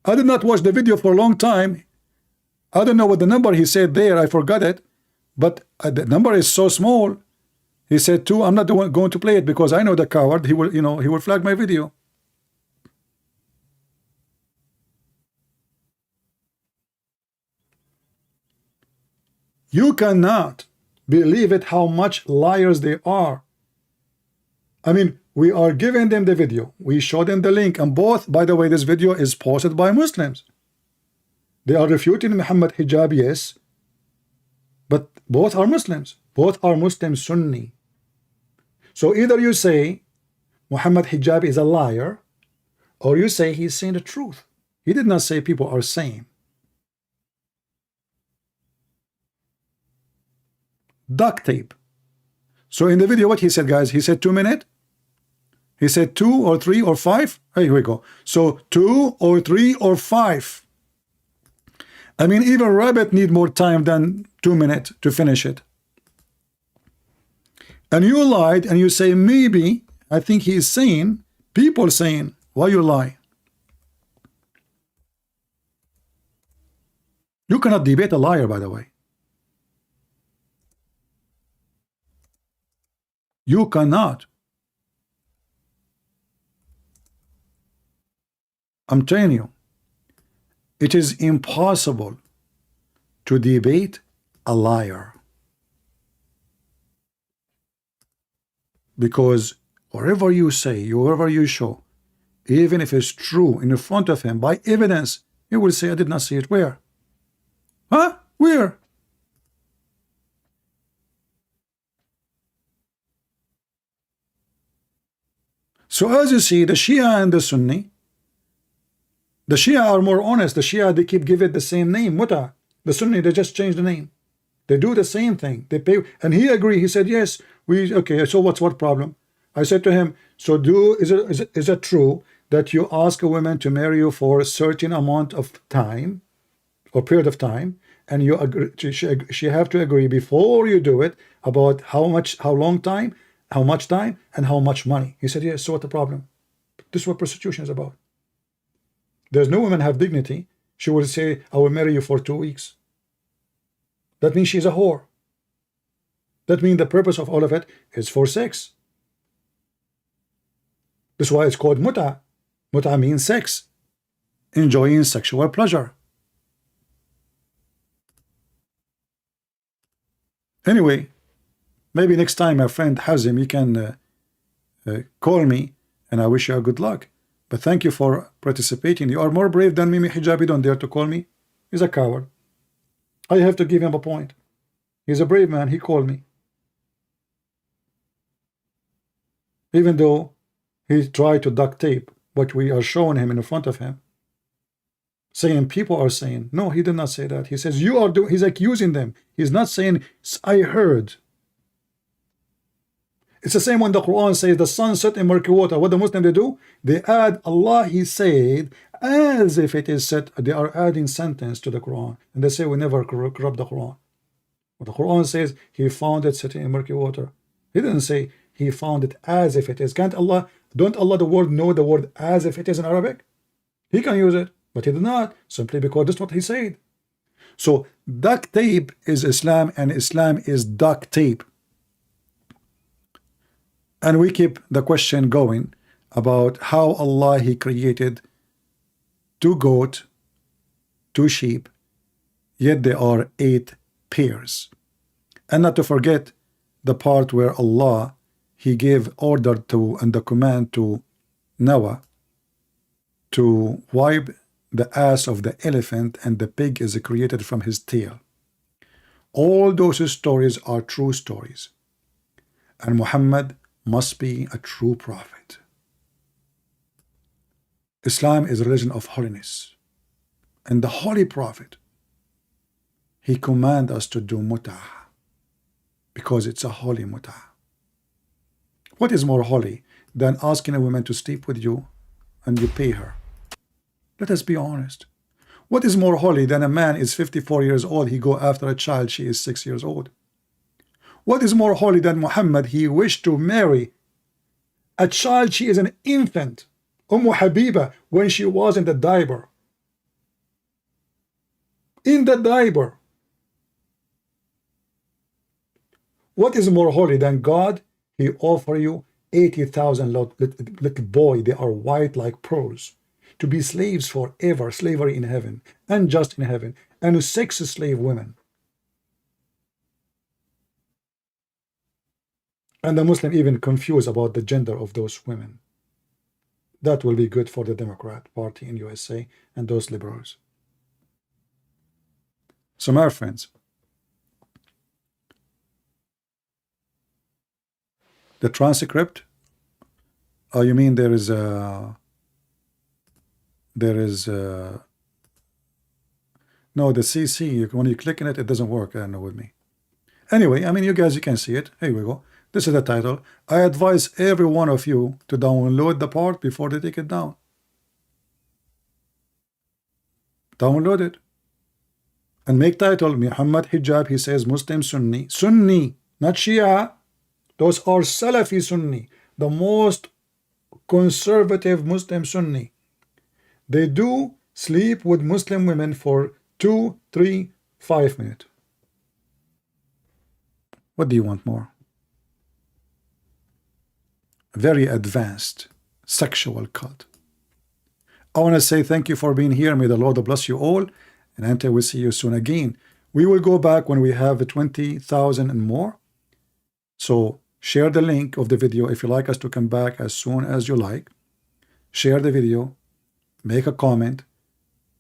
I did not watch the video for a long time. I don't know what the number he said there. I forgot it, but the number is so small. He said 2. I'm not going to play it because I know the coward. He will, he will flag my video. You cannot believe it how much liars they are. I mean, we are giving them the video. We show them the link. And both, by the way, this video is posted by Muslims. They are refuting Muhammad hijab, yes. But both are Muslims. Both are Muslim Sunni. So either you say Muhammad hijab is a liar, or you say he's saying the truth. He did not say people are saying. Duct tape. So in the video, what he said, guys, he said 2 minutes. He said 2 or 3 or 5. Here we go. So 2 or 3 or 5. I mean, even rabbit need more time than 2 minutes to finish it. And you lied and you say, maybe, I think he is saying, people saying, why you lie? You cannot debate a liar, by the way. You cannot. I'm telling you, it is impossible to debate a liar. Because whatever you say, whatever you show, even if it's true in front of him by evidence, he will say, I did not see it. Where? Huh? Where? So as you see, the Shia and the Sunni, the Shia are more honest. The Shia, they keep giving it the same name, Muta. The Sunni, they just change the name. They do the same thing. They pay, and he agreed. He said, yes, okay, so what problem? I said to him, so is it true that you ask a woman to marry you for a certain amount of time or period of time, and you agree, she have to agree before you do it about how much time, and how much money? He said, yes, so what the problem? This is what prostitution is about. There's no woman have dignity. She will say, I will marry you for 2 weeks. That means she's a whore. That means the purpose of all of it is for sex. That's why it's called muta. Muta means sex, enjoying sexual pleasure. Anyway, maybe next time, my friend Hazim, you can call me, and I wish you a good luck. But thank you for participating. You are more brave than Mimi Hijabi. Don't dare to call me. He's a coward. I have to give him a point. He's a brave man. He called me. Even though he tried to duct tape what we are showing him in front of him, saying people are saying. No, he did not say that. He says you are doing. He's accusing them. He's not saying I heard. It's the same when the Quran says the sun set in murky water. What the Muslim they do? They add Allah, he said, as if it is said. They are adding sentence to the Quran, and they say we never corrupt the Quran. But the Quran says he found it sitting in murky water. He didn't say he found it as if it is. Don't Allah the word know the word as if it is in Arabic? He can use it, but he did not, simply because that's what he said. So duct tape is Islam, and Islam is duct tape. And we keep the question going about how Allah, he created 2 goats, 2 sheep, yet there are 8 pairs. And not to forget the part where Allah, he gave order to and the command to Noah to wipe the ass of the elephant, and the pig is created from his tail. All those stories are true stories. And Muhammad must be a true prophet. Islam is a religion of holiness, and the holy prophet, he commands us to do mut'ah because it's a holy mut'ah. What is more holy than asking a woman to sleep with you and you pay her? Let us be honest. What is more holy than a man is 54 years old, he go after a child, she is 6 years old? What is more holy than Muhammad? He wished to marry a child, she is an infant, Habiba, when she was in the diaper. In the diaper. What is more holy than God? He offer you 80,000 little boy, they are white like pearls, to be slaves forever, slavery in heaven, and just in heaven, and 6 slave women. And the Muslim even confused about the gender of those women. That will be good for the Democrat Party in USA and those liberals. So my friends, the transcript, oh, you mean there is no, the CC, when you click on it, it doesn't work. I don't know with me. Anyway, I mean, you guys, you can see it. Here we go. This is the title. I advise every one of you to download the part before they take it down. Download it. And make title, Muhammad Hijab, he says Muslim Sunni. Sunni, not Shia. Those are Salafi Sunni, the most conservative Muslim Sunni. They do sleep with Muslim women for 2, 3, 5 minutes. What do you want more? Very advanced sexual cult. I want to say thank you for being here. May the Lord bless you all. And until we see you soon again. We will go back when we have 20,000 and more. So share the link of the video if you like us to come back as soon as you like. Share the video. Make a comment.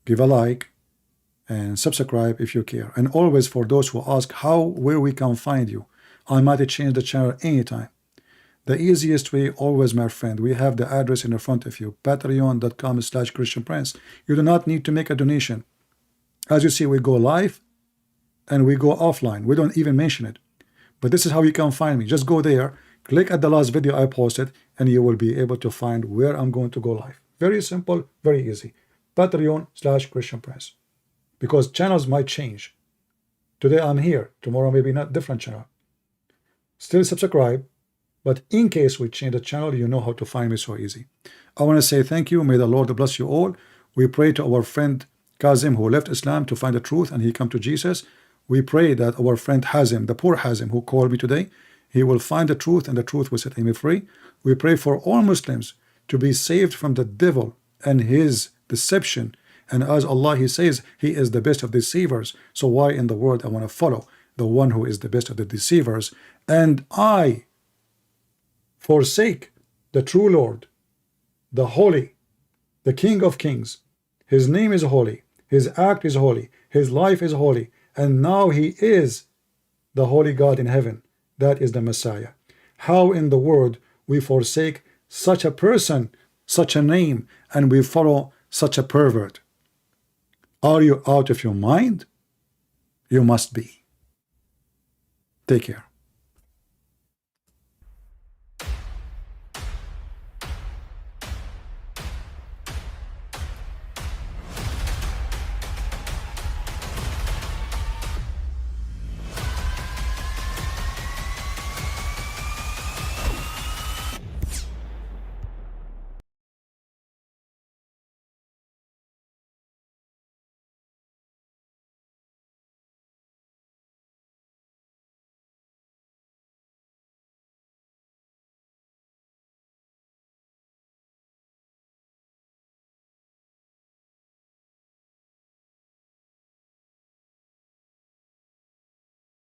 Give a like. And subscribe if you care. And always, for those who ask where we can find you, I might change the channel anytime. The easiest way, always, my friend, we have the address in the front of you, patreon.com/ChristianPrince. You do not need to make a donation. As you see, we go live and we go offline. We don't even mention it. But this is how you can find me. Just go there, click at the last video I posted, and you will be able to find where I'm going to go live. Very simple, very easy. Patreon/ChristianPrince. Because channels might change. Today I'm here, tomorrow maybe not, different channel. Still subscribe, but in case we change the channel, you know how to find me so easy. I want to say thank you. May the Lord bless you all. We pray to our friend Kaseem, who left Islam to find the truth and he come to Jesus. We pray that our friend Hazim, the poor Hazim who called me today, he will find the truth and the truth will set him free. We pray for all Muslims to be saved from the devil and his deception. And as Allah, he says, he is the best of deceivers. So why in the world I want to follow the one who is the best of the deceivers? And I forsake the true Lord, the holy, the King of Kings. His name is holy. His act is holy. His life is holy. And now he is the holy God in heaven. That is the Messiah. How in the world we forsake such a person, such a name, and we follow such a pervert? Are you out of your mind? You must be. Take care.